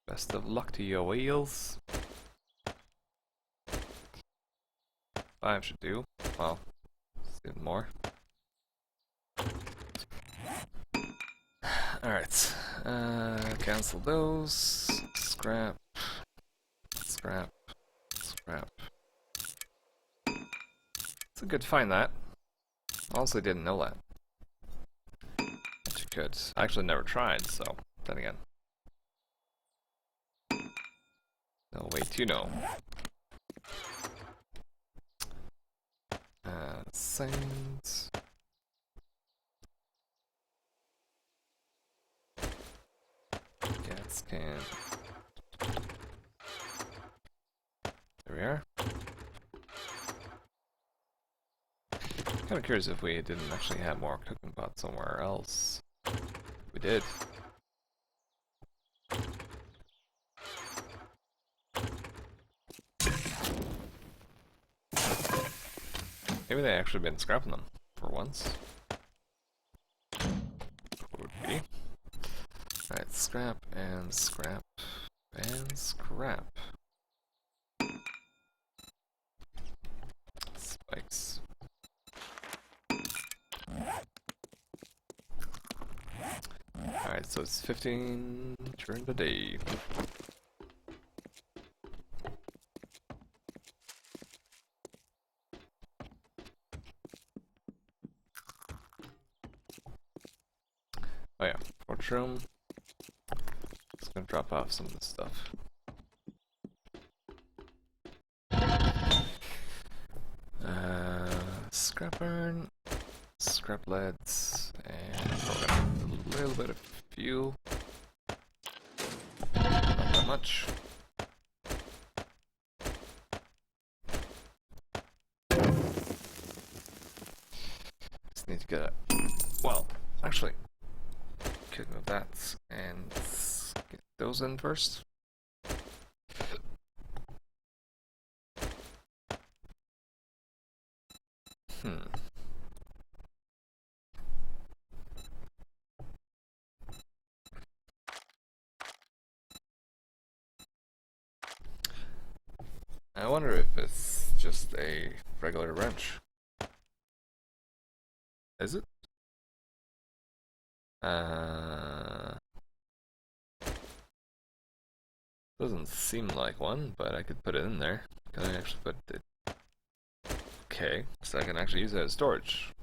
Best of luck to your wheels. 5 should do. Well, even more. Alright. Cancel those. Scrap. Scrap. Scrap. It's a good find, that. Honestly didn't know that. But you could. I actually never tried, so then again. No way to know. Send. Gas can. There we are. Kind of curious if we didn't actually have more cooking pots somewhere else. We did. Maybe they actually been scrapping them for once. Would be. Alright, scrap and scrap and scrap. Spikes. Alright, so it's 15 during the day. Oh yeah, forge room. Just gonna drop off some of this stuff. Scrap iron, scrap leads, and a little bit of fuel. Not that much. Just need to get it. Well, actually, could move that and get those in first. I wonder if it's just a regular wrench. Is it? Doesn't seem like one, but I could put it in there. Can I actually put it? Okay, so I can actually use it as storage.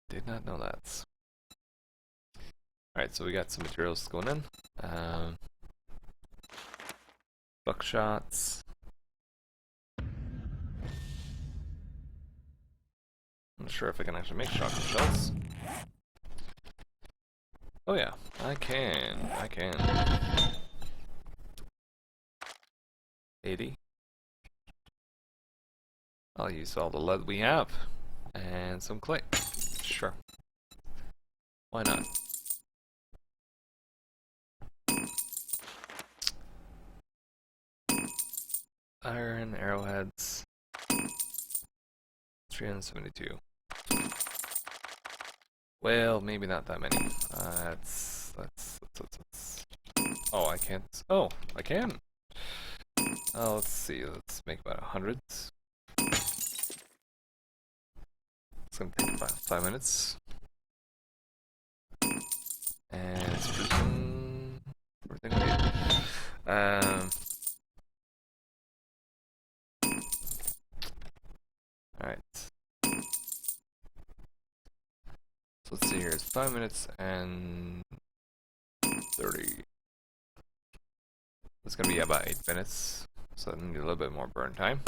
Did not know that. Alright, so we got some materials going in. Buckshots. I'm not sure if I can actually make shotgun shells. Oh yeah, I can. 80. I'll use all the lead we have. And some clay. Sure. Why not? Iron arrowheads. 372. Well, maybe not that many. Let's. Oh, I can't. Oh, I can. Let's see. Let's make about 100. It's gonna take about 5 minutes. And it's producing everything we need. Alright. So let's see here, it's 5 minutes and 30. It's gonna be about 8 minutes, so I need a little bit more burn time.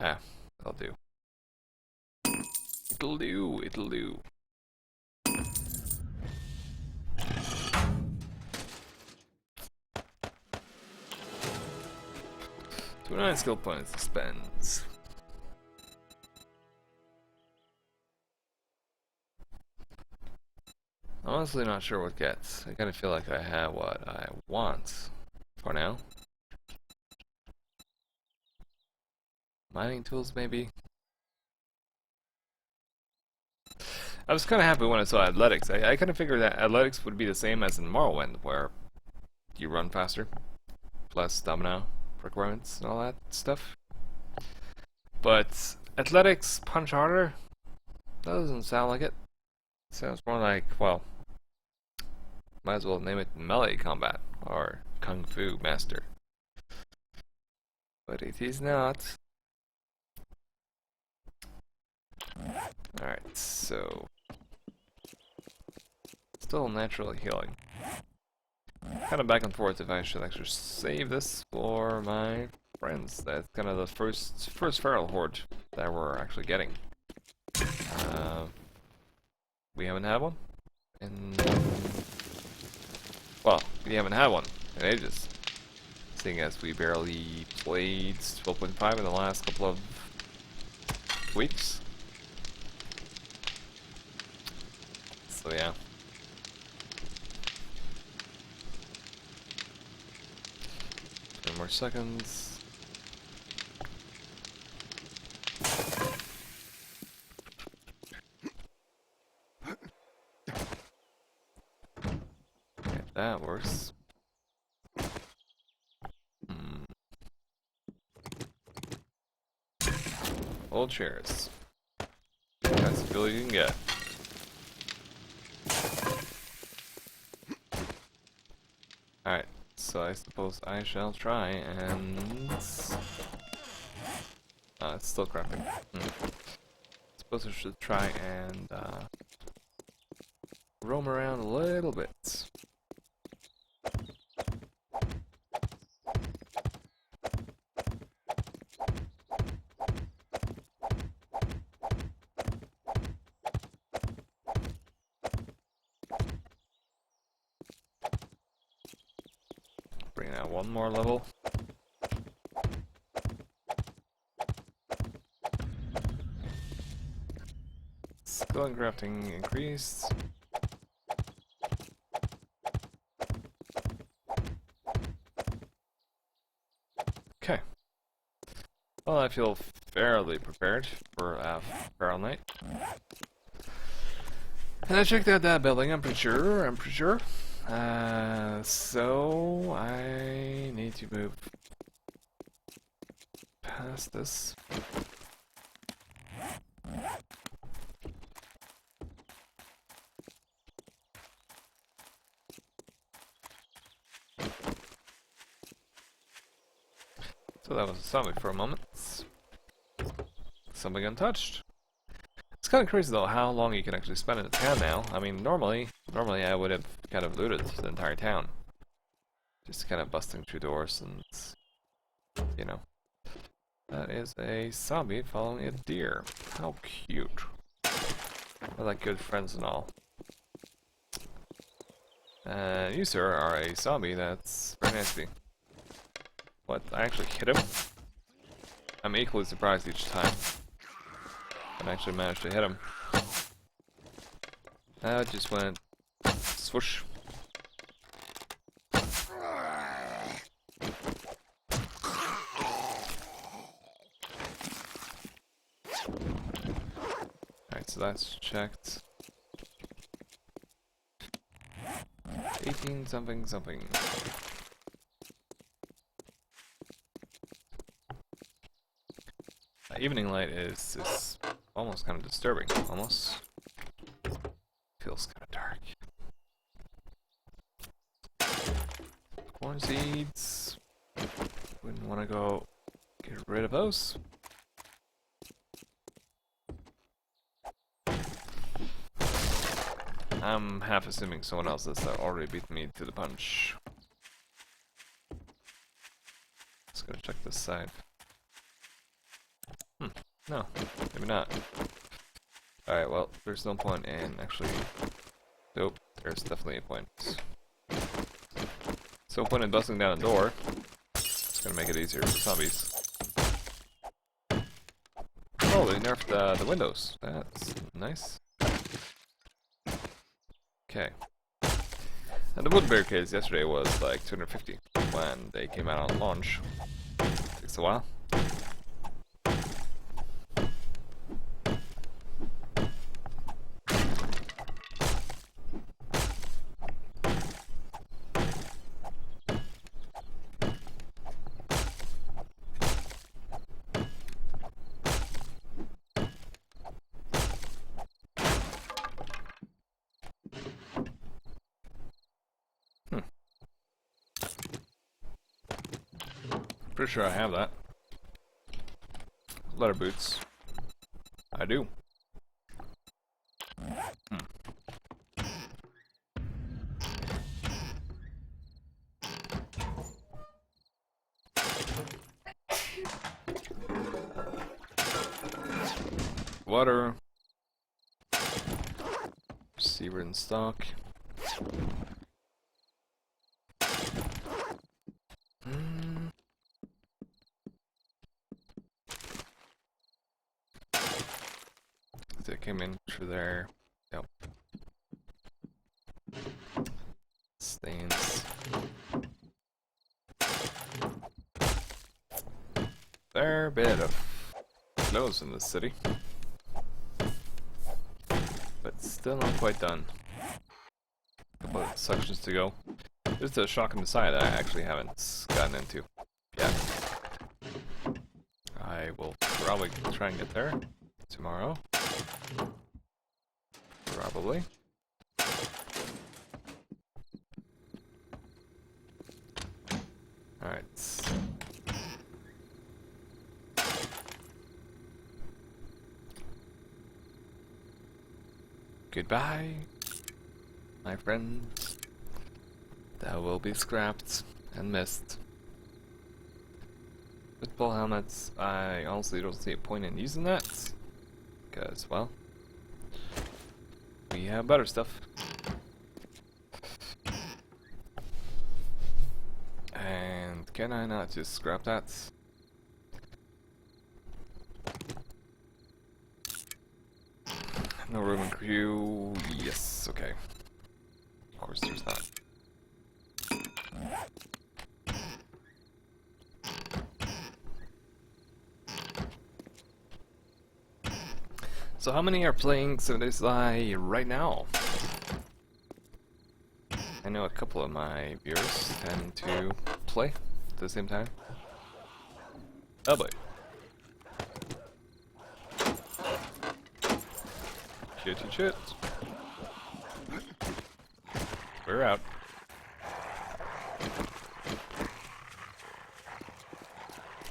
Ah, that'll do. It'll do, it'll do. 29 skill points to spend. I'm honestly not sure what gets. I kind of feel like I have what I want for now. Mining tools, maybe? I was kind of happy when I saw athletics. I kind of figured that athletics would be the same as in Morrowind, where you run faster, less stamina requirements, and all that stuff. But athletics punch harder? That doesn't sound like it. Sounds more like, well, might as well name it melee combat or kung fu master. But it is not. Alright, so still naturally healing. Kind of back and forth if I should actually save this for my friends. That's kind of the first feral horde that we're actually getting. We haven't had one in, well, we haven't had one in ages, seeing as we barely played 12.5 in the last couple of weeks. So yeah. 10 more seconds. Okay, that works. Old chairs. That's the feel you can get. Alright, so I suppose I shall try and... it's still crafting. Suppose I should try and roam around a little bit. Bring out one more level. Skill and crafting increased. Okay. Well, I feel fairly prepared for Feral Night. And I checked out that building, I'm pretty sure. So I need to move past this. So that was a zombie for a moment. Something untouched. It's kind of crazy though how long you can actually spend in a town now. I mean, normally I would have kind of looted the entire town, just kind of busting through doors and, you know. That is a zombie following a deer. How cute. We're like good friends and all. You sir are a zombie. That's very nasty. What? I actually hit him? I'm equally surprised each time. I actually managed to hit him. That just went swoosh. Alright, so that's checked. 8 15 something something. Evening light is almost kind of disturbing. Almost feels kind of dark. Corn seeds. Wouldn't want to go get rid of those. I'm half assuming someone else has already beat me to the punch. Let's go check this side. No, maybe not. Alright, well, there's no point in actually... Nope, there's definitely a point. So point in busting down a door. It's gonna make it easier for zombies. Oh, they nerfed the windows. That's nice. Okay. And the wood barricades yesterday was like 250 when they came out on launch. Takes a while. Pretty sure I have that. Leather boots. I do. Water. Receiver in stock. They came in through there. Yep. Stains. Fair bit of clothes in this city. But still not quite done. Couple of sections to go. There's a shock in the side that I actually haven't gotten into yet. I will probably try and get there tomorrow. Probably. Alright. Goodbye, my friends. That will be scrapped and missed. Football helmets, I honestly don't see a point in using that. Because, well, we have better stuff. And can I not just scrap that? No room and crew. Yes, okay. Of course there's not. So how many are playing 7 Days to Die right now? I know a couple of my viewers tend to play at the same time. Oh boy. Shit. We're out.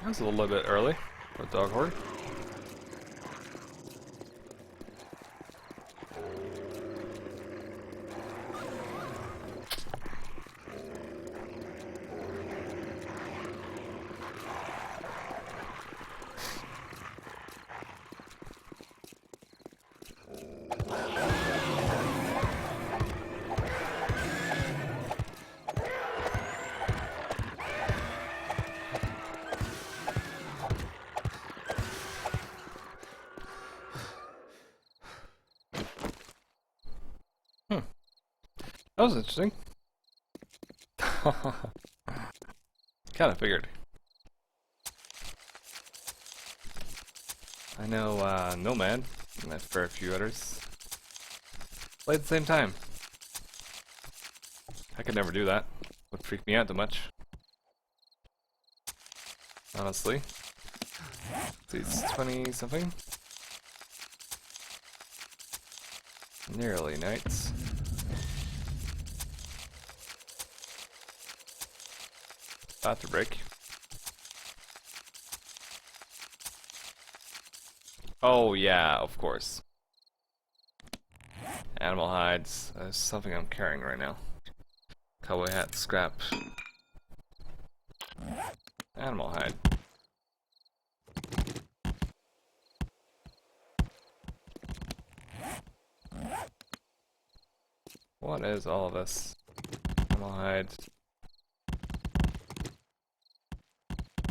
That's a little bit early for a dog horde. That was interesting. Kinda figured. I know Nomad and a fair few others play at the same time. I could never do that. Would freak me out too much. Honestly. It's 20 something. Nearly nights. About to break. Oh yeah, of course. Animal hides. That's something I'm carrying right now. Cowboy hat, scrap. Animal hide. What is all of this? Animal hide.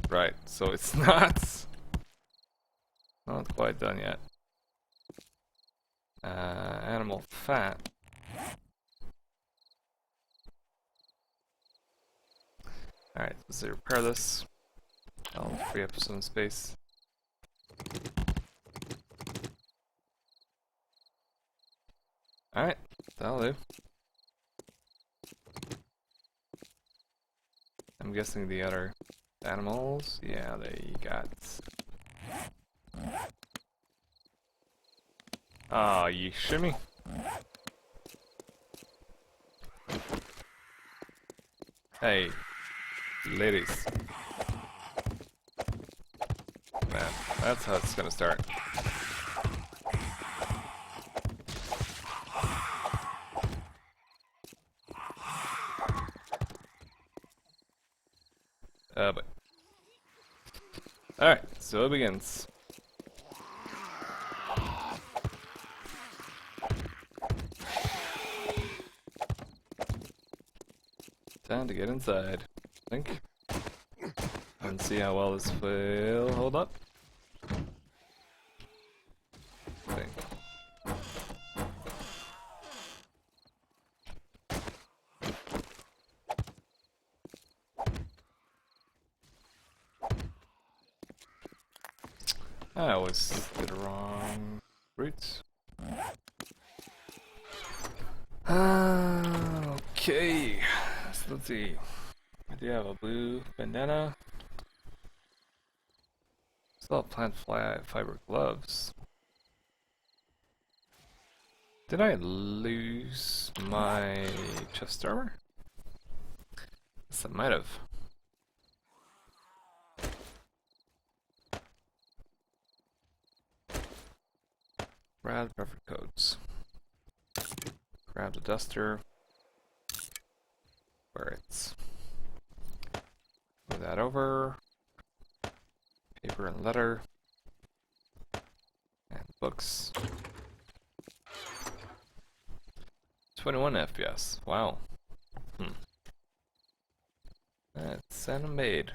Right, so it's not quite done yet. Animal fat. Alright, let's repair this. I'll free up some space. Alright, that'll do. I'm guessing the other animals, yeah, they got... Ah, you shimmy. Hey, ladies. Man, that's how it's gonna start. But alright, so it begins. Time to get inside, I think. And see how well this will hold up. I think. I always did a wrong route. Okay, so let's see. I do have a blue bandana. Still have plant fiber gloves. Did I lose my chest armor? Yes, I might have. Grab perfect codes. Grab the duster. Where it's. Move that over. Paper and letter. And books. 21 FPS. Wow. That's L.A.M.B.S.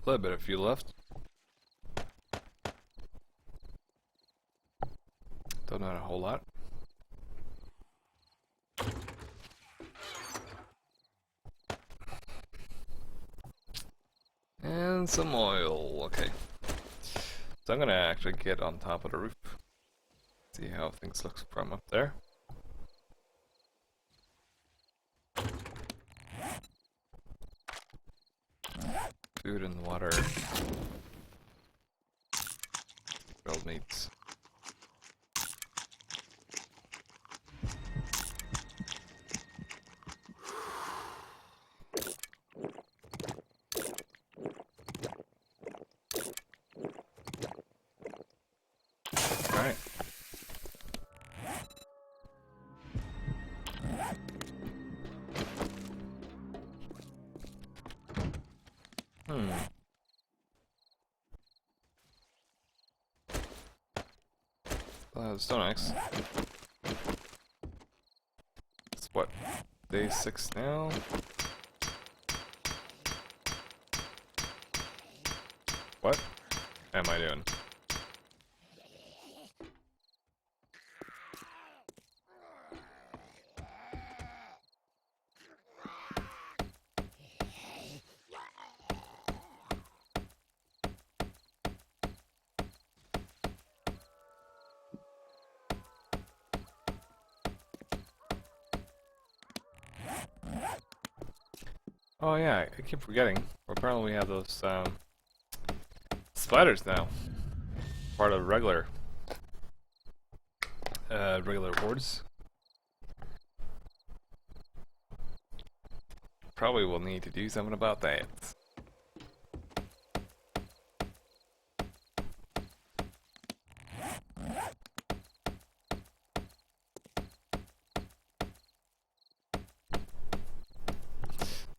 A little bit of fuel left. Don't know a whole lot. And some oil. Okay. So I'm gonna actually get on top of the roof. See how things look from up there. Food and water. Grilled meats. Alright. Stone axe. It's what? Day 6 now? What am I doing? Oh yeah, I keep forgetting. Apparently we have those spiders now. Part of regular hordes. Probably will need to do something about that.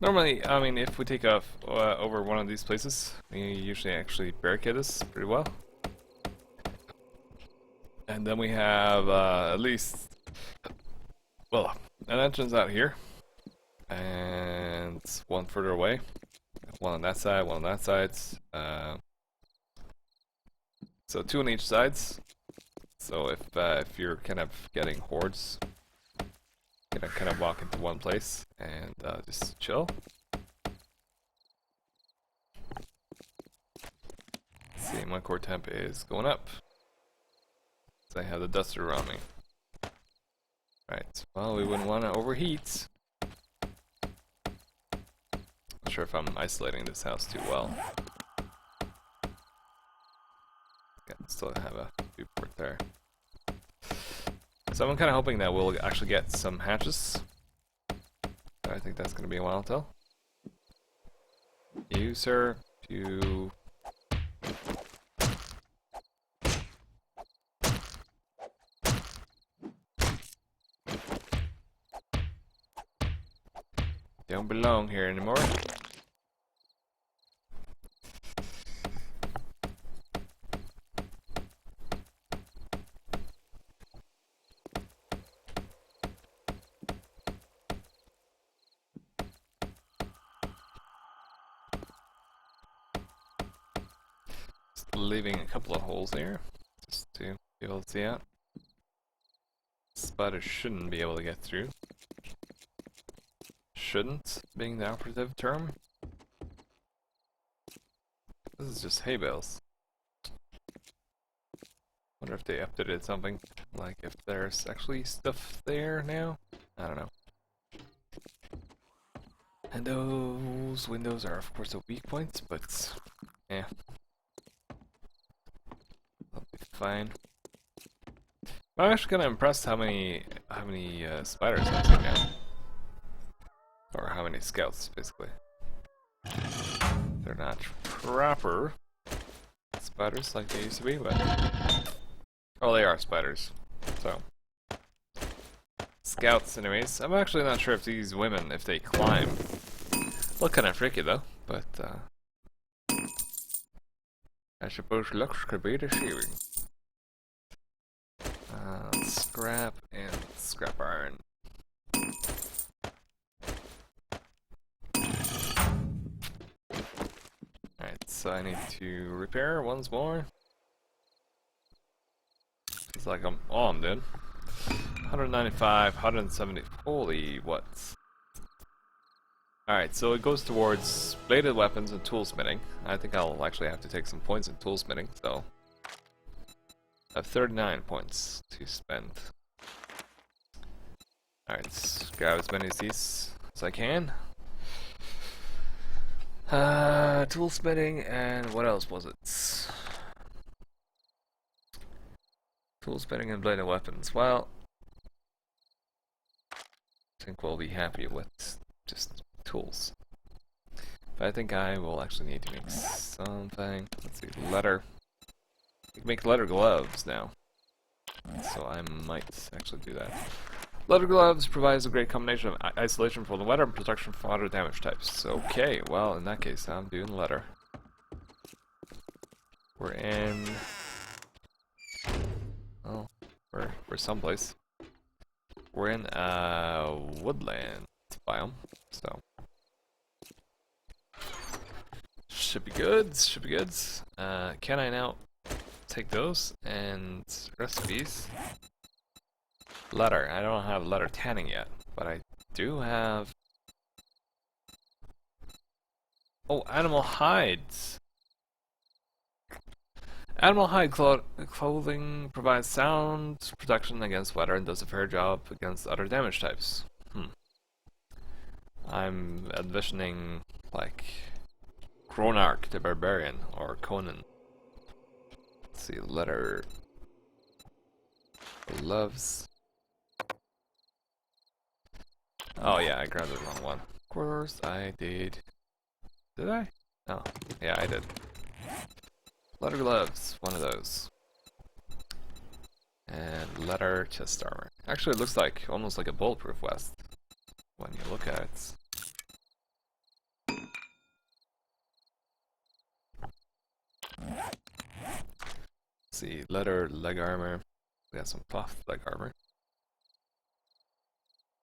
Normally, I mean, if we take off over one of these places, we usually actually barricade this pretty well. And then we have at least, well, an entrance out here. And one further away. One on that side, one on that side. So two on each sides. So if you're kind of getting hordes, you can kind of walk into one place and just chill. Let's see, my core temp is going up. So I have the duster around me. Right, well, we wouldn't want to overheat. Not sure if I'm isolating this house too well. Yeah, still have a viewport there. So I'm kind of hoping that we'll actually get some hatches. I think that's going to be a while till. You, sir, you... don't belong here anymore. Just leaving a couple of holes here, just to be able to see out. Spiders shouldn't be able to get through. Shouldn't being the operative term. This is just hay bales. Wonder if they updated something, like if there's actually stuff there now. I don't know. And those windows are of course a weak point, but yeah, that'll be fine. I'm actually kind of impressed how many spiders I took out. Or how many scouts, basically. They're not proper spiders like they used to be, but... oh, they are spiders. So... scouts, anyways. I'm actually not sure if these women, if they climb. Look kind of freaky, though. But, I suppose looks could be deceiving. Scrap and scrap iron. So I need to repair once more. It's like I'm dead. 195, 170. Holy what? Alright, so it goes towards bladed weapons and toolsmithing. I think I'll actually have to take some points in toolsmithing, so I have 39 points to spend. Alright, grab as many of these as I can. Toolsmithing, and what else was it? Toolsmithing and bladed weapons. Well, I think we'll be happy with just tools. But I think I will actually need to make something. Let's see, leather. We can make leather gloves now. So I might actually do that. Leather gloves provides a great combination of isolation from the weather and protection from other damage types. Okay, well in that case I'm doing leather. We're in... oh, we're someplace. We're in a woodland biome, so... Should be good. Should be good. Can I now take those and recipes? Leather. I don't have leather tanning yet, but I do have. Oh, animal hides. Animal hide clothing provides sound protection against weather and does a fair job against other damage types. I'm envisioning like Kronark the Barbarian or Conan. Let's see, leather gloves. Oh yeah, I grabbed the wrong one. Of course I did. Did I? Oh, yeah, I did. Leather gloves, one of those. And leather chest armor. Actually, it looks like almost like a bulletproof vest when you look at it. See, leather leg armor. We got some buff leg armor.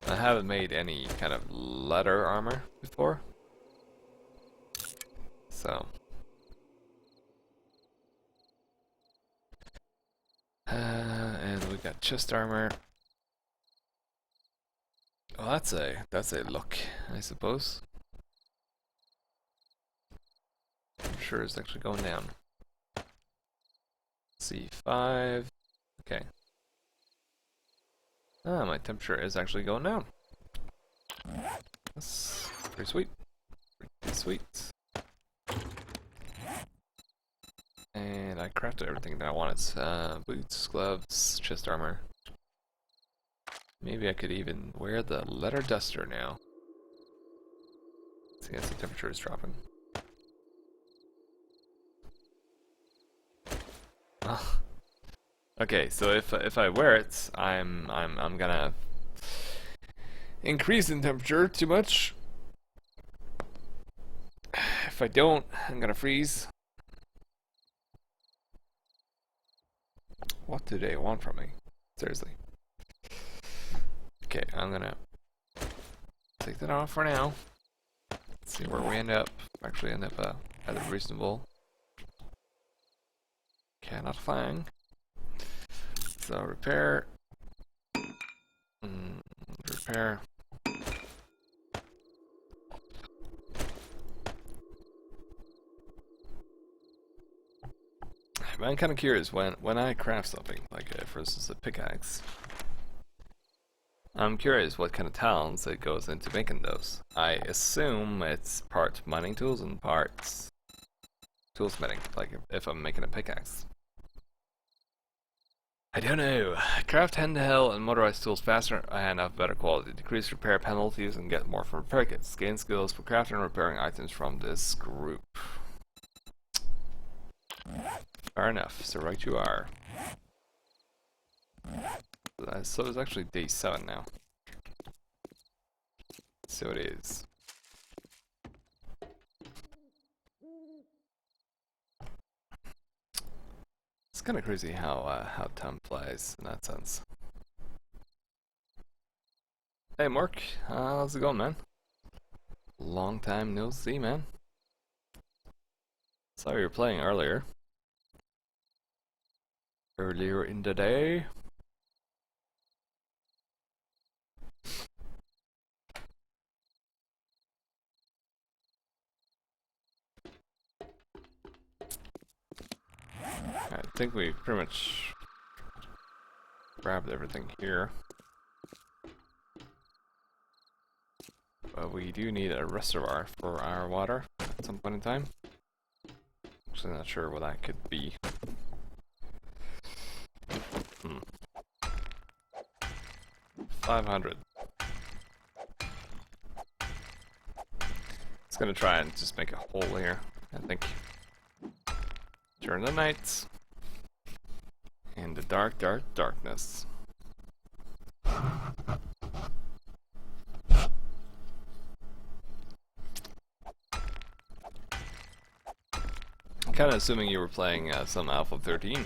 I haven't made any kind of leather armor before, so and we got chest armor. Oh, that's a look, I suppose. I'm sure it's actually going down. C5. Okay. Ah, my temperature is actually going down. That's pretty sweet. Pretty sweet. And I crafted everything that I wanted. Boots, gloves, chest armor. Maybe I could even wear the leather duster now. See, as the temperature is dropping. Oh. Okay, so if I wear it, I'm gonna increase in temperature too much. If I don't, I'm gonna freeze. What do they want from me? Seriously. Okay, I'm gonna take that off for now. Let's see where we end up. Actually end up at a reasonable. Cannot fang. So repair. Repair. I'm kind of curious when I craft something, like for instance a pickaxe. I'm curious what kind of talents it goes into making those. I assume it's part mining tools and parts toolsmithing, like if I'm making a pickaxe. I don't know. Craft handheld and motorized tools faster and of better quality. Decrease repair penalties and get more from repair kits. Gain skills for crafting and repairing items from this group. Fair enough, so right you are. So it's actually day 7 now. So it is. It's kind of crazy how time flies in that sense. Hey Mark, how's it going, man? Long time no see, man. Saw you were playing earlier. Earlier in the day. I think we pretty much grabbed everything here. But we do need a reservoir for our water at some point in time. Actually not sure what that could be. 500. It's gonna try and just make a hole here, I think. During the nights. In the dark, dark, darkness. Kinda assuming you were playing some Alpha 13.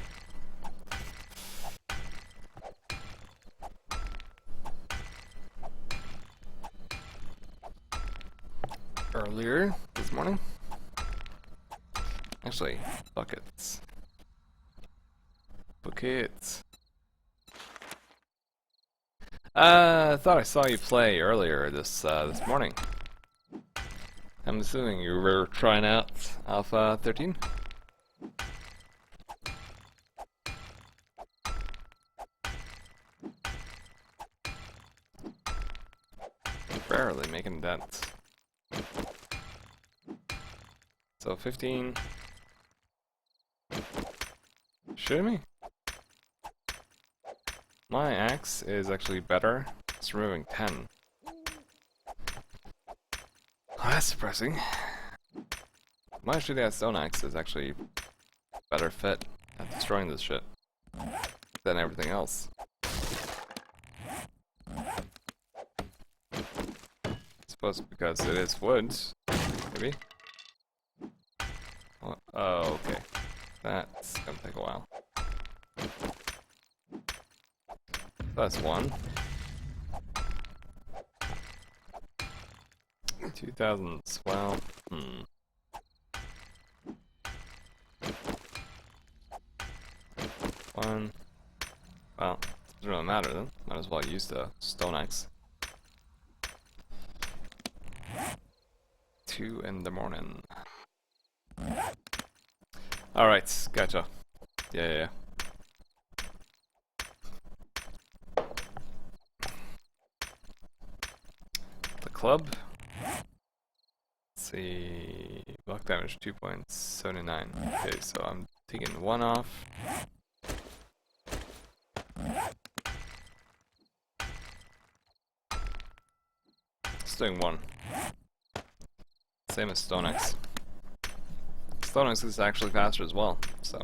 Earlier this morning. Actually, buckets. Buckets. I thought I saw you play earlier this morning. I'm assuming you were trying out Alpha 13? Barely making a dent. So 15. Shoot me? My axe is actually better. It's removing 10. Oh, that's depressing. My shitty ass stone axe is actually better fit at destroying this shit than everything else. I suppose because it is wood, maybe? Oh, okay. That's gonna take a while. That's one. 2012. One. Well, doesn't really matter then. Might as well use the stone axe. 2 in the morning. Alright, gotcha. Yeah. The club. Let's see. Block damage 2.79. Okay, so I'm taking 1 off. Just doing 1. Same as Stone Axe. Stone Axe is actually faster as well, so.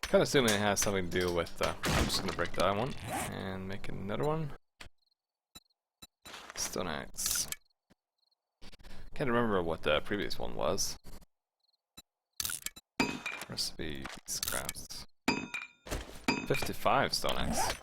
Kind of assuming it has something to do with. I'm just gonna break that one and make another one. Stone Axe. Can't remember what the previous one was. Recipe scraps. 55 Stone Axe.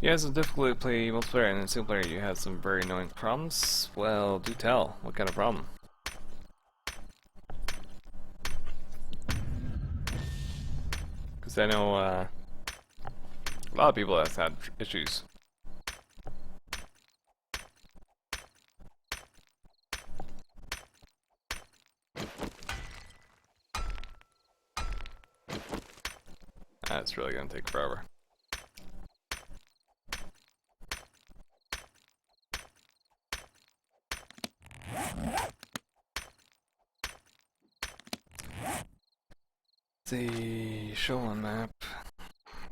Yeah, it's difficult to play multiplayer, and in single player you have some very annoying problems. Well, do tell. What kind of problem? Because I know a lot of people have had issues. That's really gonna take forever. The show on map.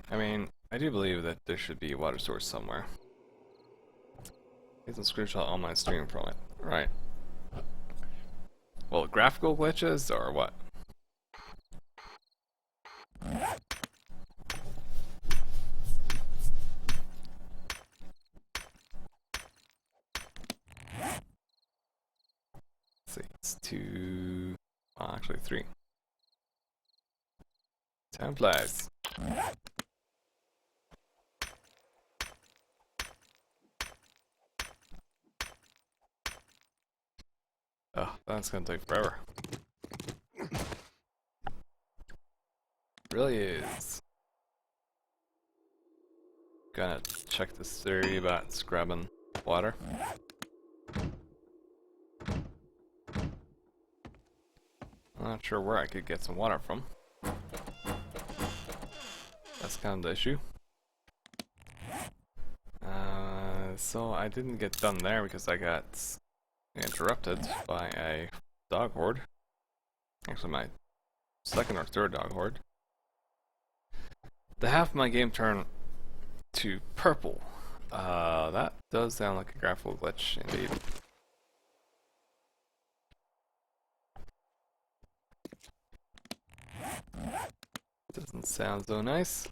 I mean, I do believe that there should be a water source somewhere. Get a screenshot on my stream from it. Right. Well, graphical glitches or what? Let's see, it's 2. Actually 3. Time flies. Oh, that's gonna take forever. Really is. Gonna check this theory about scrubbing water. I'm not sure where I could get some water from. That's kind of the issue. So I didn't get done there because I got interrupted by a dog horde. Actually, my second or third dog horde. The half of my game turned to purple. That does sound like a graphical glitch indeed. Doesn't sound so nice.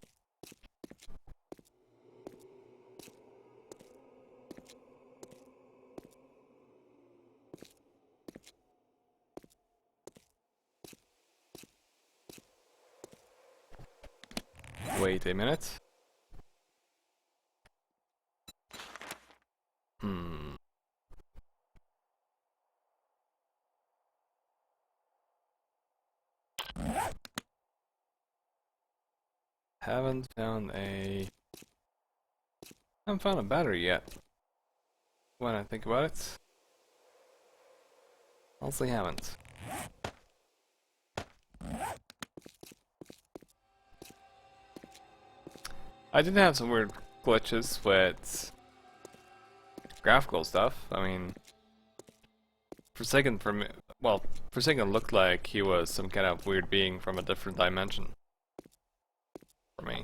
Wait a minute. Hmm. Haven't found a battery yet. When I think about it. Honestly haven't. I did have some weird glitches with graphical stuff. I mean, for a second it looked like he was some kind of weird being from a different dimension. For me.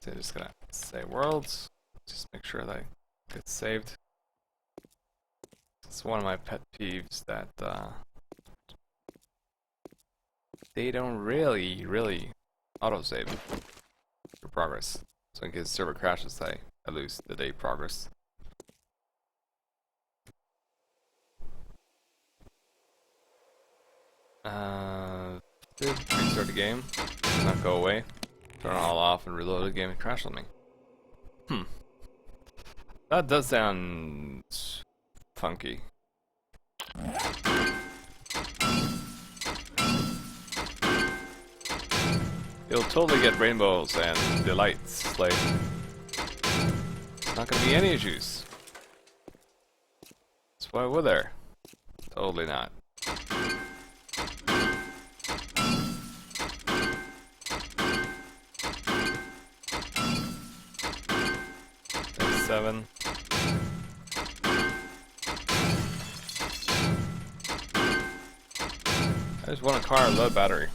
So I'm just gonna say worlds. Just make sure that it gets saved. It's one of my pet peeves that they don't really autosave for progress. So in case the server crashes, I lose the day progress. Did restart the game, not go away, turn it all off and reload the game and crash on me. That does sound funky. You'll totally get rainbows and delights, like, it's not gonna be any issues. So why would there? Totally not. There's 7. I just want a car and load battery.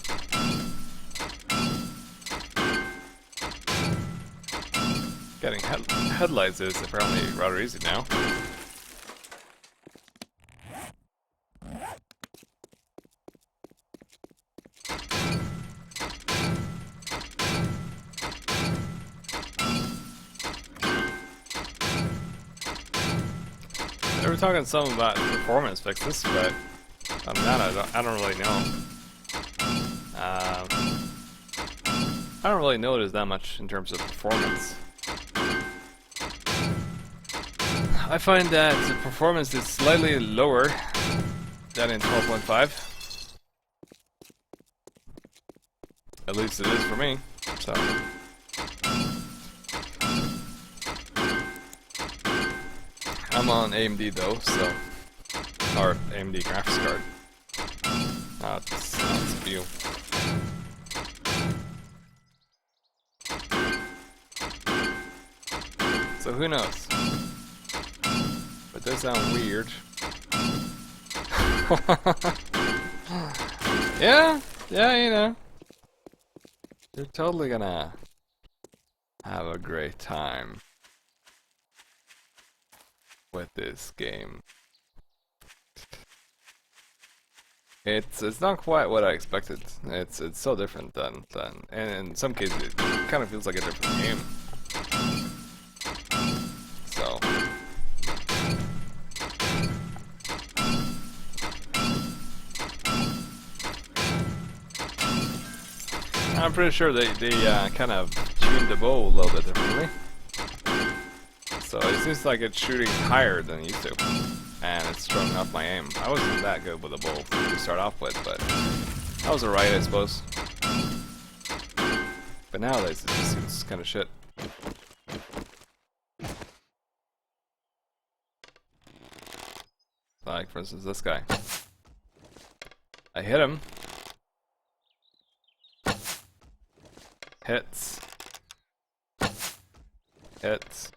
Getting headlights is apparently rather easy now. They were talking some about performance fixes, but on that I don't really know. I don't really notice that much in terms of performance. I find that the performance is slightly lower than in 12.5. At least it is for me. So I'm on AMD though, so or AMD graphics card. Not CPU. So who knows? But it does sound weird. Yeah, you know. You're totally gonna have a great time with this game. It's not quite what I expected. It's so different than and in some cases it kind of feels like a different game. So I'm pretty sure they kind of tuned the bow a little bit differently. So it seems like it's shooting higher than it used to. And it's throwing off my aim. I wasn't that good with the bow to start off with, but that was alright, I suppose. But nowadays it just seems kind of shit. Like, for instance, this guy. I hit him. Hits. Hits.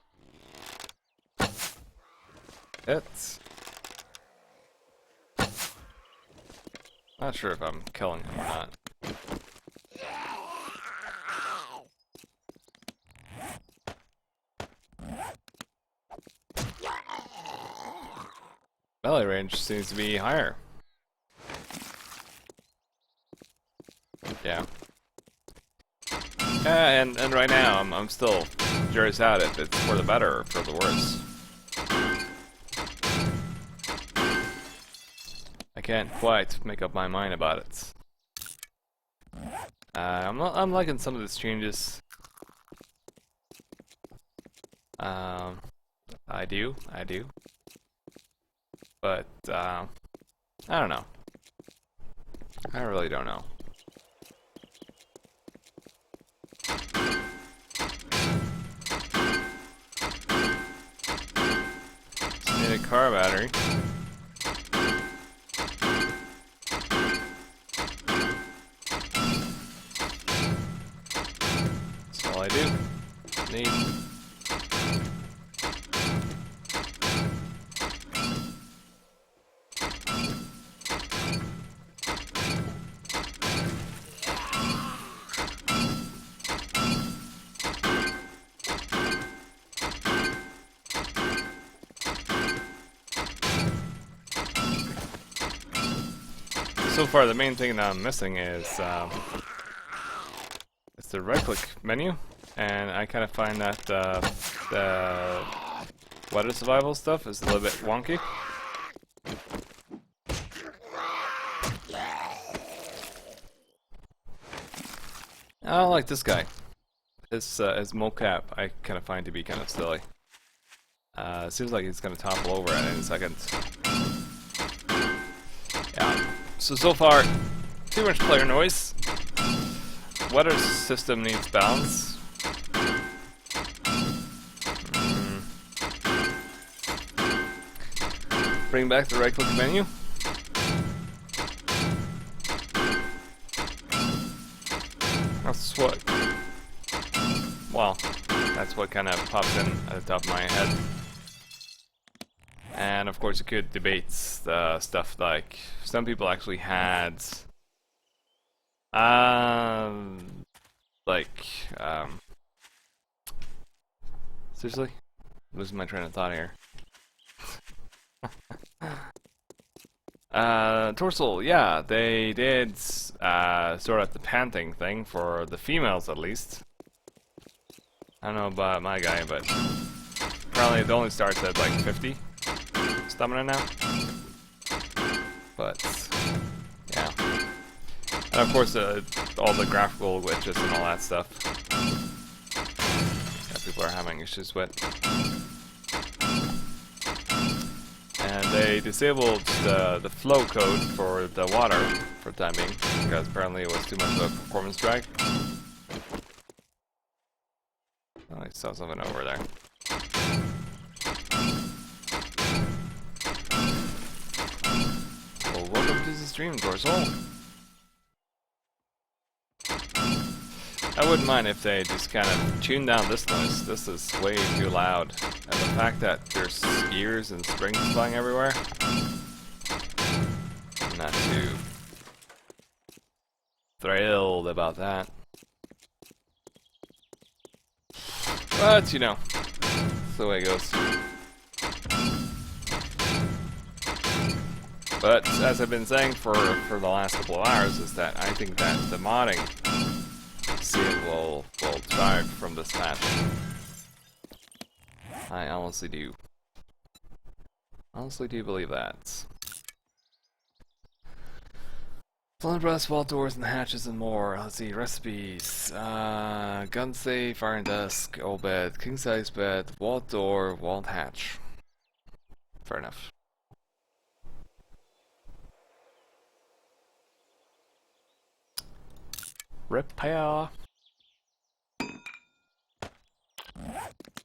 Hits. Not sure if I'm killing him or not. Melee range seems to be higher. Yeah. And right now I'm still curious at it. It's for the better or for the worse. I can't quite make up my mind about it. I'm liking some of these changes. I do. But I don't know. I really don't know. Just need a car battery. That's all I do. Need. So far, the main thing that I'm missing is it's the right-click menu, and I kind of find that the weather survival stuff is a little bit wonky. I don't like this guy. His mocap I kind of find to be kind of silly. Seems like he's gonna topple over at any second. Yeah. So far, too much player noise. Weather system needs balance. Bring back the right-click menu. That's what. Well, that's what kind of pops in at the top of my head. And of course, you could debate the stuff like some people actually had, like, seriously, losing my train of thought here. Torso, yeah, they did sort of the panting thing for the females at least. I don't know about my guy, but apparently it only starts at like 50 stamina now. But yeah, and of course all the graphical glitches and all that stuff that people are having issues with. And they disabled the flow code for the water for the time being, because apparently it was too much of a performance drag. Oh, I saw something over there. Well, welcome to the stream, Dorsal. I wouldn't mind if they just kind of tune down this noise. This is way too loud. And the fact that there's gears and springs flying everywhere, I'm not too thrilled about that. But, you know, that's the way it goes. But, as I've been saying for the last couple of hours, is that I think that the modding scene will thrive from this patch. I honestly do. Honestly do believe that. Flint brass, vault doors and hatches and more. Let's see, recipes. Gun safe, iron desk, old bed, king size bed, vault door, vault hatch. Fair enough. Repair. And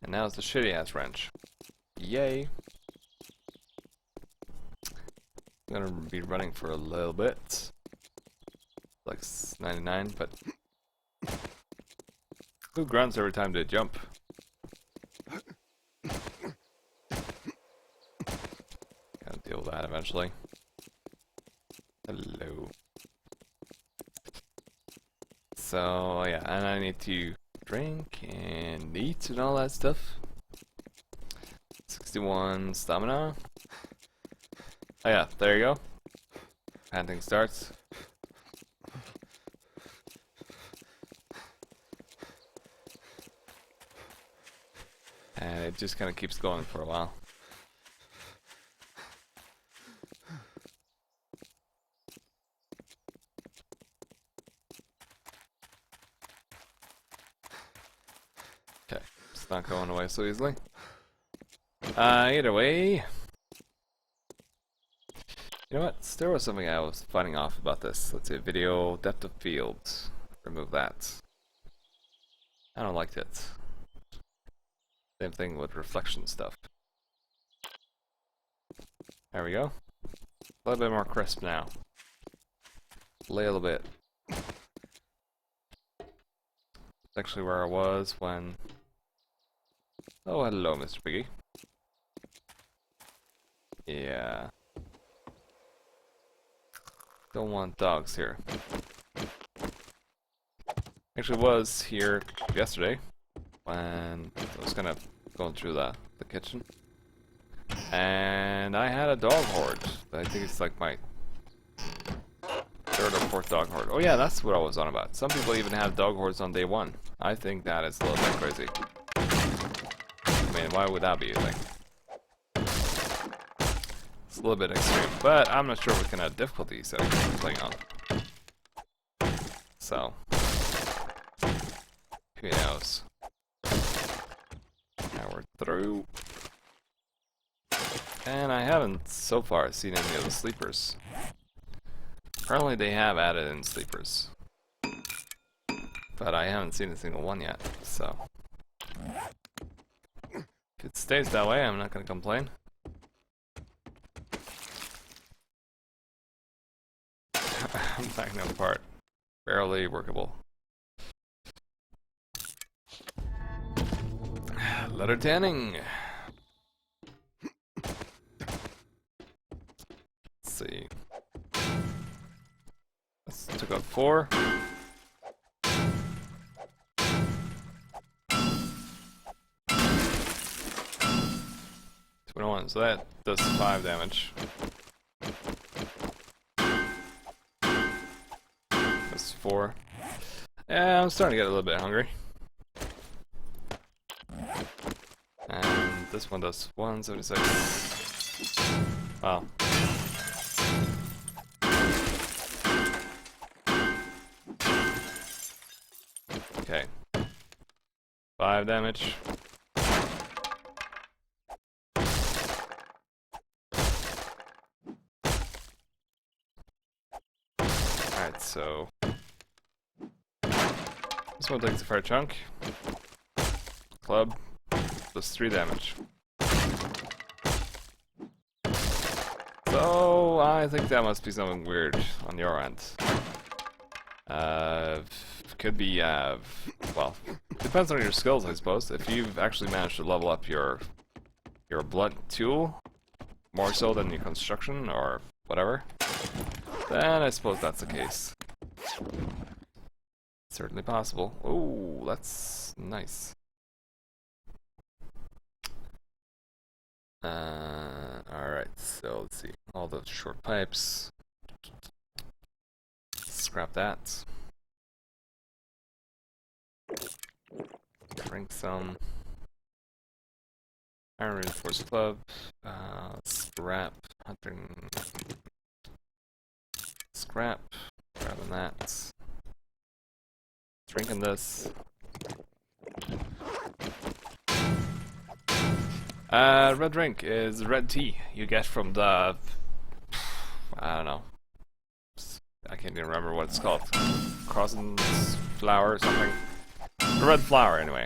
now it's the shitty ass wrench. Yay. I'm gonna be running for a little bit. Like 99, but who grunts every time they jump? Gotta deal with that eventually. Hello. So yeah, and I need to drink and eat and all that stuff. 61 stamina. Oh yeah, there you go. Panting starts. And it just kind of keeps going for a while. It's not going away so easily. Either way, you know what? There was something I was finding off about this. Let's see, video depth of field. Remove that. I don't like it. Same thing with reflection stuff. There we go. A little bit more crisp now. A little bit. It's actually where I was when... Oh, hello, Mr. Piggy. Yeah. Don't want dogs here. Actually was here yesterday when I was kind of going through the kitchen. And I had a dog horde. I think it's like my third or fourth dog horde. Oh yeah, that's what I was on about. Some people even have dog hordes on day one. I think that is a little bit crazy. I mean, why would that be a thing? It's a little bit extreme, but I'm not sure what kind of difficulty setting I'm playing on. So, who knows? Now we're through. And I haven't so far seen any of the sleepers. Apparently they have added in sleepers. But I haven't seen a single one yet, so... If it stays that way, I'm not gonna complain. Magnum part. Barely workable. Letter tanning! Let's see. Let's took out 4. 21, so that does 5 damage. That's 4. Yeah, I'm starting to get a little bit hungry. And this one does 176. Wow. Okay. 5 damage. Alright, so... This one takes a fair chunk. Club. Does 3 damage. So, I think that must be something weird on your end. Could be, well, depends on your skills, I suppose. If you've actually managed to level up your blunt tool, more so than your construction, or whatever, then I suppose that's the case. Certainly possible. Oh, that's nice. Alright, so let's see. All those short pipes. Scrap that. Drink some. Iron reinforced club. Scrap. Hunting. Scrap. Grabbing that. Drinking this. Red drink is red tea you get from the... I don't know. I can't even remember what it's called. Crossen's flower or something. The red flower, anyway.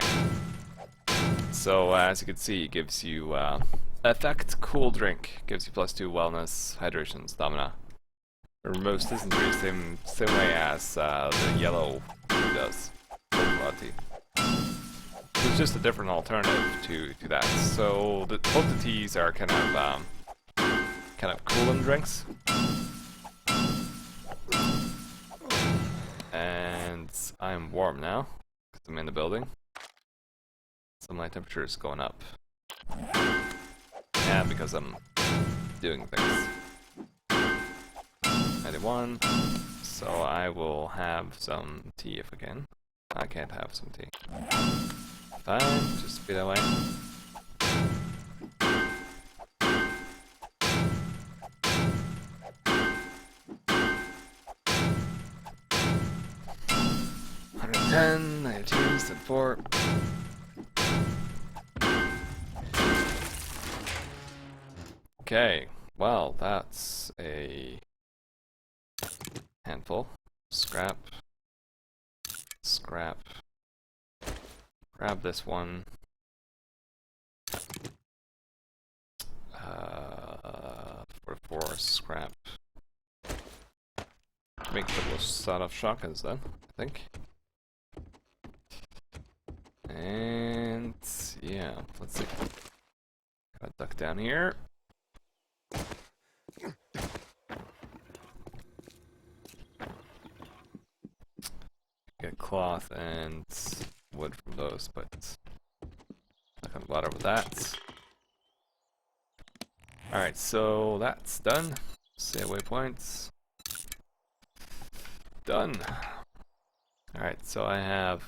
So, as you can see, it gives you effect cool drink. Gives you +2 wellness, hydration, stamina. Removes dysentery same way as the yellow tea does. Tea. It's just a different alternative to that. So both the teas are kind of cooling drinks. And I'm warm now because I'm in the building. So my temperature is going up. And because I'm doing things. 91. So I will have some tea if I can. I can't have some tea. Fine, just be that way. $110, 92, 4. Okay, well, that's a handful. Scrap. Scrap. Grab this one. 44 scrap. Make the most out of shotguns then, I think. And yeah, let's see. Gotta duck down here. Get cloth and wood from those, but not gonna bother with that. Alright, so that's done. Save waypoints. Done. Alright, so I have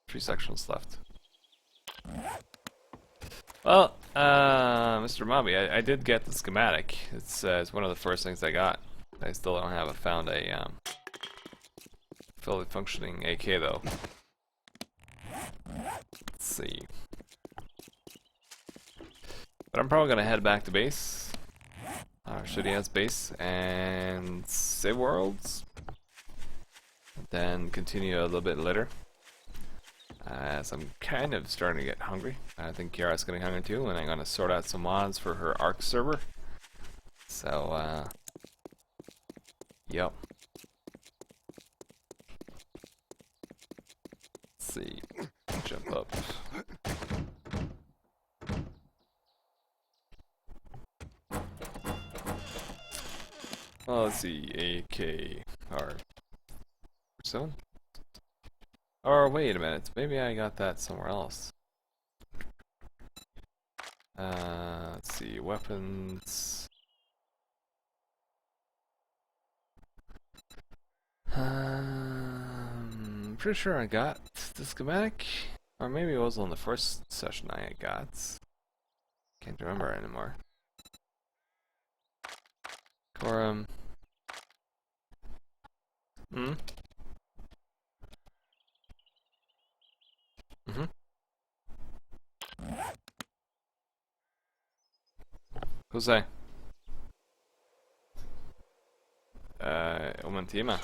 3 sections left. Well, Mr. Mobby, I did get the schematic. It's one of the first things I got. I still don't have found a fully functioning AK though. Let's see. But I'm probably gonna head back to base, our shitty ass base, and save worlds. Then continue a little bit later. As I'm kind of starting to get hungry. I think Kiara's getting hungry too, and I'm gonna sort out some mods for her Arc server. So, yep. Let's see. Jump up. Oh, let's see. AK. Or so. Or wait a minute, maybe I got that somewhere else. Let's see, weapons. Pretty sure I got the schematic, or maybe it was on the first session I got. Can't remember anymore. Quorum. Hmm. Mhm. Jose. Um tema.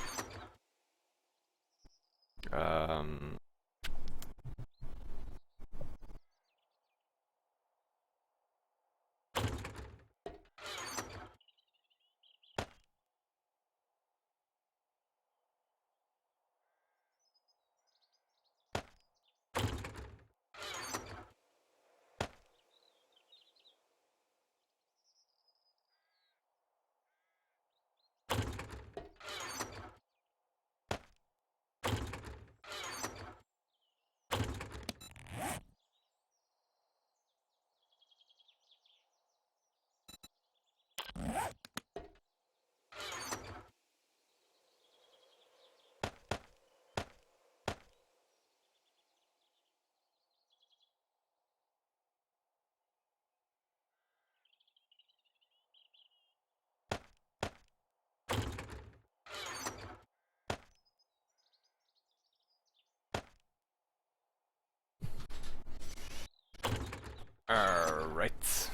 Alright.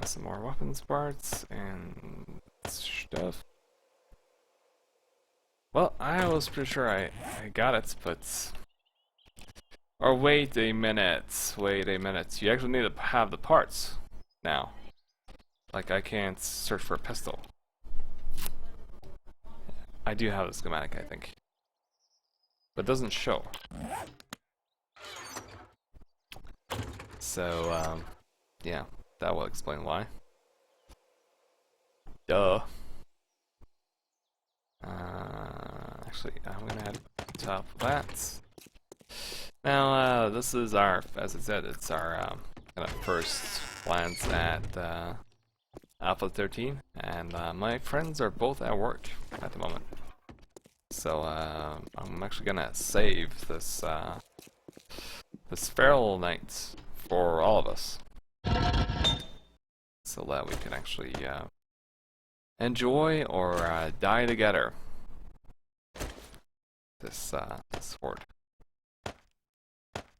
Some more weapons parts and stuff. Well, I was pretty sure I got it, but... Or wait a minute, wait a minute. You actually need to have the parts now. Like, I can't search for a pistol. I do have the schematic, I think. But it doesn't show. So, yeah, that will explain why. Duh. Actually, I'm gonna add top of that. Now, this is our, as I said, it's our kind of first glance at Alpha 13, and my friends are both at work at the moment. So, I'm actually gonna save this this feral night for all of us, so that we can actually enjoy or die together. This horde. Let's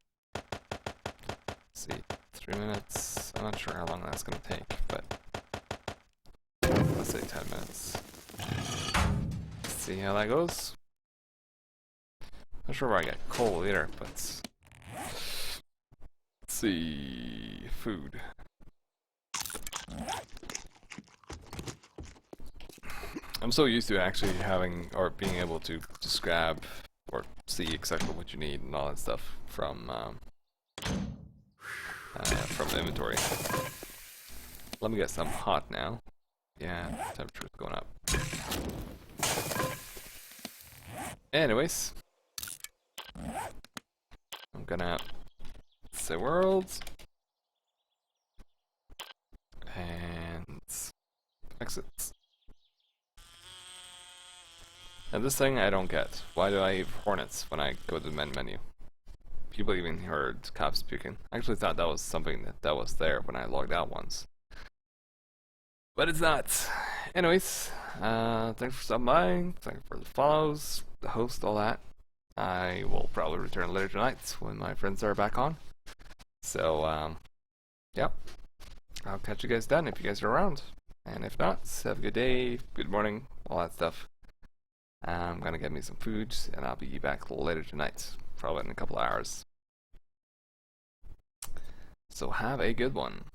see, 3 minutes. I'm not sure how long that's gonna take, but let's say 10 minutes. See how that goes. Not sure where I get coal either, but let's see. Food. I'm so used to actually having or being able to just grab or see exactly what you need and all that stuff from the inventory. Let me get some hot now. Yeah, temperature's going up. Anyways, I'm gonna say worlds and exit. And this thing I don't get. Why do I have hornets when I go to the menu? People even heard cops speaking. I actually thought that was something that was there when I logged out once. But it's not. Anyways, thanks for stopping by. Thanks for the follows, the host, all that. I will probably return later tonight when my friends are back on. So, yeah. I'll catch you guys then if you guys are around. And if not, have a good day, good morning, all that stuff. I'm gonna get me some food, and I'll be back later tonight, probably in a couple hours. So have a good one.